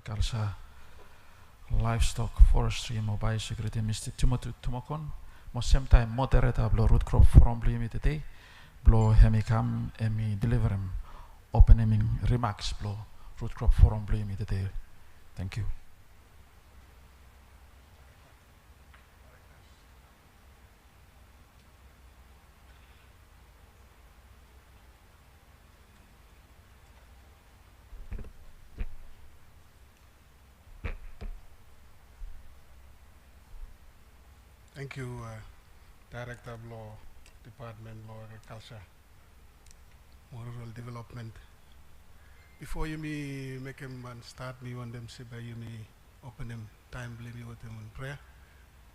Agriculture, Livestock, Forestry, and Biosecurity, Mr. Timothy Tumakon. Mo same time moderator blo root crop forum bli today. Blo hemi kam emi deliver him opening remarks blo root crop forum bli today. Thank you. Thank you, Director of Law, Department Law Agriculture, Rural Development. Before you make him start, me want them say by you open him time, blame you with him in prayer.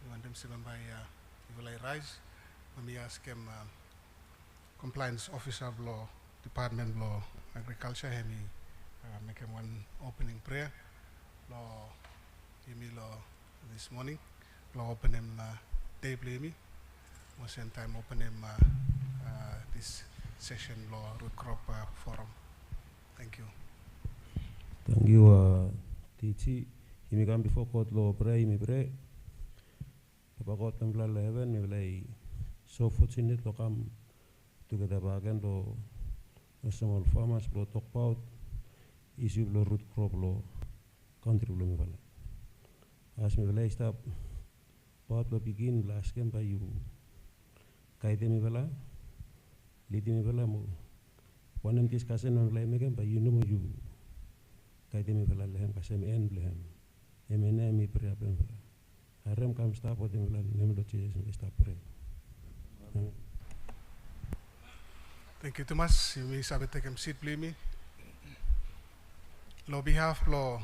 You want them say by you will rise. When me ask him Compliance Officer of Law, Department Law Agriculture, me make him one opening prayer. Law, law this morning. Law open him day blame me. Most in time open him this session law root crop forum. Thank you. Thank you, TT. Imi come before court law pray, me pray. Papa court and plan heaven, me lay so fortunate to come together again to small farmers to talk about issue law root crop law country bloom. As me lay stop. Part lo begin last game by you. Kaite mi bala, liti mi bala mo. One em discussion on lay megan by you know you. Kaite mi bala lehem kasem en lehem. Emene mi prayer ben bala. Harem kam stop with them bala nem lo cheese mi stop pray. Thank you, Thomas. You may sabi take him seat, please me. Law behalf law,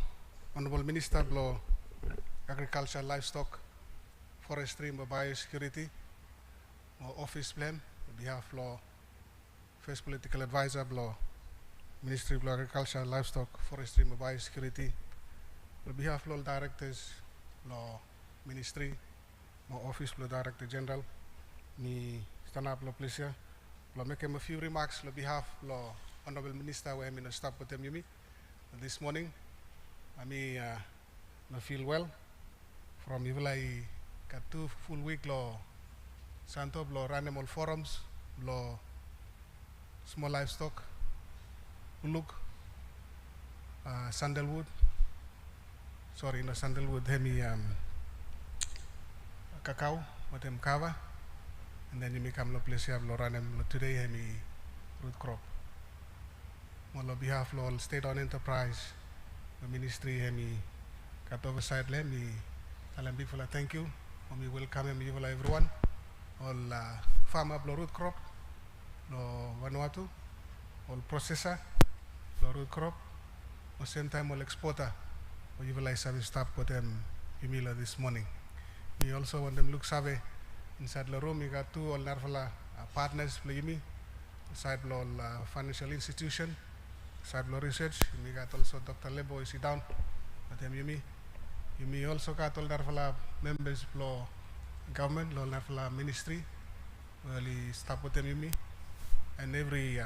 Honorable Minister law, Agriculture, Livestock, Forestry and Biosecurity, Office Plan, on behalf of Law, First Political Advisor, Law, Ministry of Agriculture, Livestock, Forestry and Biosecurity, on behalf of Law Directors, Law Ministry, my Office, Law Director General, me stand up, Law Police, Law make him a few remarks on behalf of Law Honorable Minister, where I'm going to stop with them, this morning. I feel well from Vila. Got 2 full week law Santo law animal forums, law small livestock, Uluk, sandalwood. Sorry, no sandalwood, hemi cacao, with him kava, and then you make a place you have law today hemi root crop. On behalf of all state on enterprise, the ministry hemi got oversight let me tell them big fella thank you. We welcome everyone. All farmer blow root crop, no Vanuatu, all processor, blow root crop, at the same time all exporter. We will service stop with them this morning. We also want them look savvy inside the room. We got 2 all narvala partners play me, side blow financial institution, side blow research. We got also Dr. Lebo is down with them You may also got all narvala members of government, law narvala ministry, really stop with them and every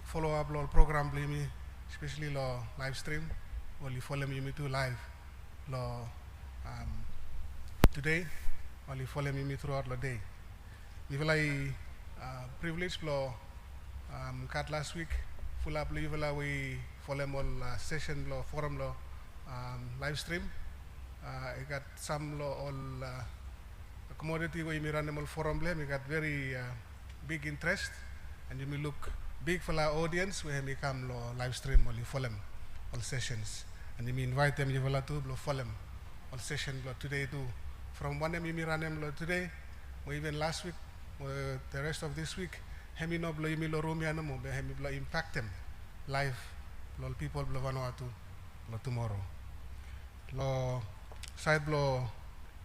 follow-up law program me, especially law live stream, only follow me to live law today, only follow me throughout the day. We will privilege law cut last week, full up we follow all session law forum law live stream. I got some law all commodity where you run animal forum blame. We got very big interest, and you may look big for our audience where we come law live stream only follow all sessions, and you may invite them you will to follow all session law today too. From 1 m you may run them law today, or even last week, or the rest of this week. Hemi no blow you may law room yanamo, but hemi blow impact them live. Law people blow Vanuatu law tomorrow. Law side blow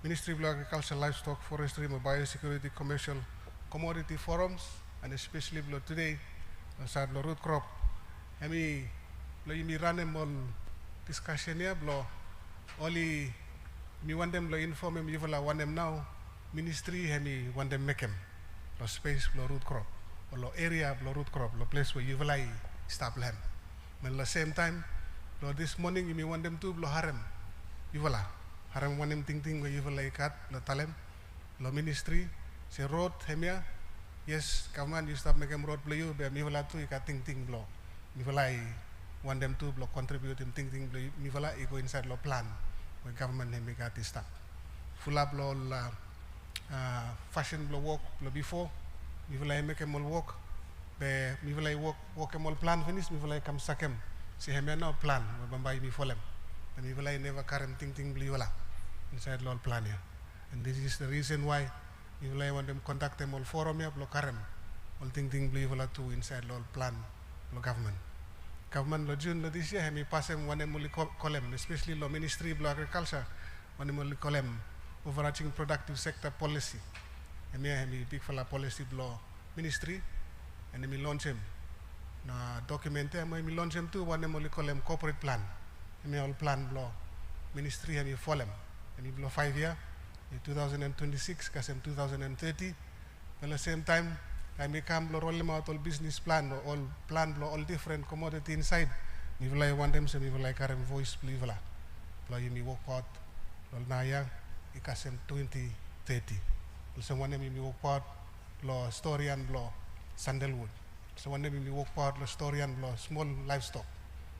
Ministry of Agriculture, Livestock, Forestry, and Biosecurity, Commercial Commodity Forums, and especially blow today, side blow root crop. Hemi blow you may run them all discussion here, blow only me want them blow inform them you will want them now. Ministry hemi want them make them space blow root crop, or area blow root crop, place where you will stop them. At the same time, lo this morning you may want them to lo harem. Yuvala. Harem want them ting where yuvala ikat lo talem lo ministry se road hemia. Yes, government you stop making road blow you, but yuvala tu ikat ting blow. Yuvala want them to blow contribute him ting blow. Yuvala go inside lo plan where government hemia ikat stop. Full up lo fashion blow work blow before. Yuvala make him all work. Be mi volay work mol plan finish mi volay kam sakem si hemia no plan we bambay mi folem and mi volay never karem ting bli wala inside lol plan ya, and this is the reason why mi volay want them contact them all forum ya lo karem all ting bli wala to inside lol plan lo government lo june lo this year hemi passem one muli kolem especially lo ministry of agriculture one muli kolem overarching productive sector policy hemi big fala policy lo ministry and then we launch him. Na document him, we launch him too. One we call him corporate plan. And we all plan law ministry and we follow him. And we blow 5 year, in 2026, cause in 2030. At the same time, I may come blow roll them out all business plan, all plan blow all different commodity inside. We will want them so we will like our voice believe la. Blow you me work out, all naya, cause in 2030. Also one them we work out, law story and blow. Sandalwood. So one day we walk part the story and blow small livestock.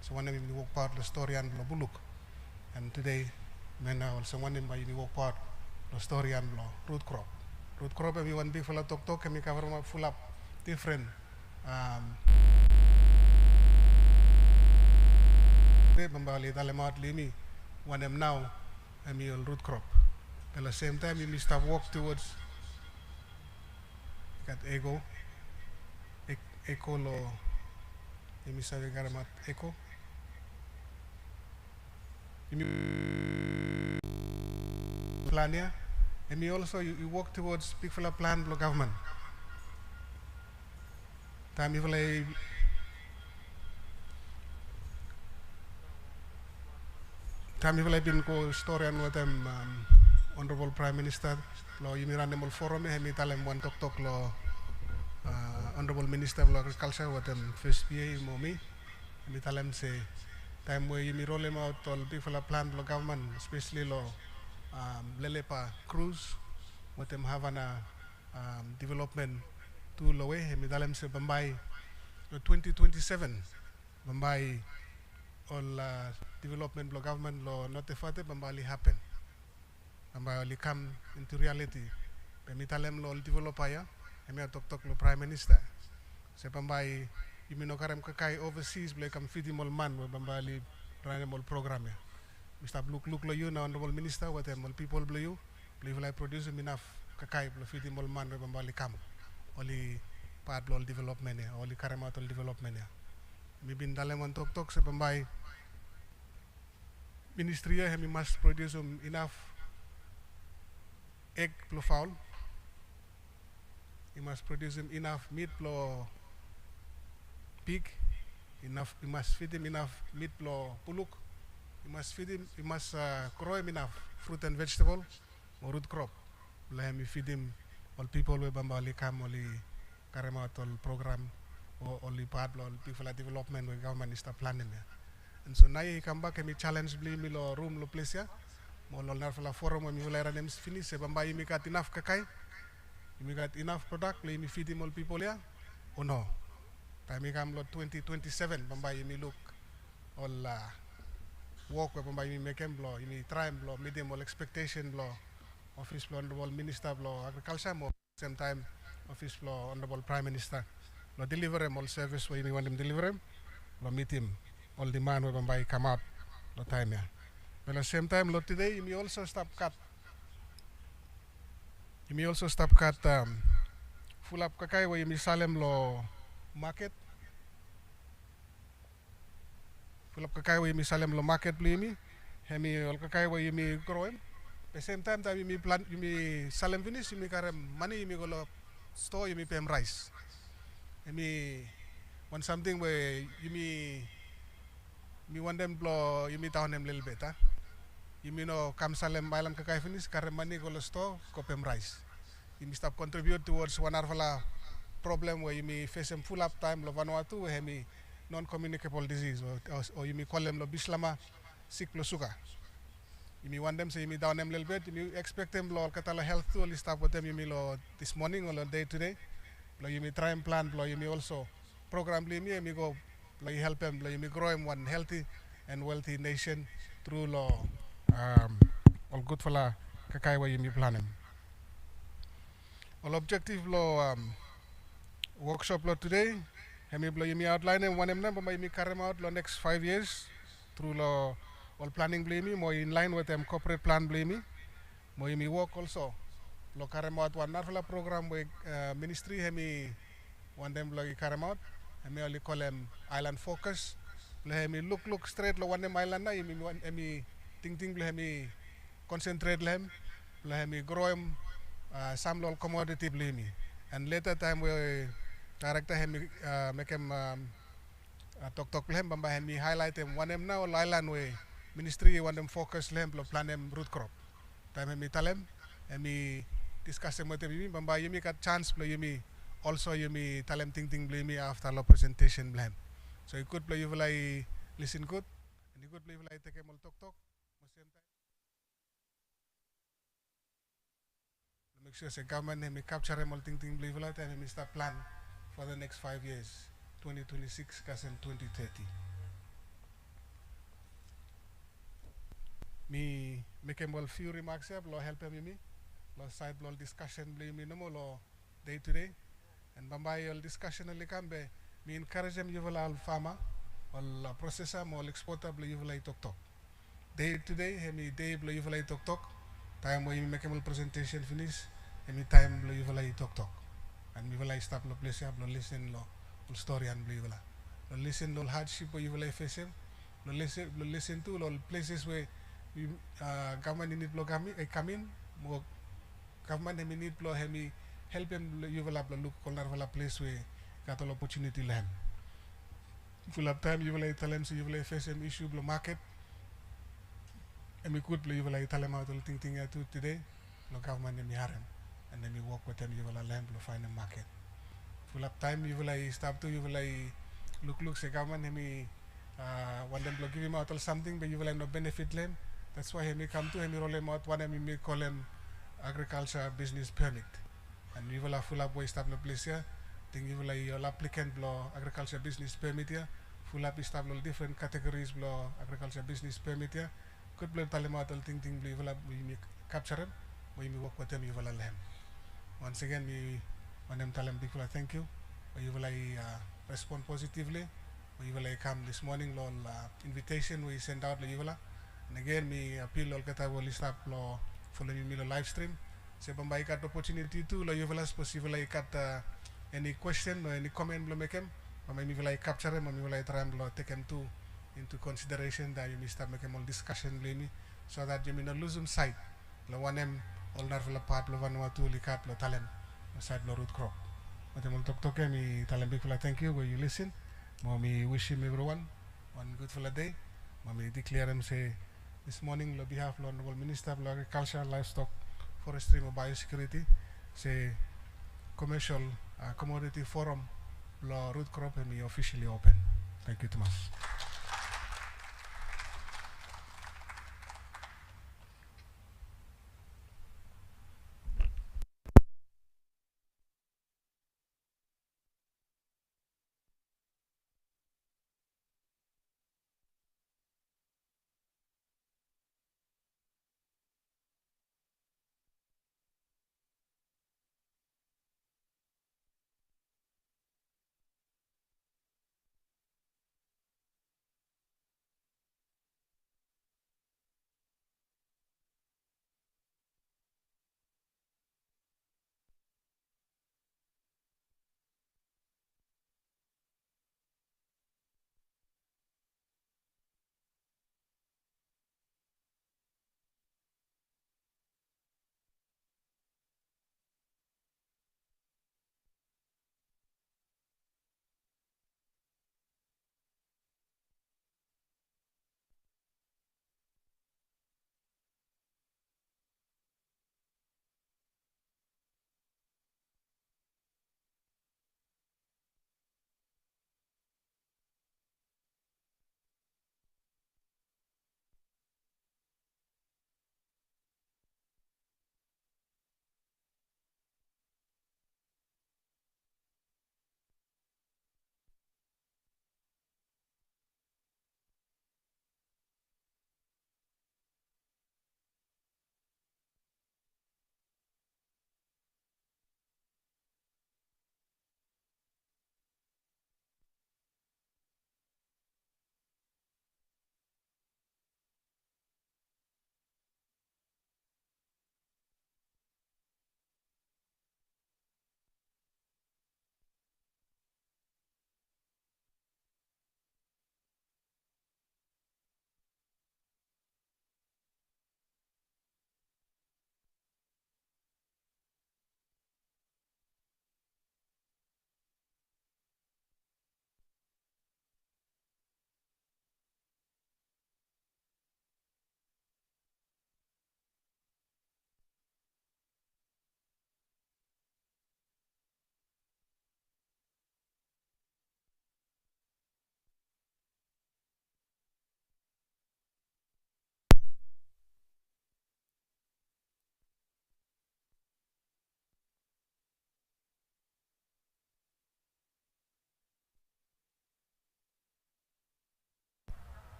So one day we walk part the story and blow bullock. And today, men also one day we walk part the story and blow root crop. Root crop we one big full of talk and we cover full up different Bambali Dalemat Limi one them now and we root crop. At the same time we start walk towards got ego. Eco lo emisabe garamat eco plan ya and we also you work towards big fella plan lo government time you been ko story and what honorable prime minister lo yimiran demol forum he mi talem one tok lo Honorable Minister of Agriculture, what first PA Momi, and Mitalem say, time where you roll him out all people plan the government, especially law Lelepa cruise, what them have an development to Lowe, and Mitalem say Bambai 2027, Bambai all development law government law not Efate, Bambali happen. Bambai only come into reality. Mitalem law developer. Kami tok lo prime minister. Sa pambay imino karam kakay overseas blay kam feed mol man we bambali run mol program ya. Mr. Look lo you na honorable minister what mol people blow you blay will produce enough kakay blo feed mol man we bambali kam. Oli part lo development ya, oli karam atol development ya. Mi bin dalem tok sa pambay ministry ya hemi must produce enough egg blo fowl. You must produce him enough meat plo pig, enough. You must feed him enough meat plo puluk. You must feed him. You must grow him enough fruit and vegetable or root crop. Let him feed him. All people we bambali come only karamat all program or only part all people development we government is planning. And so now he come back and he challenge me lo room lo place ya. Mo lo narfala forum we mi ulera names finish. Se bambai mi kat enough kakai. You got enough product, let me feed all people here, or no? Time we come 2027, Bambai, you look all work where Bambai you make them blow, you try and blow, medium all expectation blow, office blow, honorable minister blow, agriculture, more same time, office blow, honorable prime minister, blow deliver him all service where you want them deliver him, blow meet him, all demand where Bambai come out, no time here. But at the same time, lot today, you may also stop cut. You may also stop cut full up kakai where you may salem lo market. Full up kakai where you may salem lo market bli me. Hemi all kakai where you may grow him. At the same time that you may plant you may salem finish, you may carry money, you may go to store, you may pay him rice. You may want something where you may want them blow, you may down them a little bit, huh? You may know come salem bailam kakai finish, carry money go to store, go pay him rice. You may stop contribute towards one arvala problem where you may face him full up time lo Vanuatu where hemi non-communicable disease, or you may call them lo bislama sick lo suka. You may want them say you may down them a little bit. You may expect them lo katala health to only start with them you may lo this morning or lo day today. Lo you may try and plan. Lo you may also program. You may go. Lo you help them. Lo you may grow them one healthy and wealthy nation through lo all good for la kakai wa you may plan them. All objective lo workshop lo today. Hemi blo yumi outline and one number may me carry 'em out lo next 5 years through lo all planning blame more in line with them corporate plan blame mo yumi work also lo carry 'em out one narfala program with ministry hemi one them lo carry 'em out hemi only call them island focus lo hemi look straight lo one them island na yumi one hemi ting lo hemi concentrate lem lo hemi grow him some lo commodity blame and later time we director hemi make him tok lem bamba hemi highlight him one him now island we ministry one them focus lem lo plan him root crop time hemi talem hemi discuss him with him bamba yumi got chance play yumi also yumi talem ting blame after lo presentation blem so you could play you like listen good and you could play like take him all tok mo same time make sure the government hemi capture him all ting blame like time hemi start plan for the next 5 years 2026 and 2030. Me make him well few remarks here, lo help him me, lo side lo discussion blame me no more lo day to day, and bambay all discussion ali kambe me encourage him you will all farmer, all processor, all exporter blo you will tok. Day to day, hemi day blo you will tok. Time when you make him all presentation finish, hemi time blo you will tok. And we will stop lo place up, lo listen lo story and believe la. Lo listen lo hardship you will face him. Lo listen to lo places where we government need lo come in. Mo government hemi need lo hemi help him you will have lo look corner wala place where got all opportunity land. If you have time you will tell him so you will face him issue lo market. Hemi could you will tell him how to think today. Lo government hemi harem. And then you work with them, you will learn to find a market. Full of time, you will stop to, you will look, say government, me, want them to give him out or something, but you will not benefit them. That's why he may come to him, roll him out, one him may call him agriculture business permit. And you will have full up way stop the place here. Then you will your applicant blow agriculture business permit here. Full up stop different categories blow agriculture business permit here. Could blow tell him out all thing, you will have, we capture him, we may work with them, you will learn. Once again, we want them tell them big thank you. You will respond positively. You will come this morning on invitation we send out the Yuvala. And again, me appeal all kata will stop lo following me live stream. Say bamba got opportunity to lo Yuvala possible got any question or any comment lo make him. Bamba me will capture him, me will try and take him to into consideration that you may start making all discussion me so that you may not lose him sight. Lo one him all narvala part lo Vanuatu likat lo talent side lo root crop. But I'm talk me talent big fella thank you where you listen. Mommy wish him everyone one good fella day. Mommy declare him say this morning on behalf of the Honorable Minister of Agriculture, Livestock, Forestry and Biosecurity say commercial commodity forum lo root crop and me officially open. Thank you too much.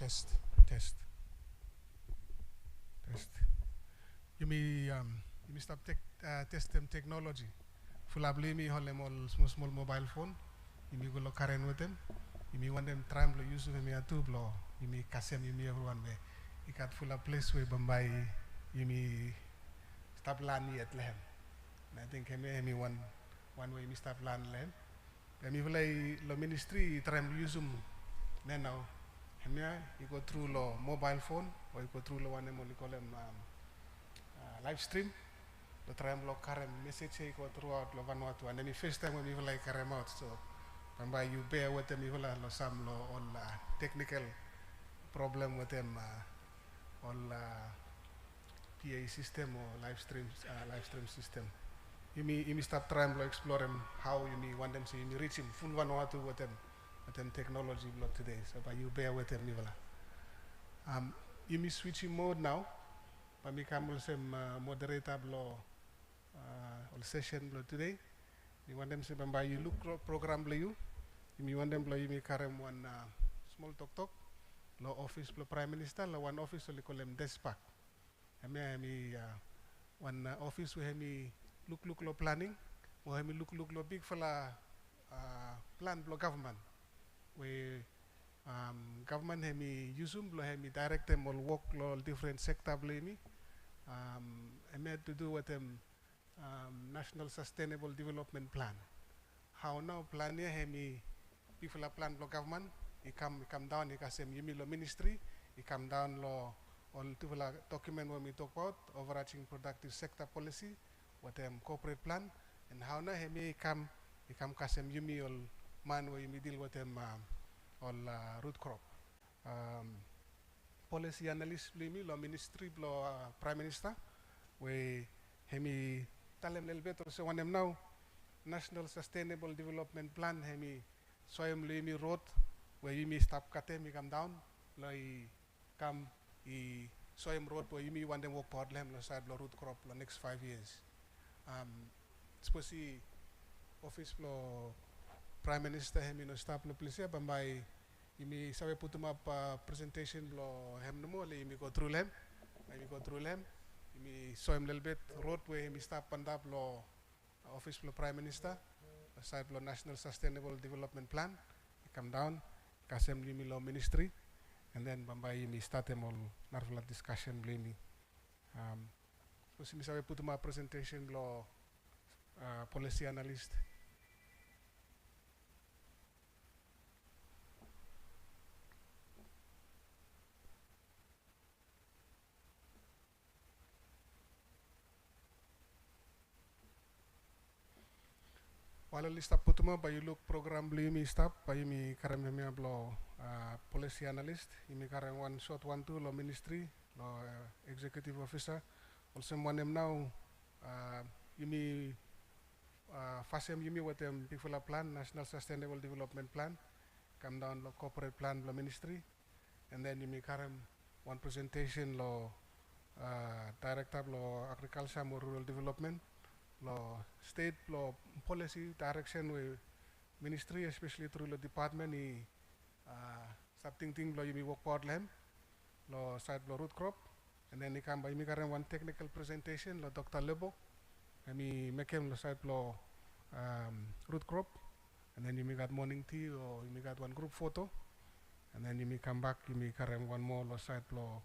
Test, test, test. You may stop test them technology. Full up me holem all small mobile phone. You may go look Karen with them. You may want them try to use them here too blow. You may kasem you may everyone may. You got full of place where Bombay you may stop land yet lehem. I think I may one way you may stop land lehem. I may like the ministry try to use them now. You go through the mobile phone or you go through the one you call them live stream. The try to carry message you go throughout the Vanuatu and then the first time when you like carry out so by you bear with them you will have some all technical problem with them all PA system or live stream system. You may start trying to explore them how you may want them so you may reach him full Vanuatu with them technology block today. So by you bear with them you may switch in mode now. But me come also moderator blow all session blow today. You want them say by you look program blow you may want them blow you may carry one small talk law office blow prime minister la one office only call them desk pack. I mean one office where me look law planning or me look law big fella plan blow government where government have me use them blow have me direct them all work law different sector blow me. I had to do with them National Sustainable Development Plan. How now plan here me people are plan block government, he come down, he can say you law ministry, he come down law all people document when we talk about overarching productive sector policy, what them corporate plan, and how now he come kasem yumi all man where you deal with them all root crop. Policy analyst blame law ministry law prime minister where hemi tell them a little bit or so on them now National Sustainable Development Plan hemi so him me road where you may stop cutting me come down like come so him road where you may want them work part them side root crop the next 5 years. Suppose office law prime minister hemi no stop no place but by you may sabi put them up presentation lo hem no more you may go through them you may show him a little bit road where he stop and up lo office lo prime minister aside lo National Sustainable Development Plan he come down kasem you may lo ministry and then bamba you may start them all narvala discussion blame so you may sabi put them up presentation lo policy analyst. While I stop putuma by you look program blue me stop by me karam me blow policy analyst you me karam one short 1-2 law ministry law executive officer also one them now you me fasem you me with them people plan National Sustainable Development Plan come down law corporate plan law ministry and then you me karam one presentation law director law agriculture and rural development law state law policy direction with ministry especially through the department something law you may work part them law side law root crop and then he come by me one technical presentation law Dr. Lebo and me make him law side law root crop and then you may got morning tea or you may got one group photo and then you may come back you may carry one more law side law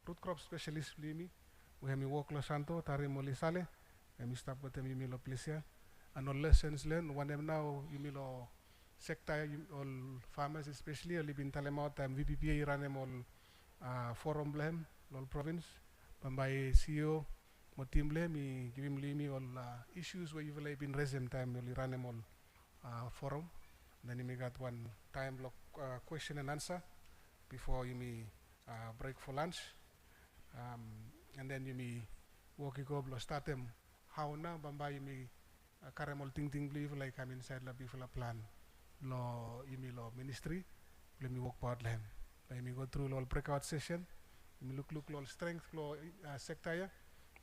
root crop specialist me we have me work law santo tari molisale and we start with them you mean pleasure and all lessons learned one them now you mean sector all farmers especially live in Talemouth and VPPA run them all forum blame all province but by CEO my team blame me give him me all issues where you've been raising time you run them all forum then you may got one time block question and answer before you may break for lunch and then you may walk you go start them how now bamba you may caramel ting believe like I'm inside la before plan law you may law ministry let me work part them let me go through all breakout session you may look all strength law sector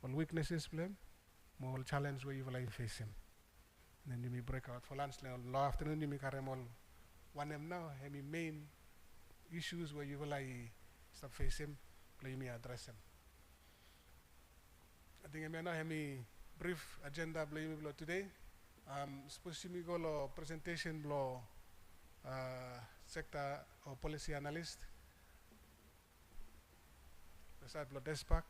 all weaknesses blame more challenge where you will like face him and then you may break out for lunch law afternoon you may caramel one them now have me main issues where you will stop facing, play me address them. I think I'm gonna have me brief agenda play me today. Supposed to me go lo presentation lo sector or policy analyst. Beside lo desk pack.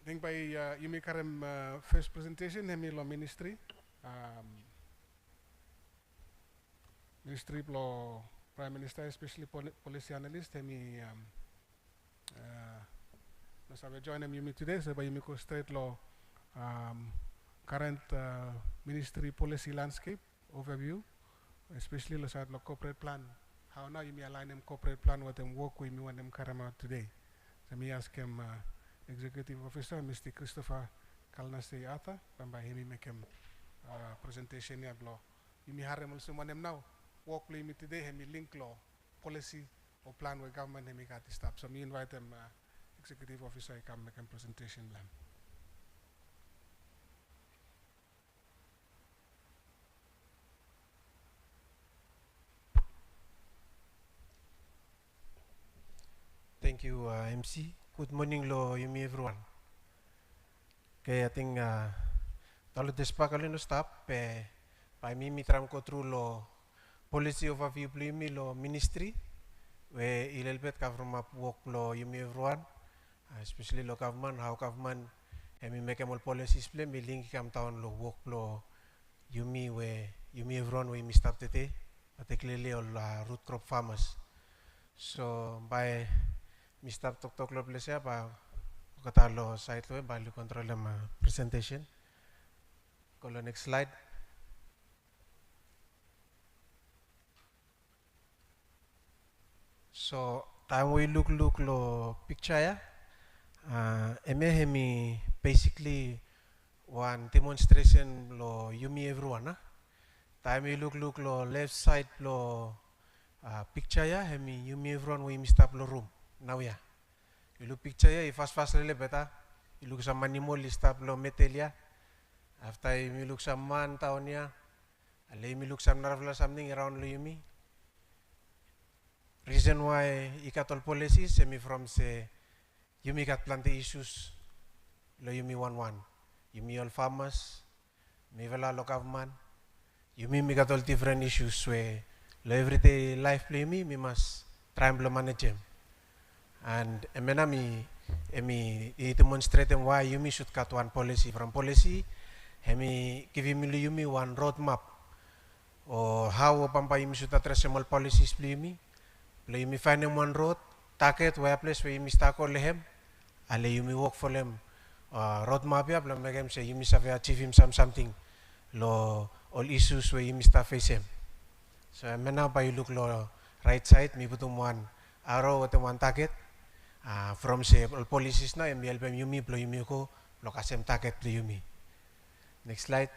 Think by Yumi Karem first presentation, hemi lo ministry. Ministry lo Prime Minister, especially policy analyst, hemi no sabe join him Yumi today, so by Yumi go straight lo current ministry policy landscape overview, especially lo side lo corporate plan. How now Yumi align them corporate plan with them work with me when them Karema today. So me ask him Executive Officer, Mr. Christopher Kalnase Arthur, and by him make him presentation here below. Yumi harem also want them now work with me today, him link law, policy or plan with government him got this stuff. So me invite them Executive Officer I come make him presentation plan. Thank you, MC. Good morning, lo Yumi everyone. Okay, I think talo despa kali no stop pe pa mi mitram ko through lo policy overview plo Yumi lo ministry we ilelbet government work lo Yumi everyone, especially lo government how government hemi make all policies play mi link kam town lo work lo Yumi we Yumi everyone we mi stop tete particularly all root crop farmers. So by Mr. Tok lo plesya pa katalo site lo bali control ma presentation. Go to next slide. So time we look lo picture ya. Hemi basically one demonstration lo Yumi everyone. Time we look lo left side lo picture ya hemi Yumi everyone we Mr. lo room. Now yeah, you look picture ya, fast really better. You look some animal list up lo metelia. After you look some man town ya, alay me look some nerve something around lo Yumi. Reason why you got all policies semi from say Yumi got plenty issues lo Yumi 11. Yumi all farmers, me Vila lo government. Yumi me got all different issues where lo everyday life lo Yumi me must try and manage them. And emi demonstrate why Yumi should cut one policy. From policy, hemi give Yumi one roadmap or how pampa Yumi should address all policies Yumi. Yumi find them one road, target where place where Yumi start call him, ale Yumi work for them roadmap ya, plan make him say Yumi have achieve him something lo all issues where Yumi start face him. So emena by look lo right side, me put one arrow with one target. From say all policies na MBLPM Yumi plo Yumi ko lo kasem target plo Yumi. Next slide.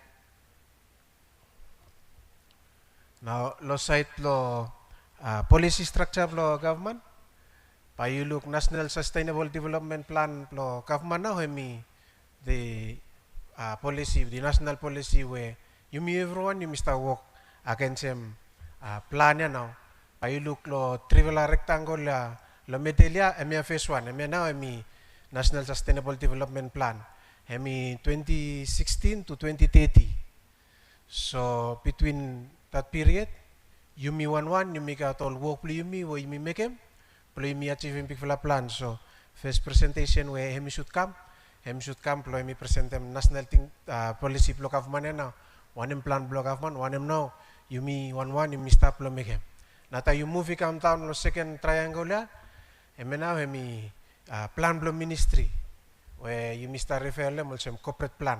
Now lo site lo policy structure plo government. Pa you look National Sustainable Development Plan plo government na hemi the policy, the national policy where Yumi everyone Yumi start work against him plan ya now. Pa you look lo triangular rectangle lo medelia emi phase 1 emi now emi National Sustainable Development Plan emi 2016 to 2030. So between that period Yumi 11 Yumi got all work plo Yumi wo Yumi make him plo Yumi achieve him pikfula plan. So first presentation where hemi should come plo Yumi present them national policy plo government now one him plan plo government one him now Yumi 11 Yumi start plo make him. Nata you move come down lo second triangle ya. Now hemi plan plo ministry where Yumi start refer them also corporate plan.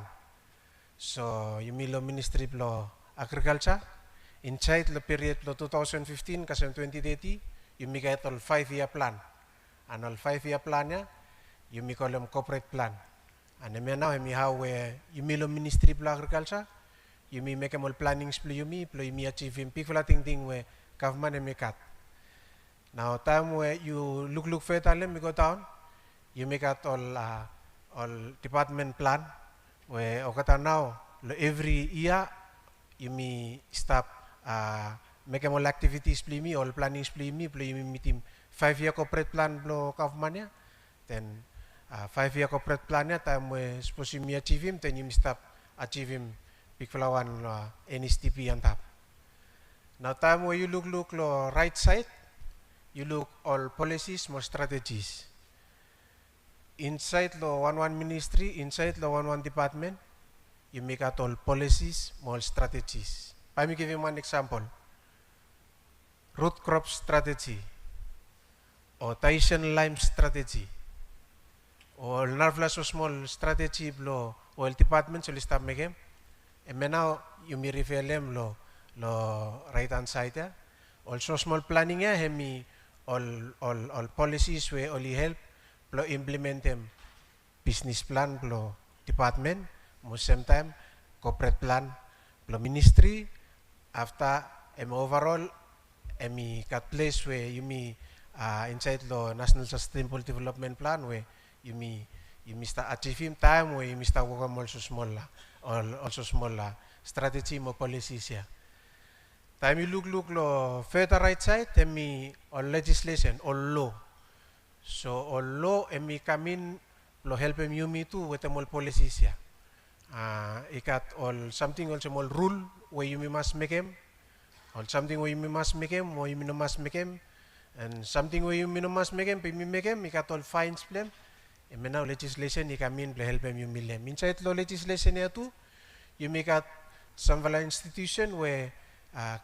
So Yumi lo ministry plo agriculture inside the period lo 2015 kasem 2030 Yumi get all 5-year plan. And all 5-year plan ya Yumi call them corporate plan. And now hemi how where Yumi lo ministry plo agriculture Yumi make all plannings plo Yumi achieve him pick thing where government make cut. Now time where you look further, let me go down. You make out all all department plan where okata now every year yumi stop make all activities plimi all plannings plimi yumi meeting 5-year corporate plan blo government then 5-year corporate plan ya time we supposed to achieve him then yumi stop achieve him big flawan NSTP on top. Now time where you look lo right side, you look all policies more strategies. Inside lo 1-1 ministry, inside lo 1-1 department, you make out all policies more strategies. Let me give you one example. Root crop strategy, or Tyson lime strategy, or narvla so small strategy blo oil department so list up make. And now you may refer them lo right hand side ya. Also small planning ya hemi all policies we only help lo implement them business plan lo department most same time corporate plan lo ministry after overall kat place where you me inside lo national sustainable development plan where you me start achieving time where you start working also small strategy mo policies ya. Time you look lo further right side all legislation all law. So all law come in lo help you me too with all policies ya. Ikat all something also more rule where you must make them. All something where you must make them or you must make them. And something where you must make them, ikat all fines plan. And now legislation come in to help you million. Inside law legislation here too, you make out some institution where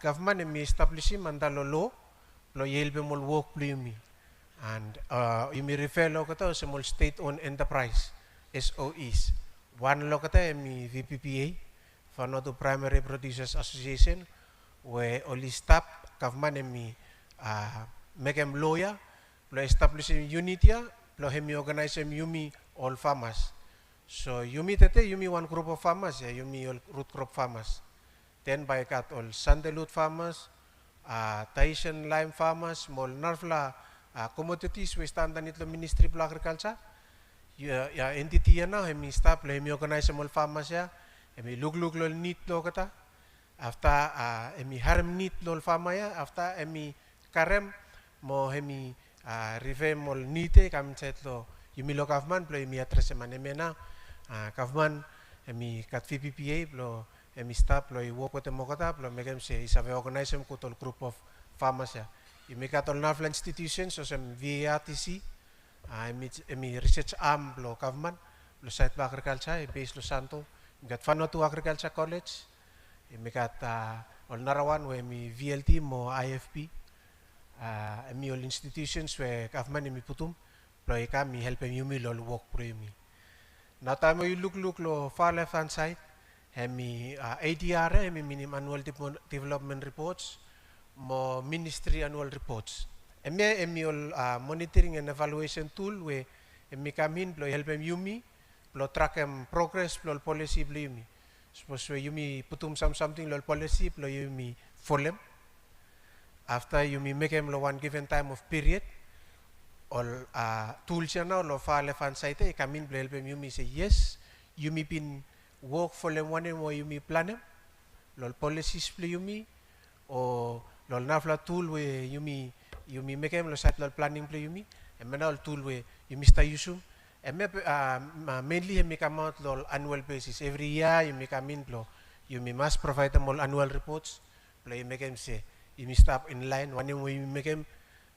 government may establish mandalo law, lo help them all work me. And you may refer lo kata small state-owned enterprise, SOEs. One lo kata VPPA, Vanuatu Primary Producers Association, where only staff government make them lawyer, lo establish unit ya. Lo hemi organize yumi all farmers. So yumi one group of farmers, yeah, yumi all root crop farmers. Then by kat all sandalwood farmers, Tahitian lime farmers, small narfla commodities we stand on it lo Ministry of Agriculture. Ya entity ya na hemi staff lo hemi organize all farmers ya. Hemi look lo neat lo kata. After hemi harem neat lo farmer ya. After hemi karem mo hemi revem ol nite kam chat lo yumi lo government plo yumi address man emena government emi kat VPPA plo emi staff plo I work with mokata plo megem se isave organize ko tol group of farmers ya yumi kat ol national institutions so sem VATC emi research arm plo government plo site ba agriculture base lo santo gat Vanuatu Agriculture College yumi kat ol narawan we emi VLT mo IFP mi all institutions where government mi putum ploy kami help mi lol work pro mi. Now time you look lo far left hand side hemi ADR hemi minimum annual development reports mo ministry annual reports. Emi all monitoring and evaluation tool where mi come in ploy help mi plo track progress plo policy plo mi. Suppose where mi putum something lol policy plo mi follow. After you may make them one given time of period, all tools now lo far left hand side come in help you may say yes, you may been work for them one and you may plan them, lol policies play you me, or lol nafla tool where you may make them lo site lol planning play you me, and man all tool where you may start using, and mainly you may come out lol annual basis every year you may come in lo you may must provide them all annual reports, play make them say. You may stop in line. One way you make them,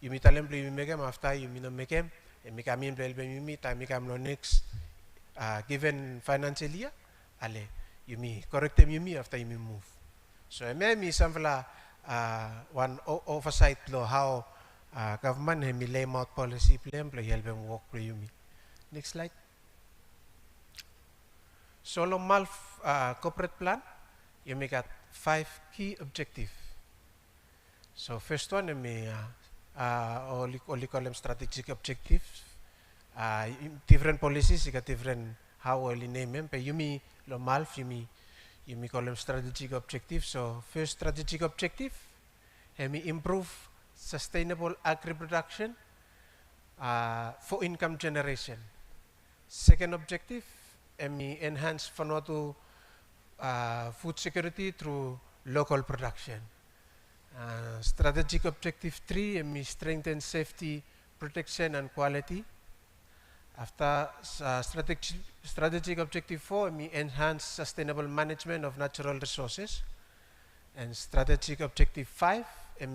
you may tell them you make them. After you may not make them, and make them you may time make them next given financial year. Ale, you may correct them you may after you may move. So I may some one oversight law how government may lay out policy plan play help them work for you me. Next slide. Solo MALF corporate plan, you make 5 key objectives. So first one may only call them strategic objectives. Different policies, you got different how only name them. But you me lo MALF, you me call them strategic objectives. So first strategic objective, me improve sustainable agri production for income generation. Second objective, enhance Vanuatu food security through local production. Strategic objective 3, strengthen safety, protection and quality. After strategic objective 4, enhance sustainable management of natural resources. And strategic objective 5,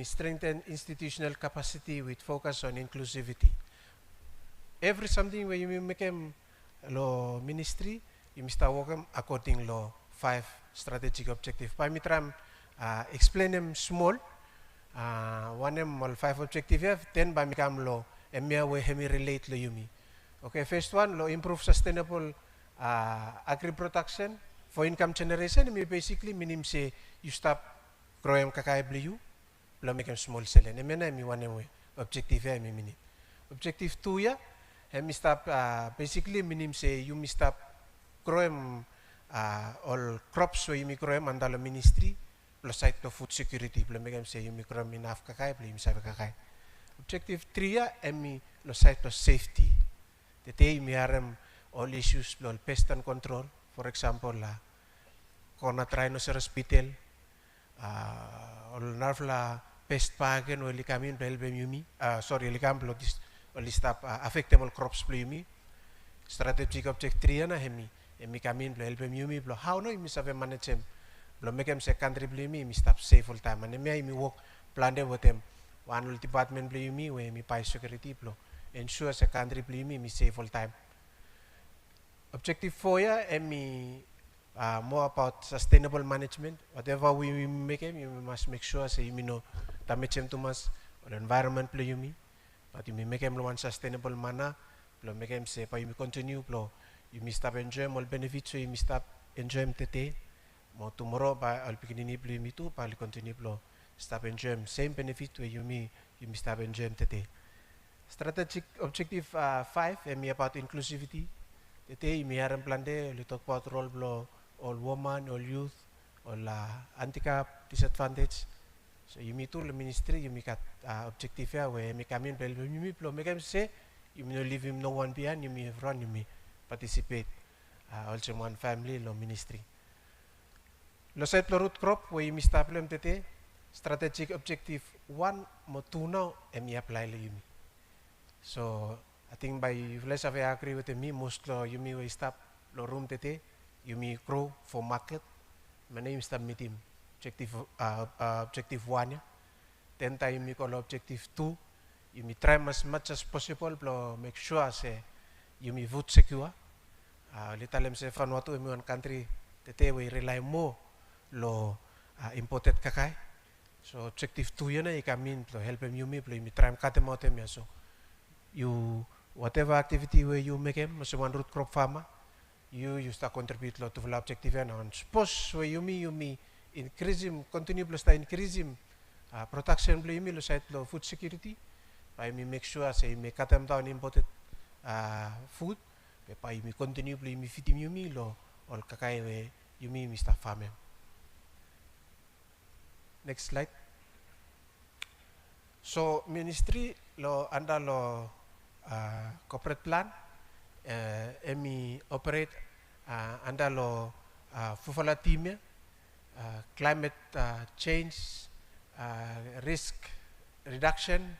strengthen institutional capacity with focus on inclusivity. Every something where you make law ministry, you start working according law 5 strategic objective. By me try explain them small. One them all 5 objective have, then by me come law and me way hemi relate lo yumi. Okay, first one, law improve sustainable agri production for income generation. Me basically meaning say you stop growing kakay blue, blow make them small cell. And me one way objective here me meaning. Objective 2 ya, me stop basically meaning say you me stop growing all crops where you me grow mandalo ministry plus site to food security plus make them say you me grow enough kakay plus you me kakay. Objective 3 ya me lo site to safety. Today me harem all issues all pest and control. For example corna rhinoceros beetle all narfla pest pagen or likamin belbem yumi sorry likam block this or stop affectable crops plumi. Strategic objective 3 na hemi emi kamin blo help yumi blo how no imi save manage em blo make em secondary blo imi stop safe all time and me work plan de wotem one department blo yumi we mi pai security blo ensure secondary blo imi safe all time. Objective 4 ya emi more about sustainable management. Whatever we make em, you must make sure say you know damage em too much or environment blo yumi but you make em one sustainable manner blo make em say pa you continue blo you may stop enjoying all benefits so you may stop enjoying today more tomorrow by all beginning blo me too pa continue blo stop enjoying same benefit where you may stop enjoying today. Strategic objective 5 about inclusivity. Today you may have plan there we talk about role blo all women, all youth, all handicap, disadvantage. So you may too the ministry you may got objective here where you come in blo you may blo make them say you may leave him no one behind you may run you may participate also one family lo ministry. Lo set lo root crop where you may start them today. Strategic objective 1 mo tunaw apply lo yumi. So I think by less of I agree with me most lo you may stop lo room today you may grow for market. My name is meet him objective 1 ya. Then time you call objective 2 you may try as much as possible to make sure say you may food secure. Little say Vanuatu in one country today we rely more lo imported kakay. So objective 2 yun na ikamin to help them you may try cut them out them so you whatever activity where you make them as one root crop farmer you start contribute lo to the objective and on suppose where you may increase him continue plus to increase him protection blo you may lo site lo food security by me make sure say me cut them down imported food pa you may continue blo you may feed him you may lo all kakay we you may start farming. Next slide. So ministry lo under lo corporate plan emi operate under lo fufala team climate change risk reduction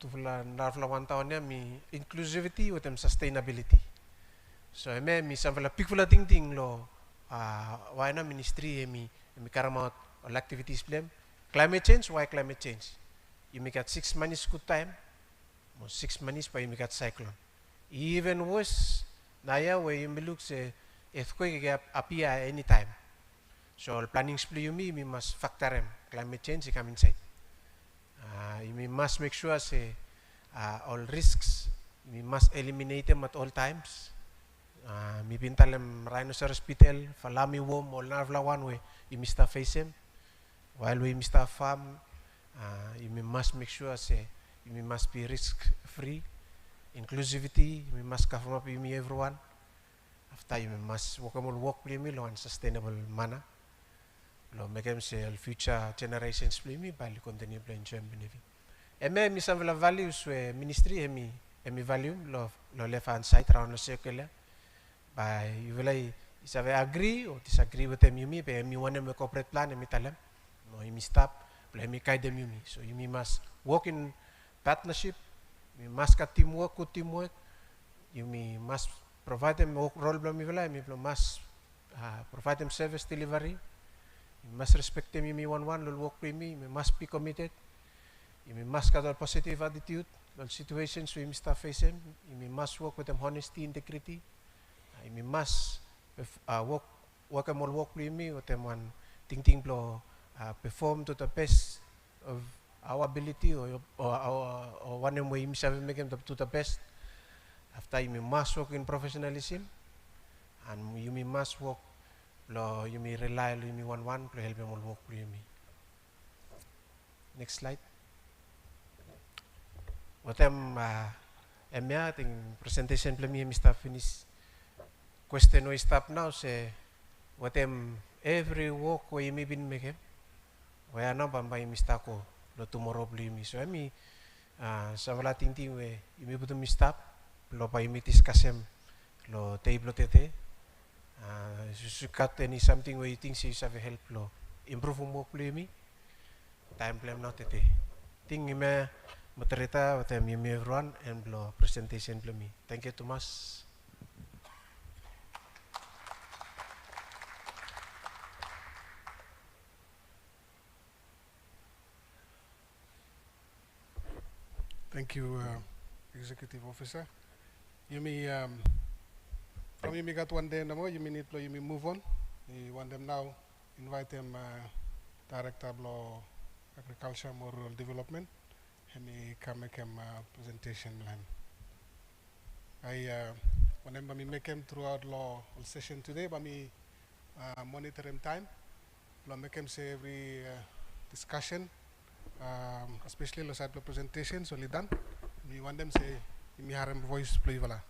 tufula narfla one town mi inclusivity with sustainability. So mi samfala pikfula ting lo why na ministry mi karamot all activities blame climate change. Why climate change? You make at 6 months good time 6 months pa you make at cyclone even worse naya where you look say earthquake appear anytime so all planning you me must factor them climate change come inside. You must make sure say all risks we must eliminate them at all times. Mi pintalem rhinoceros beetle, falami worm, all narvla one way you must face him. While we must farm, you must make sure say you must be risk free, inclusivity. You must cover up you everyone. After you must work on sustainable manner. Lo make them say future generations by continue to enjoy benefit. eme mi some values we ministry emi value lo left hand side round the circle by you will is agree or disagree with them yumi be emi one corporate plan emi talem no emi stop emi guide them yumi so you must work in partnership you must got teamwork good teamwork you must provide them role blo mi vela mi must provide them service delivery you must respect them you one will work with me you must be committed you must have a positive attitude on situations we must face them you must work with them honesty integrity you must work with me with them one ting blo perform to the best of our ability or one way we shall make them to the best after you must work in professionalism and you must work you may rely on you one to help them all work with me. Next slide. What I think presentation plan me Mr. finish question we stop now say what every work we may been make where na bambay Mr. ko lo tomorrow me so sa wala ting we you may put stop lo pa you discuss lo table tete susukat any something where you think you have help lo improve mo me time plan not tete ting me materita with me everyone and lo presentation plan me thank you Thomas. Thank you, Executive Officer. You may, from you may got one day no more, you may need to move on. You want them now, invite them, Director of Agriculture and Rural Development, and he can make him presentation. I want them make him throughout law session today, but me monitor him time. Make him say every discussion. Especially the side of presentation, so done. We want them say, "Me harem voice play vala."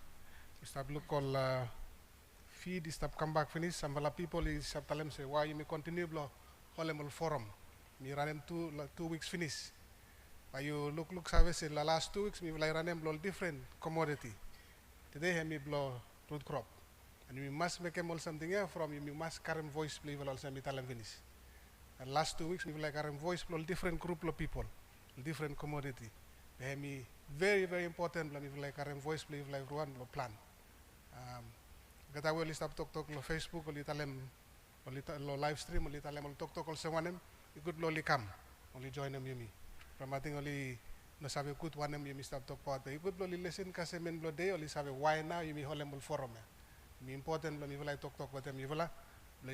We start look all feed. Start come back finish. Some vala people is start tell them say, "Why you may continue blo whole forum?" Me run them 2 weeks finish. But you look service in the last 2 weeks. Me will run them blo different commodity. Today me blo root crop, and we must make them all something else from you. We must carry voice play vala also me tell them finish. And last 2 weeks, we like our voice for different group of people, different commodity. They me very important. We like our voice play like everyone plan. Gata will stop talk on Facebook or litalem or live stream or litalem or talk also one them. You could only come, only join them you me. From I think only no sabe good one them you stop talk about. You could only listen kasi men blow day only sabe why now you me holem forum. Me important. Me like talk with them. You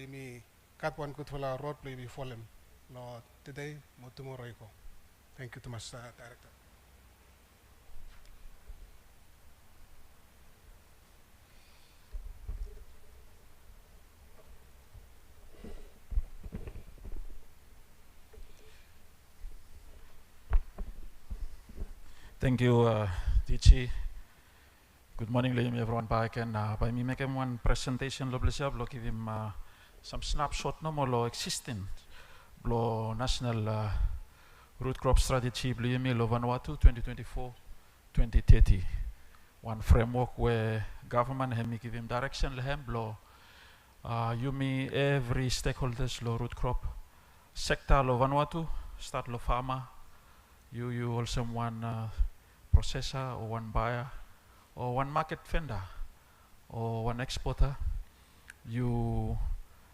me. Kat one could follow road play before them. No today, no tomorrow. Thank you, Thomas, Director. Thank you, DG. Good morning, everyone. Back and by me make him one presentation. Lo give him some snapshot no more lo existing lo national root crop strategy blo yemi lo Vanuatu 2024-2030 one framework where government hemi give him direction lehem blo yumi every stakeholders lo root crop sector lo Vanuatu start lo farmer you also one processor or one buyer or one market vendor or one exporter you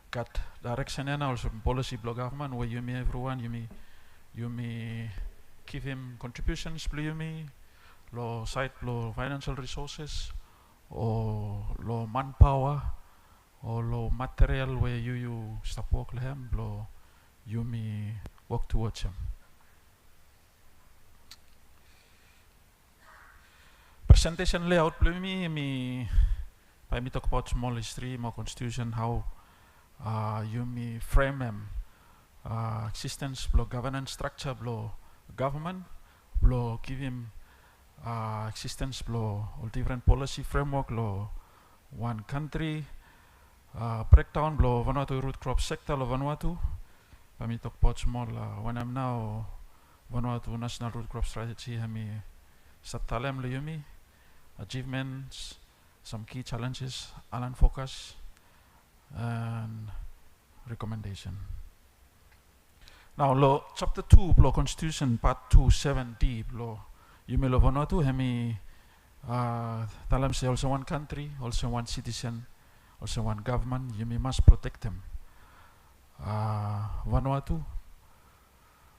got direction and also policy block government where you may everyone you may give him contributions you may low side low financial resources or low manpower or low material where you stop work him low you may work towards him. Presentation layout me by me talk about small history, more constitution, how you may frame existence blow governance structure blow government blow give him existence blow all different policy framework blow one country breakdown blow Vanuatu root crop sector lo Vanuatu. By me talk about small when I'm now Vanuatu National Root Crop Strategy hemi satalem le yumi achievements, some key challenges, Alan focus and recommendation. Now lo chapter 2 blo constitution part 2 7D blo yumi lo Vanuatu hemi talam say also one country, also one citizen, also one government, yumi must protect them. Vanuatu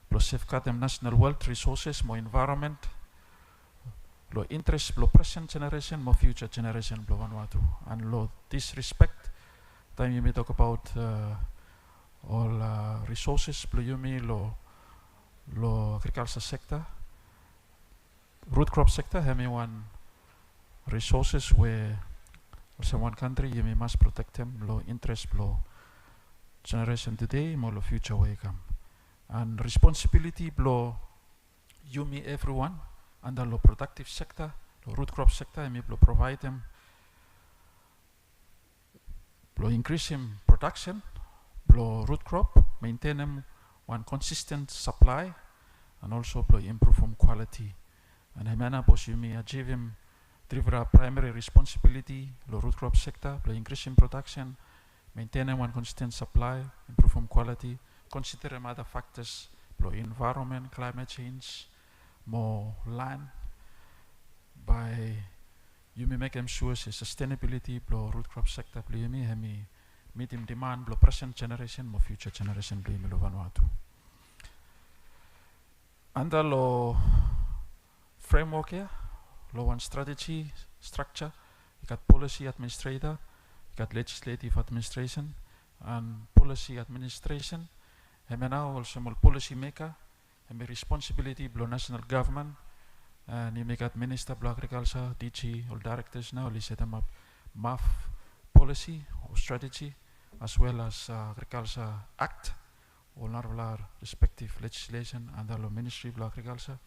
blo safeguard them national wealth, resources, more environment, lo interest blo present generation, more future generation blo Vanuatu. And lo this respect, time you may talk about all resources blo yumi lo agriculture sector, root crop sector, hemi one resources where also one country yumi must protect them, lo interest blo generation today, more lo future way come. And responsibility blo yumi everyone under lo productive sector, lo root crop sector, yumi blo provide them, blo increase him production, blo root crop, maintain them one consistent supply, and also blo improve him quality. And hemana bos yumi achieve him drivra primary responsibility, lo root crop sector, blo increase him production, maintain them one consistent supply, improve him quality, consider him other factors, blo environment, climate change, more land, by yumi make them sure say sustainability blo root crop sector blo yumi hemi meet him demand blo present generation, more future generation blo yumi lo Vanuatu. Under lo framework here, lo one strategy, structure, you got policy administrator, you got legislative administration, and policy administration. Hemi now also more policy maker, hemi responsibility blo national government, and you make minister blo agriculture, DG, all directors now, they set them up MAF policy or strategy, as well as agriculture act, all our respective legislation under the ministry blo agriculture,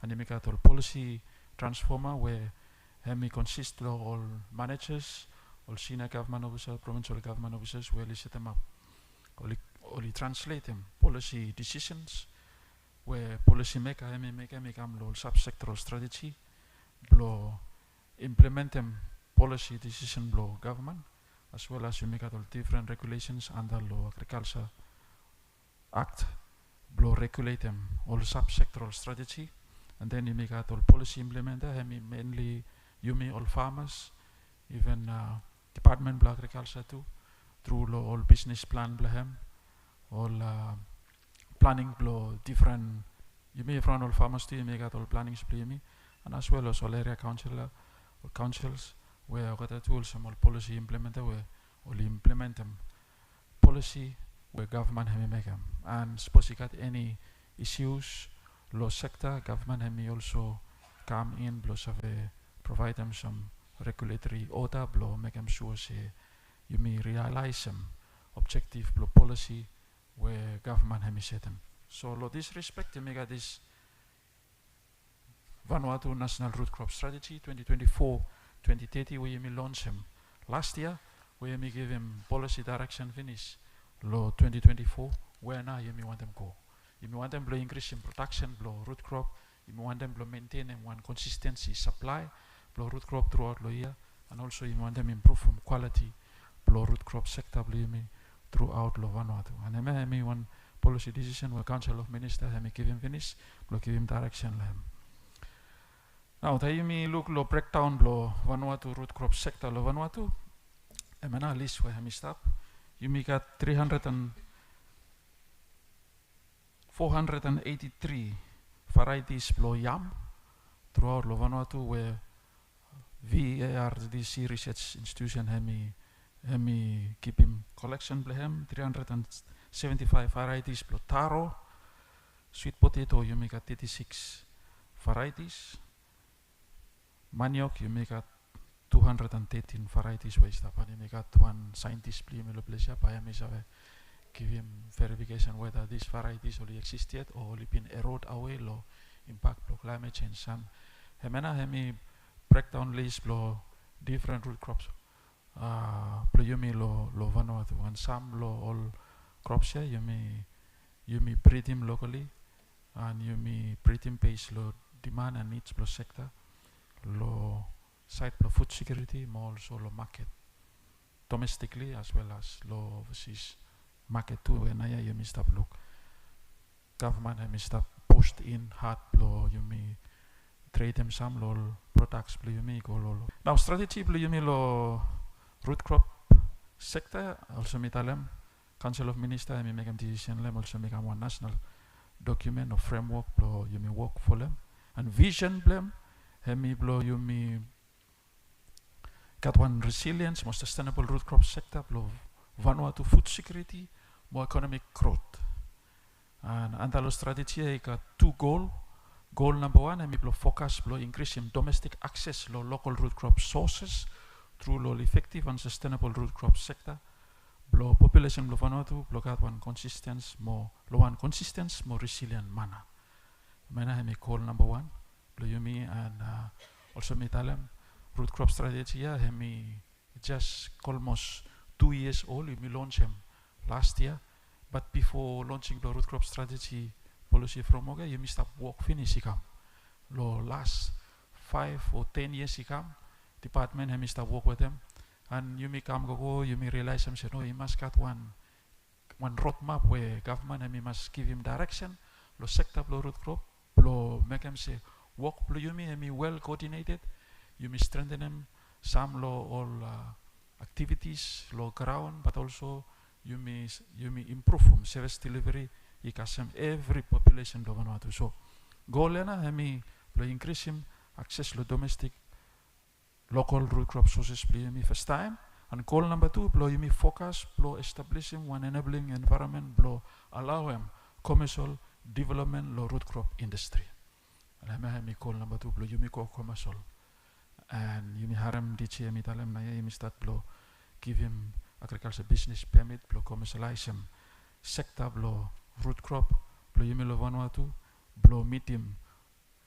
and you make all policy transformer where hemi consist of all managers, all senior government officers, provincial government officers, where they set them up, only translate them policy decisions, where policy maker hemi make lo subsectoral strategy, blo implement them policy decision blo government, as well as you make all different regulations under lo agriculture act, blo regulate them all subsectoral strategy, and then you make all policy implementer, hemi mainly yumi all farmers, even department blo agriculture too, through lo all business plan blo hem, all planning blo different yumi from all farmers too, you make all plannings blo yumi, and as well as all area council or councils where got tools some all policy implementer where all implement them policy where government hemi make them, and suppose you got any issues law sector government hemi also come in blo survey provide them some regulatory order blo make them sure say you may realize some objective blo policy where government hemi set them. So lo this respect you make this Vanuatu National Root Crop Strategy 2024-2030 where you may launch him last year, where you may give him policy direction finish lo 2024 where now you may want them go. You may want them to increase in production blo root crop, you may want them to maintain one consistency supply blo root crop throughout the year, and also you may want them improve from quality blo root crop sector blo you may throughout lo Vanuatu. And I may one policy decision where Council of Ministers I may give him finish blo give him direction lo him. Now you may look lo breakdown lo Vanuatu root crop sector lo Vanuatu, I may now list where I may stop. You may got 483 varieties blo yam throughout lo Vanuatu where VARDC Research Institution hemi keep him collection blo hem 375 varieties blo taro, sweet potato you may got 36 varieties, maniok you may got 213 varieties waste up, and you may got one scientist blo me lo place up I may give him verification whether these varieties only exist yet or only been eroded away lo impact blo climate change. And hemi breakdown list blo different root crops blo yumi lo Vanuatu, and some lo all crops here you may breed him locally and yumi breathing base lo demand and needs lo sector lo side lo food security mo also lo market domestically as well as lo overseas market too when I yumi stop look government yumi stop pushed in hard lo yumi trade them some lo products lo yumi go lo now strategy lo yumi lo root crop sector also mitalem Council of Ministers yumi make a decision lem also make one national document or framework lo yumi work for them and vision blem hemi blo yumi got one resilience more sustainable root crop sector blo Vanuatu food security more economic growth and antalo strategy I got two goal number one hemi blo focus blo increase in domestic access lo local root crop sources through lo effective and sustainable root crop sector blo population blo Vanuatu blo got one consistent more resilient manner mana hemi goal number one blo yumi and also mitalem root crop strategy hemi just almost 2 years old we launched him last year but before launching the root crop strategy policy from okay you stop work finish ikam lo last 5 or 10 years ikam department hemi stop work with them and you come go you realize him say no he must got one roadmap where government hemi must give him direction lo sector lo root crop lo make him say work lo yumi hemi well coordinated yumi strengthen him some lo all activities lo ground but also yumi improve service delivery ikasem every population lo Vanuatu so goal na hemi lo increase him access lo domestic local root crop sources lo yumi first time and goal number 2 lo yumi focus lo establishing one enabling environment lo allow him commercial development lo root crop industry and hemi goal number 2 lo yumi ko commercial and yumi haram dichi yumi talem na yumi start lo give him agriculture business permit lo commercialize him sector lo root crop lo yumi lo Vanuatu lo meet him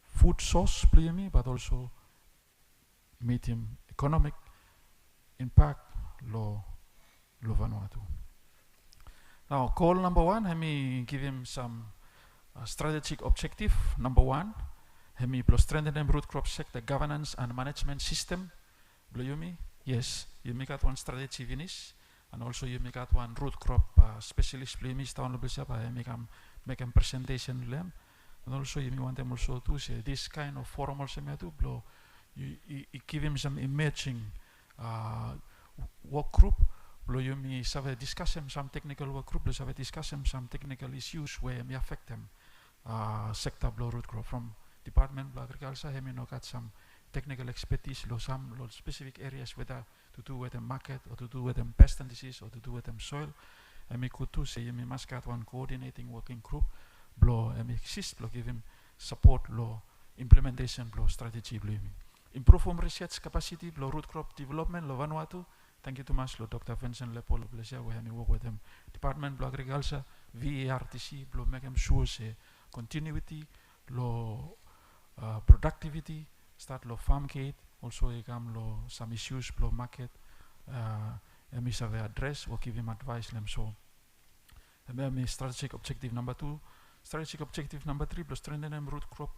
food source lo yumi but also meet him economic impact lo Vanuatu. Now goal number 1 hemi give him some strategic objective number 1 hemi blo strengthen them root crop sector governance and management system blo yumi yes yumi got one strategy finish and also yumi got one root crop specialist blo yumi town lo siapa hemi come make a presentation lem and also yumi want them also to say this kind of forum also me to blo you give him some emerging work group blo yumi save discuss him some technical work group blo save discuss him some technical issues where may affect them sector blo root crop from department of agriculture hemi no got some technical expertise lo some lo specific areas whether to do with the market or to do with them pest and disease or to do with them soil hemi could to say hemi must got one coordinating working group blo hemi exist blo give him support lo implementation blo strategy blo hemi improve home research capacity blo root crop development lo Vanuatu thank you too much lo Dr. Vincent Lepolo pleasure we hemi work with him department of agriculture VARTC blo make him sure say continuity lo productivity start lo farm gate also ikam lo some issues lo market hemi save address or give him advice lem so hemi strategic objective number 2 strategic objective number 3 blo strengthen them root crop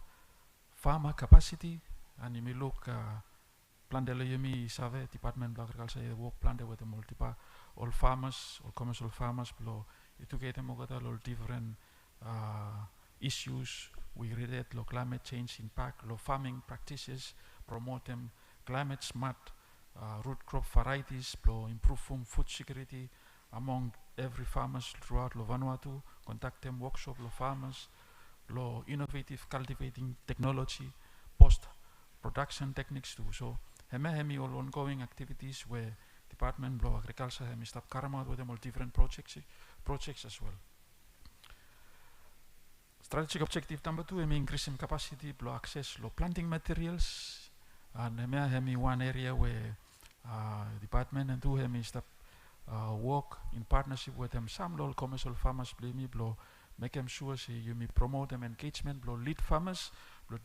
farmer capacity and you may look plan de yumi save department of agriculture work plan de with them all farmers all commercial farmers blo educate them about all different issues we relate lo climate change impact lo farming practices promote them climate smart root crop varieties blo improve food security among every farmers throughout lo Vanuatu contact them workshop lo farmers lo innovative cultivating technology post production techniques too so hemi all ongoing activities where department of agriculture hemi stop carrying out with them all different projects as well. Strategic objective number 2 hemi increasing capacity blo access lo planting materials and hemi one area where department and two hemi stop work in partnership with them some lo commercial farmers blo make them sure say you may promote them engagement blo lead farmers blo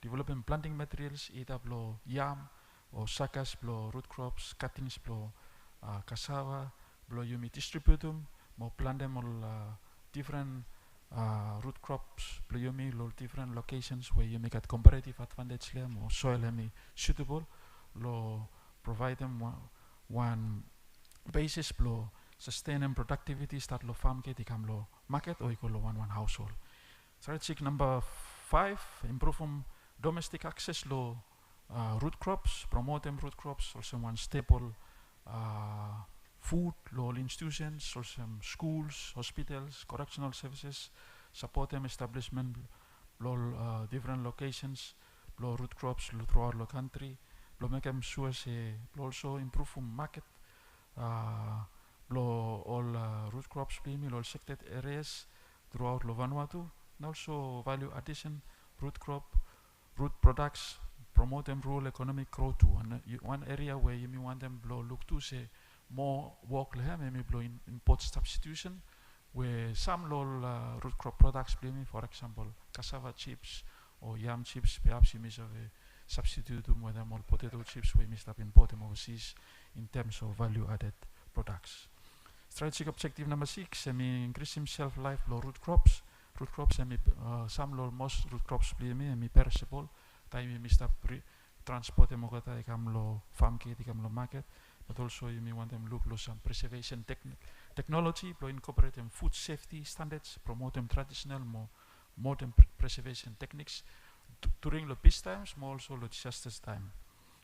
developing planting materials either blo yam or suckers blo root crops cuttings blo cassava blo you may distribute them more plant them all different root crops blow yumi lo different locations where you make a comparative advantage them or soil hemi suitable lo provide them one basis blow sustain and productivity start lo farm ke tikam lo market or equal lo one household. Strategic number 5 improve domestic access lo root crops, promote them root crops, also one staple food lo institutions, also schools, hospitals, correctional services, support them establishment lo different locations lo root crops lo throughout the country, lo make them sure say also improve market lo all root crops being all sected areas throughout lo Vanuatu, and also value addition root products promote them rural economic growth too. And one area where you may want them blow look to say more work lehem maybe blow in import substitution where some root crop products me for example cassava chips or yam chips perhaps you may have a substitute them with them all potato chips we must have import them overseas in terms of value added products. Strategic objective number 6 increasing shelf life blow root crops some most root crops me perishable time you must have transport them okata ikam lo farm ke ikam lo market, but also you may want them look lo some preservation technology blow incorporate them food safety standards, promote them traditional more modern preservation techniques during the peace times more also the disasters time.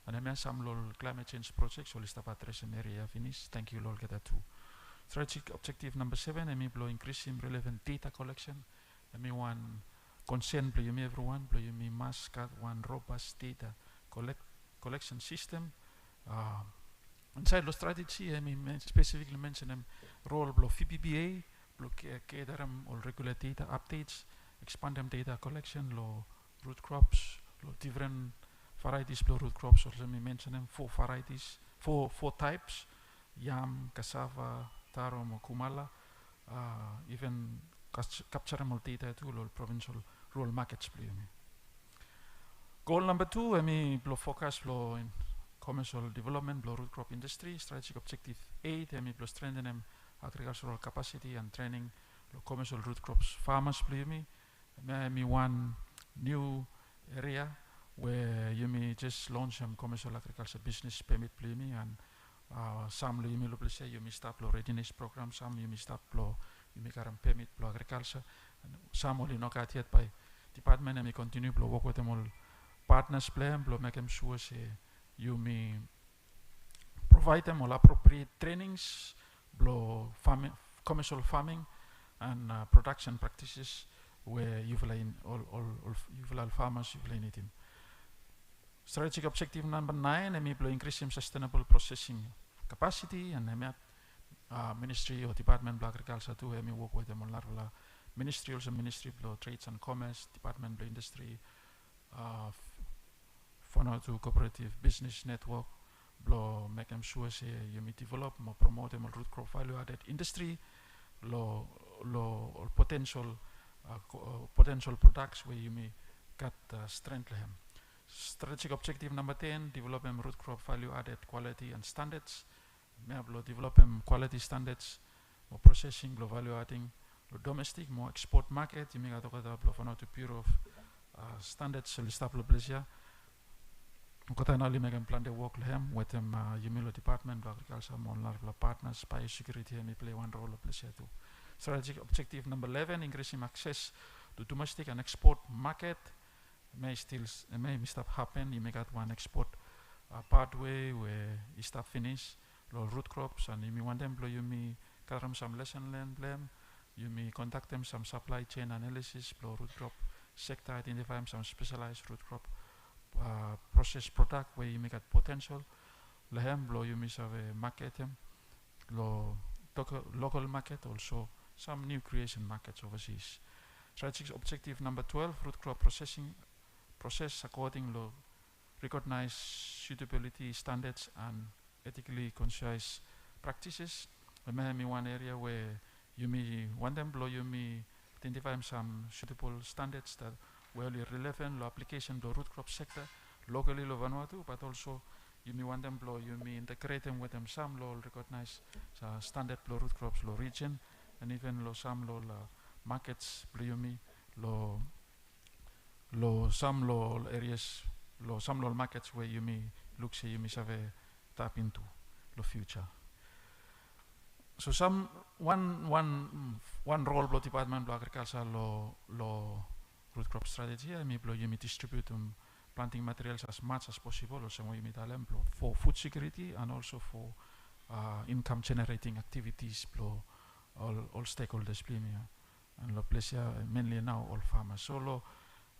And I mean some lo climate change projects or list of address area finish. Thank you lol get that too. Strategic objective number 7 I mean blow increasing relevant data collection. I mean one consent blow you may everyone blow you may must got one robust data collection system. Inside the strategy I mean specifically mention them role blow FPBA blow cater them all regular data updates, expand them data collection lo root crops lo different varieties blow root crops also me mention them 4 varieties, four types, yam, cassava, taro, kumala, even capture them all data too lo provincial rural markets blow you. Goal number 2 I mean blow focus blow in commercial development blow root crop industry. Strategic objective 8 I mean blow strengthen them agricultural capacity and training blow commercial root crops farmers blow you me one new area where you may just launch some commercial agriculture business permit blow you and some you may say you may start blow readiness program, some you may start blow you may get a permit blow agriculture, and some only not got yet by department and may continue blow work with them all partners plan blow make them sure say you may provide them all appropriate trainings blow farming, commercial farming and production practices where you all farmers you need in. Strategic objective number 9 I mean blow increasing sustainable processing capacity, and I mean ministry or department blow agriculture too I mean work with them all ministry also ministry blow trades and commerce, department blow industry, to cooperative business network blow make them sure say you may develop more promote them root crop value added industry lo potential products where you may get strength them. Strategic objective number 10 develop them root crop value added quality and standards. May develop them quality standards more processing blow value adding domestic more export market you may get blow to pure of standards so list up Malaysia. Kota na make them plan the work lehem with them Yumilo department of agriculture more partners biosecurity may play one role of Malaysia too. Strategic objective number 11 increasing access to domestic and export market may stop happen. You may get one export pathway where you start finish root crops and you may want them blow you may get them some lesson learned blame. You may conduct them some supply chain analysis blow root crop sector, identify them some specialized root crop process product where you make a potential lehem blow you may have a market them local market also some new creation markets overseas. Strategic objective number 12 root crop process according to recognized suitability standards and ethically conscious practices. There may be one area where you may want them blow you may identify some suitable standards that well relevant lo application to root crop sector locally lo Vanuatu, but also you may want them blow you may integrate them with them some lo recognize standard blow root crops lo region and even lo some lo markets blo yumi lo some lo areas lo some lo markets where yumi look se yumi save tap into lo future. So some one role blo department blo agriculture lo root crop strategy mi blo yumi distribute planting materials as much as possible also yumi talem blo for food security and also for income generating activities blo all stakeholders blimi and lo place mainly now all farmers. So lo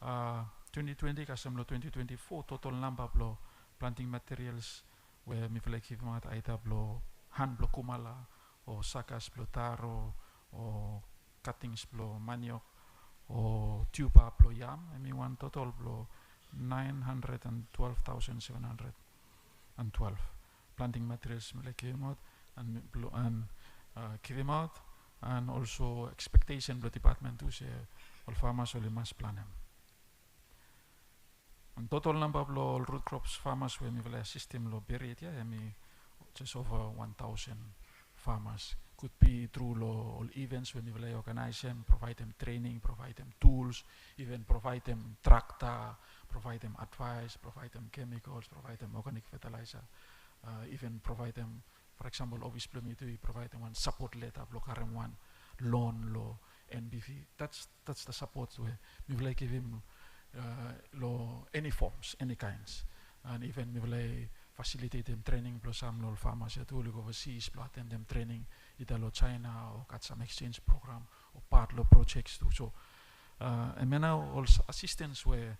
2020 kasem lo 2024 total number blo planting materials where mi vile kivimat aita blo hand blo kumala o sakas blo taro o cuttings blo maniok o tuba blo yam mi one total blo 912,712 planting materials mi kivimat and blo and kivimat and also expectation blo department tu se all farmers only mas planem. And total number of root crops farmers we mi vile system lo buried ya mi just over 1,000 farmers. Could be through all events when we will organize them, provide them training, provide them tools, even provide them tractor, provide them advice, provide them chemicals, provide them organic fertilizer, even provide them, for example, obviously we provide them one support letter, blokarem one loan law, NBV. That's the support we will give him any forms, any kinds, and even we will facilitate them training plus some local farmers to look overseas, plus attend them training either China or got some exchange program or part of projects too. So and now also assistance where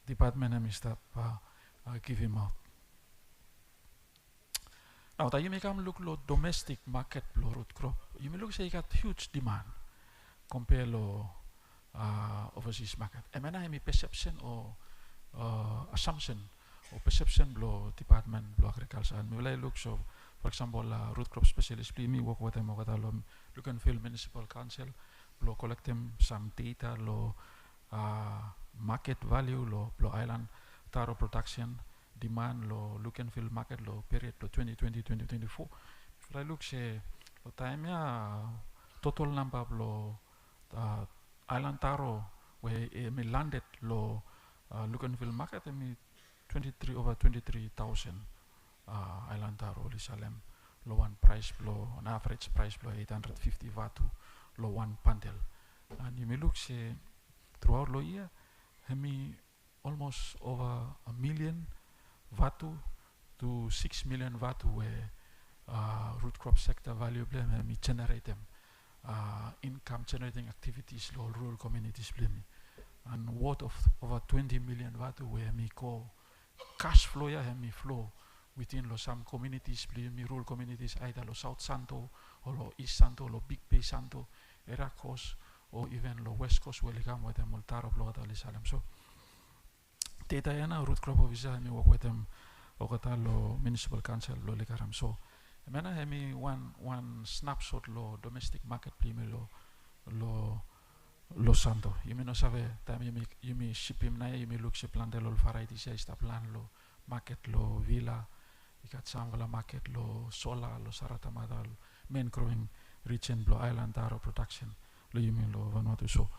department and staff give him out. Now that you may come look lo domestic market lo root crop, you may look say got huge demand compare lo overseas market. And now I perception or assumption or perception blo department blo agriculture and we look so for example root crop specialist me work with them look and feel municipal council blo collect them some data lo market value lo blo island taro production demand lo look and feel market lo period lo 2020-2024 if I look say lo time ya total number blo island taro where me landed lo look and feel market me 23,000 island taro li Salem lo one price blow on average price blow 850 vatu lo one bundle and you may look say throughout lo year hemi almost over 1 million vatu to 6 million vatu where root crop sector valuable hemi generate them income generating activities lo rural communities blame and worth of over 20 million vatu where hemi call cash flow ya hemi flow within lo some communities blame rural communities either lo South Santo or lo East Santo lo Big Bay Santo Era Coast or even lo West Coast where come with them Multaro Blota Salem. So data yana root crop officer hemi work with them okata lo municipal council lo likaram. So mena hemi one snapshot lo domestic market blame lo santo you may no sabe time you may ship him na you may look ship land lo varieties ya sta plan lo market lo Vila ikat samvala market lo sola lo Saratamada main growing region blo island taro production lo you mean lo Vanuatu. So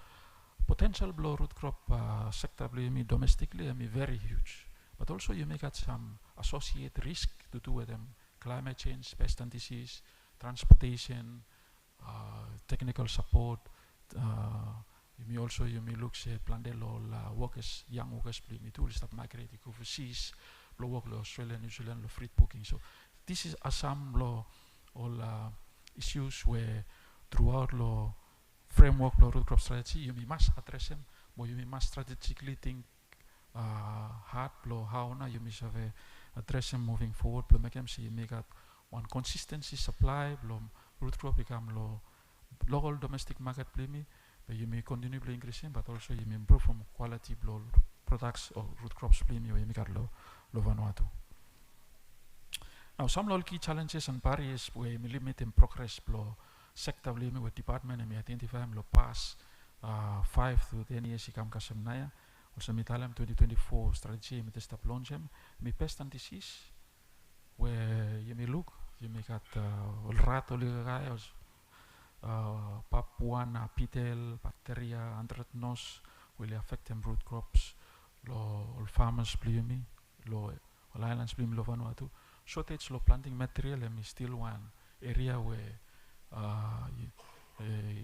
potential blo root crop sector blo you mean domestically I mean very huge, but also you may got some associated risk to do with them climate change, pest and disease, transportation, technical support. You may look say Plandelo workers, young workers play me too start migrating overseas, blow work Australia, New Zealand, free booking. So this is a some law all issues where throughout law framework law root crop strategy you must address them, but you must strategically think hard blow how now you must have address them moving forward, blow make them see you make one consistency supply, blow root crop become low local domestic market play me, but you may continue increasing, but also you may improve from quality blow products or root crops play me or you may got low Vanuatu. Now some local key challenges and barriers where you may limit in progress blow sector play me with department and may identify them past 5 to 10 years ikam kasem naya also mitalem 2024 strategy may test up launch them may pest and disease where you may look you may got rat or Papuana, Pitel, Bacteria, Anthracnose will affect them root crops. Lo all farmers blimi, lo all islands blimi lo Vanuatu. Shortage lo planting material and still one area where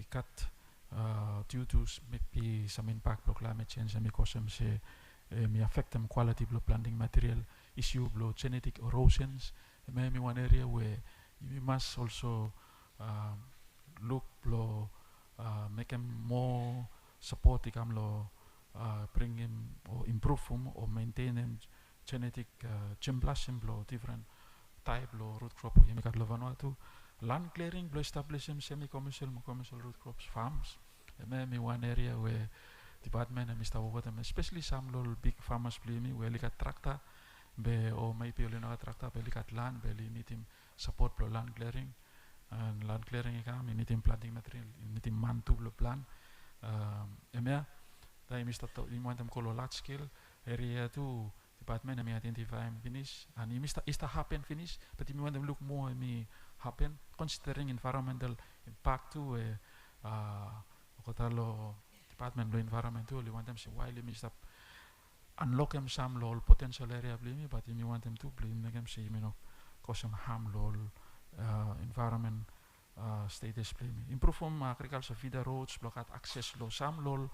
cut due to maybe some impact of climate change and because say may affect them quality of planting material issue of genetic erosions. Maybe one area where you must also look lo make them more support lo bring him or improve him or maintain him genetic gymnasium lo different type lo root crop yang kat lo Vanuatu land clearing lo establish him semi-commercial commercial root crops farms. Maybe one area where department and Mr. Wogotem, especially some little big farmers play me where likat tractor be or maybe only no tractor be likat land be need him support pro land clearing and land clearing ikam need him planting material need him man to plan emia dai Mr. to you want them call large scale area to department and identify and finish and you Mr. is happen finish but you want them look more me happen considering environmental impact to kotalo department lo environment to you want them say why let me stop unlock them some lol potential area blame but you want them to blame them say you know cause some harm lol environment status blame improve from agriculture feeder roads block out access lo some lol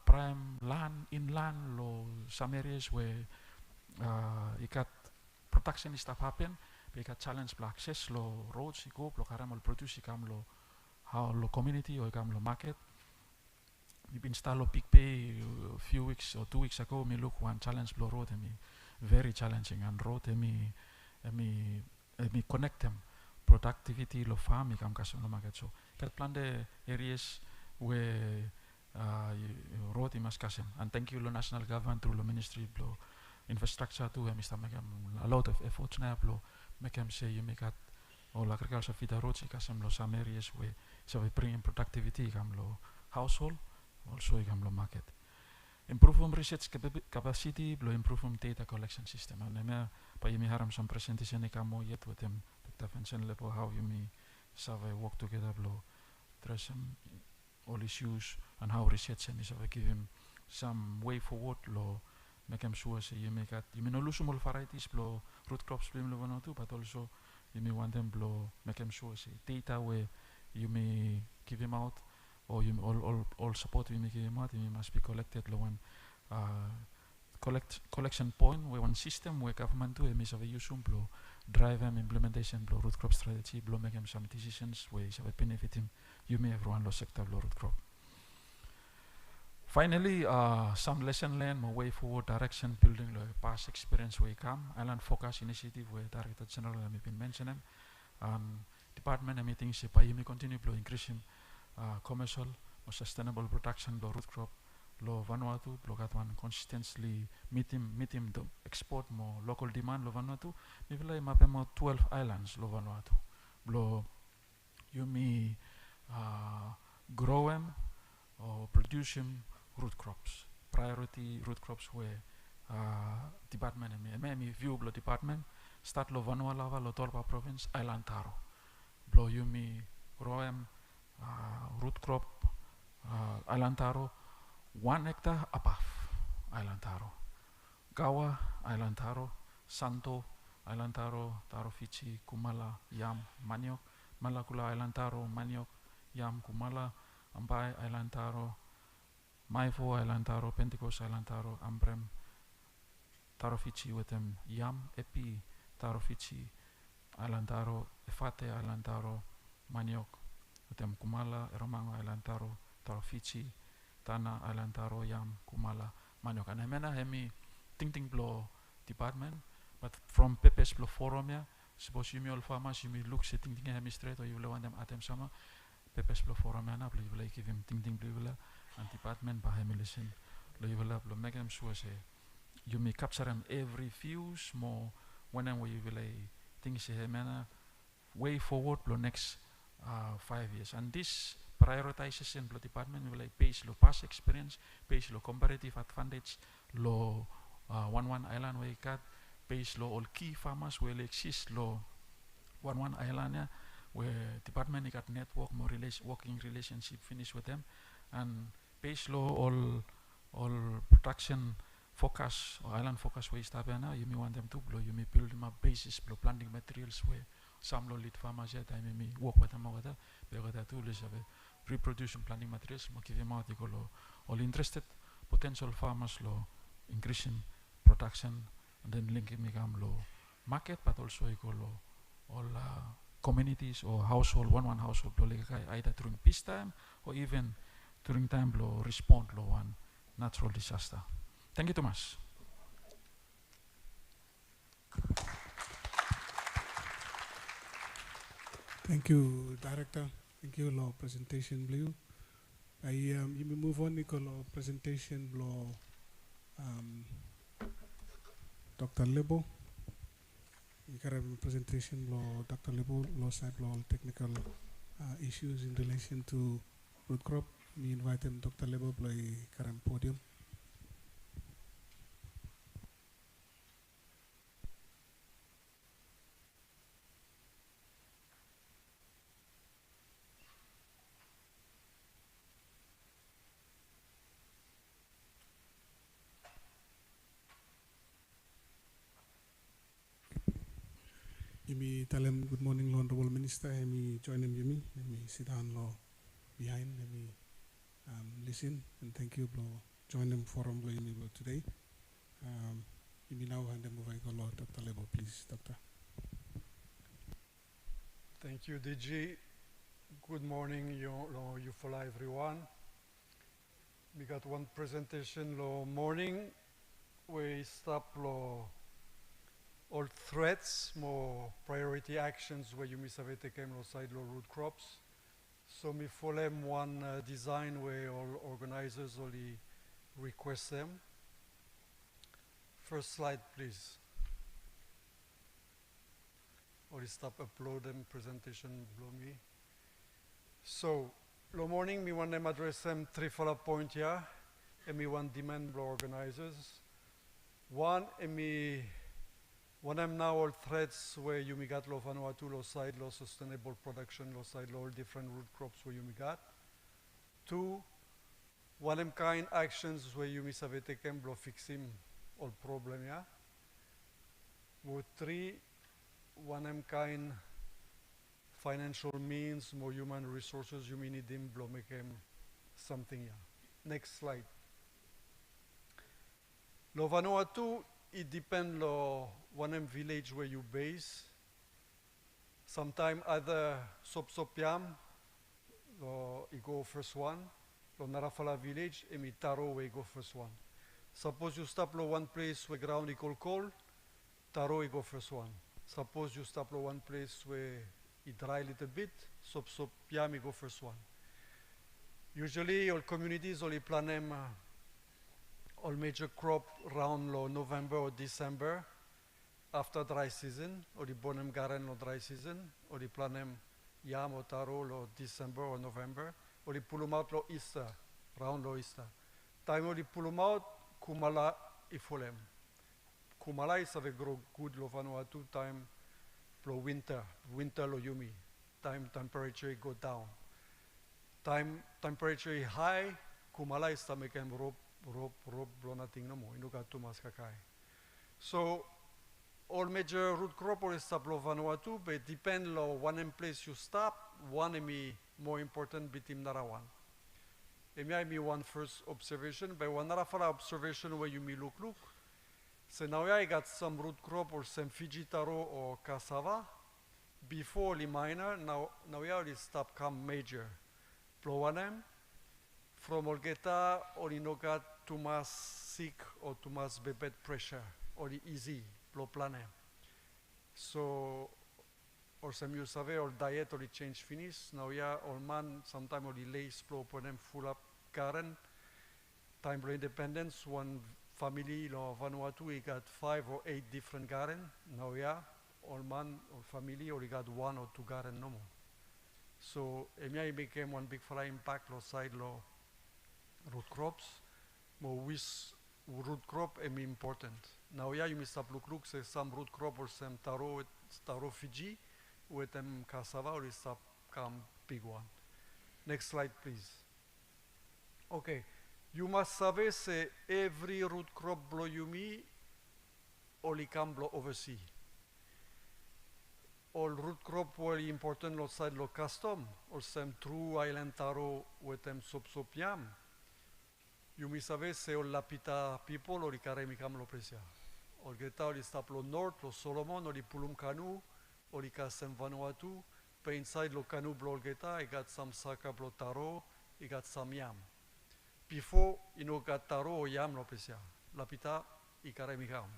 prime land inland lo some areas where you got production stuff happen we got challenge block access lo roads go block aram produce ikam lo how lo community or ikam lo market. We've installed a big pay a few weeks or 2 weeks ago. Me look one challenge blow road and me very challenging and road and me connect them productivity lo farm me come custom lo market so that plan the areas where road must custom and thank you lo national government through lo ministry blow infrastructure too and Mr. make a lot of efforts now blow make them say you make at all agriculture feeder roads custom lo some areas where so we bring in productivity come lo household also you can market improve research capacity blow improve data collection system and then pa you haram some presentation ikamo yet with them defension level how you me survey work together blow address all issues and how research and so give him some way forward lo make him sure say you make at you may no lose more varieties blow root crops blow no too but also you may want them blow make him sure say data where you may give him out or you all support we make him out you must be collected lo one collection point where one system where government do emis of a use blow drive him implementation blow root crop strategy blow make him some decisions where so benefit him you may everyone lo sector blow root crop. Finally some lesson learned more way forward direction building lo past experience where come island focus initiative where Director General have been mentioning department and meetings say you may continue blow increasing commercial or sustainable production lo root crop lo Vanuatu blow got one consistently meet him the export more local demand lo Vanuatu me vila mape mo 12 islands lo Vanuatu blow you may grow them or produce them root crops priority root crops where department and me view blow department start lo Vanua lava lo Tolpa province island taro blow you may grow them root crop island taro 1 hectare above island taro Gawa island taro Santo island taro taro Fichi Kumala Yam Maniok Malakula island taro Maniok Yam Kumala Ambai island taro Maifo island taro Pentecost island taro Ambrem taro Fichi with them Yam Epi taro Fichi island taro Efate island taro Maniok tem Kumala Eromango island taro Fichi Tana island taro Yam Kumala Maniok and hemena hemi ting blow department but from Pepes blow forum ya suppose you me all farmers you me look se ting hemi straight or you will want them atem sama Pepes blow forum ya na blow you will give him ting blow and department by hemi listen blow you will blow make them sure say you may capture them every few small when and you will think say hemena way forward blow next 5 years and this prioritizes in the department will base lo past experience base lo comparative advantage lo one island where got base lo all key farmers will exist lo one island ya where department got network more working relationship finish with them, and base law all production focus or island focus where stabana you may want them to blow you may build them up basis blow planting materials where some low lead farmers yet I may work with them over there because that tool is a reproduction planting materials give them out all interested potential farmers law increasing production and then linking become low market but also equal all communities or household one household blow like either during peacetime or even during time blow respond low one natural disaster. Thank you, Thomas. Thank you, Director. Thank you, Law Presentation Blue. You may move on, Law Presentation Law Dr. Lebo. You can have a presentation Law Dr. Lebo, Law Side Law Technical issues in relation to root crop. We invite him, Dr. Lebo, play current podium. Yumi tell him good morning, Law Honorable Minister. Yumi join him, Yumi. Yumi sit down, Law behind. Yumi listen and thank you, Law. Join him forum, Law Yumi today. Yumi now hand him over to Law Dr. Lebo, please, Doctor. Thank you, DG. Good morning, you for everyone. We got one presentation, morning. We stop all threats, more priority actions where you miss have taken side root crops. So me follow them one design where all organizers only request them. First slide, please. Or stop upload them presentation below me. So, lo morning, me want them address them three follow-up point here, and me want demand blow organizers. One, and me one am now all threats where you may got lo Vanuatu, lo side, lo sustainable production, lo side, lo all different root crops where you may got. Two, one am kind actions where you may have taken blow fixing all problem, yeah. With three, one am kind financial means, more human resources, you may need them blow make them something, yeah. Next slide. Lo Vanuatu, it depends on one village where you base. Sometimes either Sopsopiam, you go first one. Lo Narafala village, and Taro where you go first one. Suppose you stop lo one place where ground is cold, Taro you go first one. Suppose you stop lo one place where it dry a little bit, Sopsopiam you go first one. Usually all communities only plan them all major crop around November or December after dry season, or the bonum garen or dry season, or the planem yam or taro or December or November, or the pull out lo Easter, round lo Easter. Time or the pull out, kumala ifolem. Kumala is have a grow good lo Vanuatu time lo winter lo yumi. Time temperature go down. Time temperature high, kumala is to make them rope blow nothing no more. Inuga tu mas kakai. So all major root crop or stop lo Vanuatu, but depend lo one place you stop, one emi more important bitim nara one. Emi one first observation, but one nara fara observation where you me look. So now I got some root crop or some Fiji taro or cassava before the minor. Now we already stop come major. Blow one from Olgeta or inogat to mas sick or to mas bebet pressure or the easy blow plane. So or some you save or diet or the change finish. Now yeah, or man sometime or the lace blow for them full up current. Time blow independence, one family lo Vanuatu we got 5 or 8 different garden. Now yeah, all man or family or we got 1 or 2 garden no more. So it became one big fly impact lo side lo root crops. More with root crop is important. Now yeah, you must have look say some root crop or some taro Fiji. with them cassava or stop come big one. Next slide, please. Okay, you must saber se every root crop blow yumi oli kam blow oversee. All root crop very important lo side lo custom or sem true island taro with them sop yam. You mi sabe se ol lapita people ori kare mi kam lo presia. Ol geta ori stap lo north lo Solomon ori pulum kanu ori kasem Vanuatu. Pe inside lo kanu blo geta I got some saka blo taro I got some yam. Before ino got taro o yam lo presia. Lapita I kare mi kam.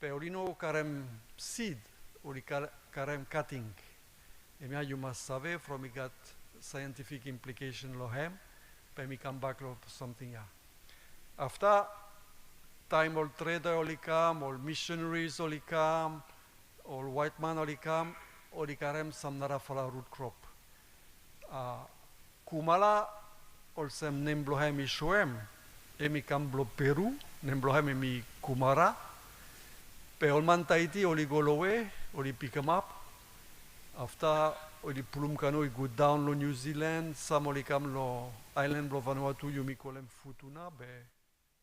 Pe orino karem seed ori karem cutting. Emia you must sabe from I got scientific implication lo hem. Pe mi come back to something ya. After time all trader oli come, all missionaries oli come, all white man oli come, oli karem sam nara fala root crop. Kumala ol sem nemblohem I shoem, emi kam blo Peru, nemblohem emi kumara. Pe ol man Tahiti oli go lowe, oli pick 'em up. After oli pulum kano I go down lo New Zealand, sam oli kam lo island blo Vanuatu yumi kolem futuna be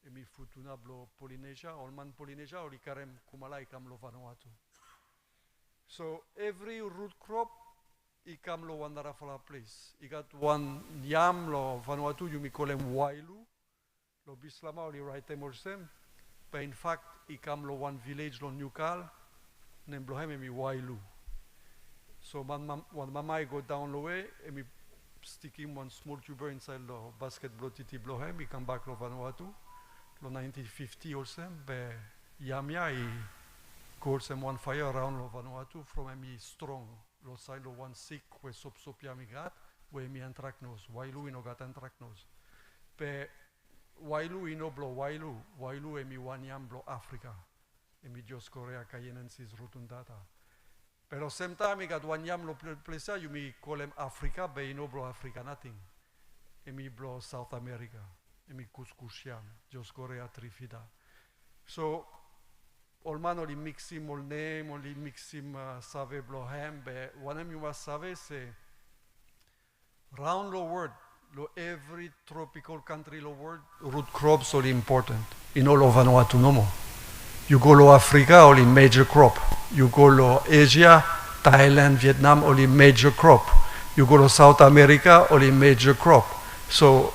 emi futuna blo Polynesia, olman Polynesia oli karem kumala I kam lo Vanuatu. So every root crop I kam lo wandara fala place. I got one yam lo Vanuatu yumi kolem wailu, lo bislama oli right emorsem. But in fact I kam lo one village lo Newcal, nemblohem emi wailu. So when mama I go down low way, emi sticking one small tuber inside the basket blo titi blo hem, I come back lo Vanuatu, lo 1950 or some, be yamia I go some one fire around lo Vanuatu from emi strong, lo side lo one sick we sop yami gat, we emi anthracnose, wailu ino gat anthracnose. Be wailu ino blo wailu emi one yam blo Africa, emi Jos Korea Cayenensis rotundata. Pero same time I got one yam lo plesa you mi call him Africa, but you know bro Africa nothing. Emi bro South America, emi couscous yam, Jos Korea trifida. So all man only mix him all name, only mix him save blo ham, but one of you must save say round lo word, lo every tropical country lo word root crops only important. In all of Vanuatu no more. You go to Africa, only major crop. You go to Asia, Thailand, Vietnam, only major crop. You go to South America, only major crop. So,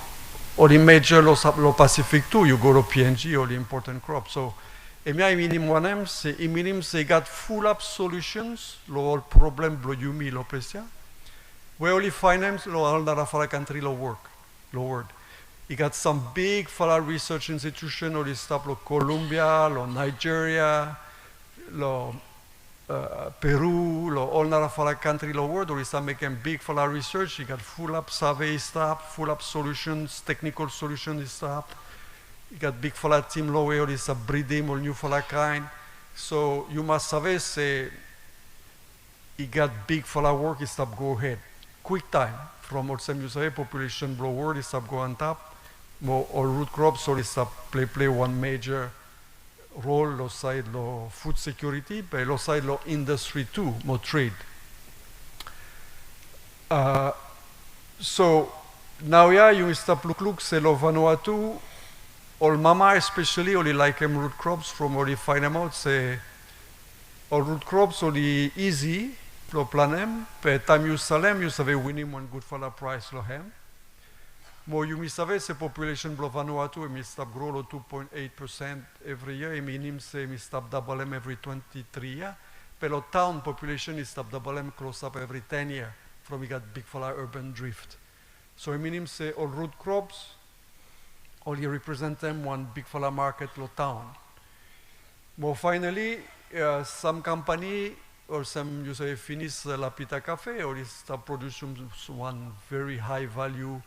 only major lo Pacific too. You go to PNG, only important crop. So, emia iminim se got full up solutions lo all problem blo yumi lo presia. We only finance lo all nara fara country lo word. You got some big fala research institution or stuff lo Colombia, lo Nigeria, lo Peru, lo all nara fala country lo world or start making big fala research. You got full up survey stuff, full up solutions, technical solutions stuff. You got big fala team lo way or is a breeding or new fala kind. So you must survey say you got big fala work is stop go ahead. Quick time from what some you say population blow word is stop go on top. More or root crops so is play one major role lo side lo food security, but lo side lo industry too, more trade. So now yeah, you stop look se lo Vanuatu, all mama especially only like them root crops from only find them out say all root crops only easy lo planem, but time you salem you save winning one good for the price lo hem. Mo you mi save se population blo Vanuatu e mi stop grow lo 2.8% every year e minim se mi stop double every 23 years. Pero town population is stop double close up every 10 years from we got big fala urban drift. So e minim se all root crops only represent them one big fala market lo town. Mo finally some company or some you say finish la pita cafe or is stop producing one very high value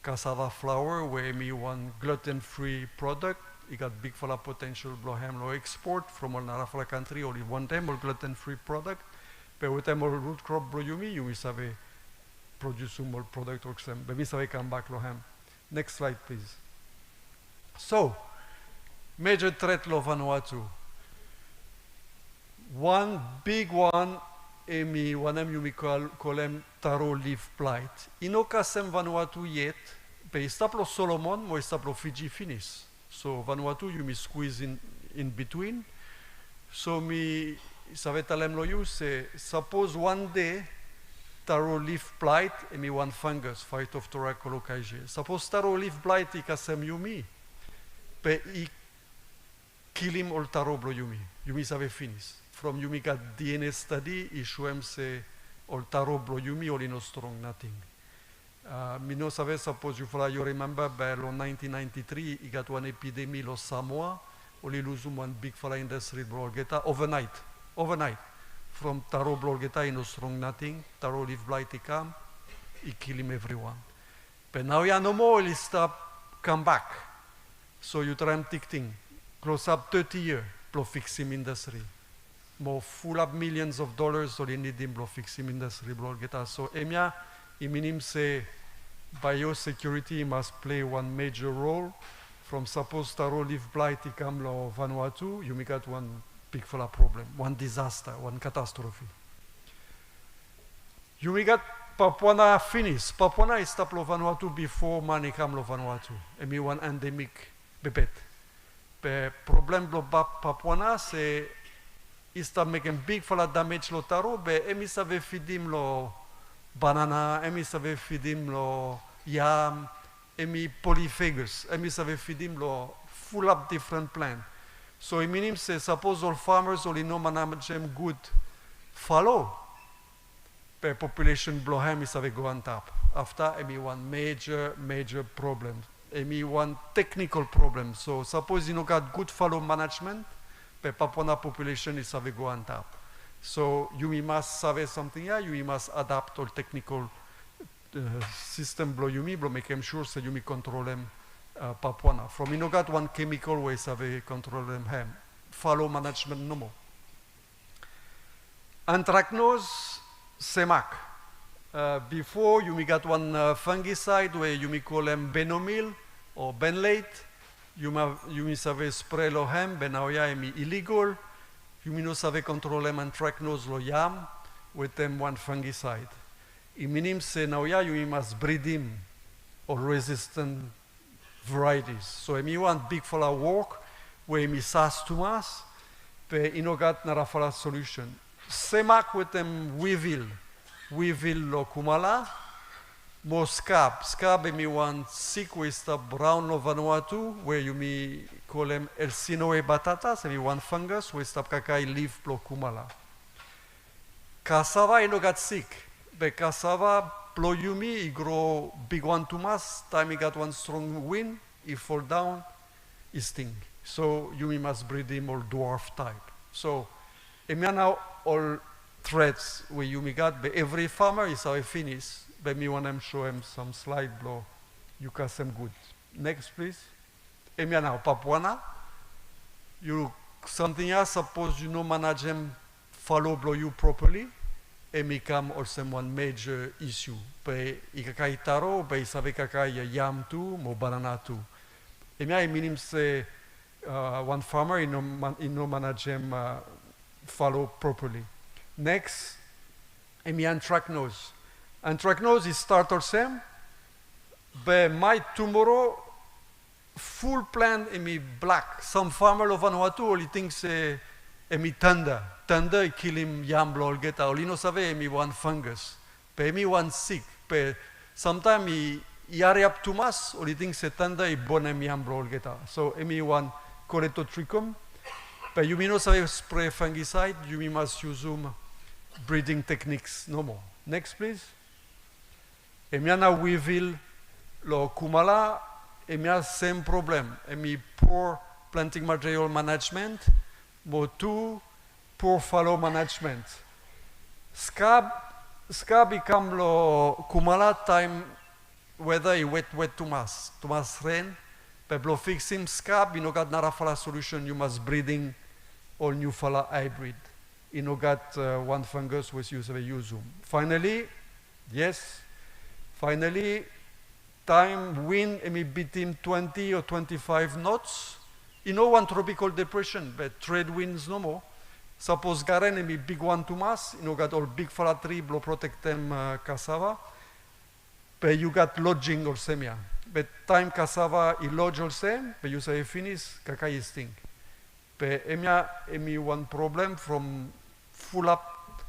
cassava flour where me one gluten-free product. You got big fala potential blow ham lo export from all narafala country only one time or gluten-free product. But with them all root crop bro you will have produce more product or some. But we say come back lo ham. Next slide please. So major threat lo Vanuatu. One big one emi wanem yumi kolem taro leaf blight. Ino kasem Vanuatu yet, pe istaplo Solomon, mo istaplo Fiji finis. So Vanuatu yumi squeeze in between. So mi savetalem lo you say, suppose one day taro leaf blight emi one fungus, Phytophthora colocaceae. Suppose taro leaf blight I kasem yumi, pe I kilim ol taro blo yumi. Yumi save finis. From yumi got DNA study, I shoem se ol taro blo yumi ol ino strong nothing. Mi no save suppose you remember by lo 1993 I got one epidemic lo Samoa, oli losum one big fala industry blogeta overnight. From taro blogeta ino strong nothing, taro leaf blight I come, I kill him everyone. But now ya no more il stop come back. So you try thing. Close up 30 years, blo fix him industry. More full up millions of dollars, so they need him blo fix him industry blogeta. So emia, I mean say biosecurity must play one major role. From suppose taro leaf blight I come lo Vanuatu, you make got one big fella problem, one disaster, one catastrophe. You may got Papuana finished. Papuana is stop lo Vanuatu before money come lo Vanuatu. Emi one endemic bebet. Pe problem lo Papuana se stop making big fella damage lo taro, be emi save fidim lo banana, emi save fidim lo yam, emi polyphagus, emi save fidim lo full up different plant. So I mean say suppose all farmers all no managem good follow, pe population blow hem is have go on top. After emi one major problem. Emi one technical problem. So suppose you no got good follow management, pe Papuana population is have go on top. So you must save something here, you must adapt all technical system blow you blow make sure so you control them Papuana. From you no got one chemical way save control them hem. Follow management no more. Anthracnose semak. Before you got one fungicide where you call them benomil or benlate. You save spray lo hem, benauya emi illegal. You no save control them anthracnose lo yam with them one fungicide. I minim se nauya you must breed him or resistant varieties. So emi want big fala work where emi sas tumas pe inogat narafala solution. Semak with them weevil lo kumala, mo scab emi want sick with the brown lo Vanuatu where you me call them Elsinoe batatas, emi one fungus with the kakai leaf lo kumala. Cassava inogat sick. Be cassava plo yumi, I grow big one too much, time I got one strong wind, I fall down, I sting. So yumi must breed him all dwarf type. So emia now all threads where yumi got, but every farmer is how I finish, but me want to show him some slide blow, you can some good. Next please. Emia now Papuana, you something else, suppose you no manage him, follow blow you properly, and become also one major issue. Pe ikakai taro, pe sabe kakai yam too, mo banana too. E mi minim se one farmer in no manage him follow properly. Next, e mi anthracnose. Anthracnose is start or same, but my tomorrow full plant e mi black. Some farmer of Vanuatu only thinks emi tanda I kill him yam blol geta olino save emi one fungus pe emi one sick pe sometime I yare up too much only thing se tanda I bon emi yam blol geta so emi one coretotrichum pe you no save spray fungicide you must use breeding techniques no more. Next please. Emiana weevil lo kumala emia same problem emi poor planting material management mo two poor fallow management. Scab become lo kumala time weather I wet too much rain. Peblo fix him scab, you know got nara fala solution, you must breeding all new fala hybrid. You know got one fungus which you use. Finally, time wind between 20 or 25 knots. You know one tropical depression, but trade winds no more. Suppose garen emi big one to mass, got all big fala tree blow protect them cassava. But you got lodging or semia. But time cassava I lodge or sem, but you say finish, kakai is thing. But emi one problem from full up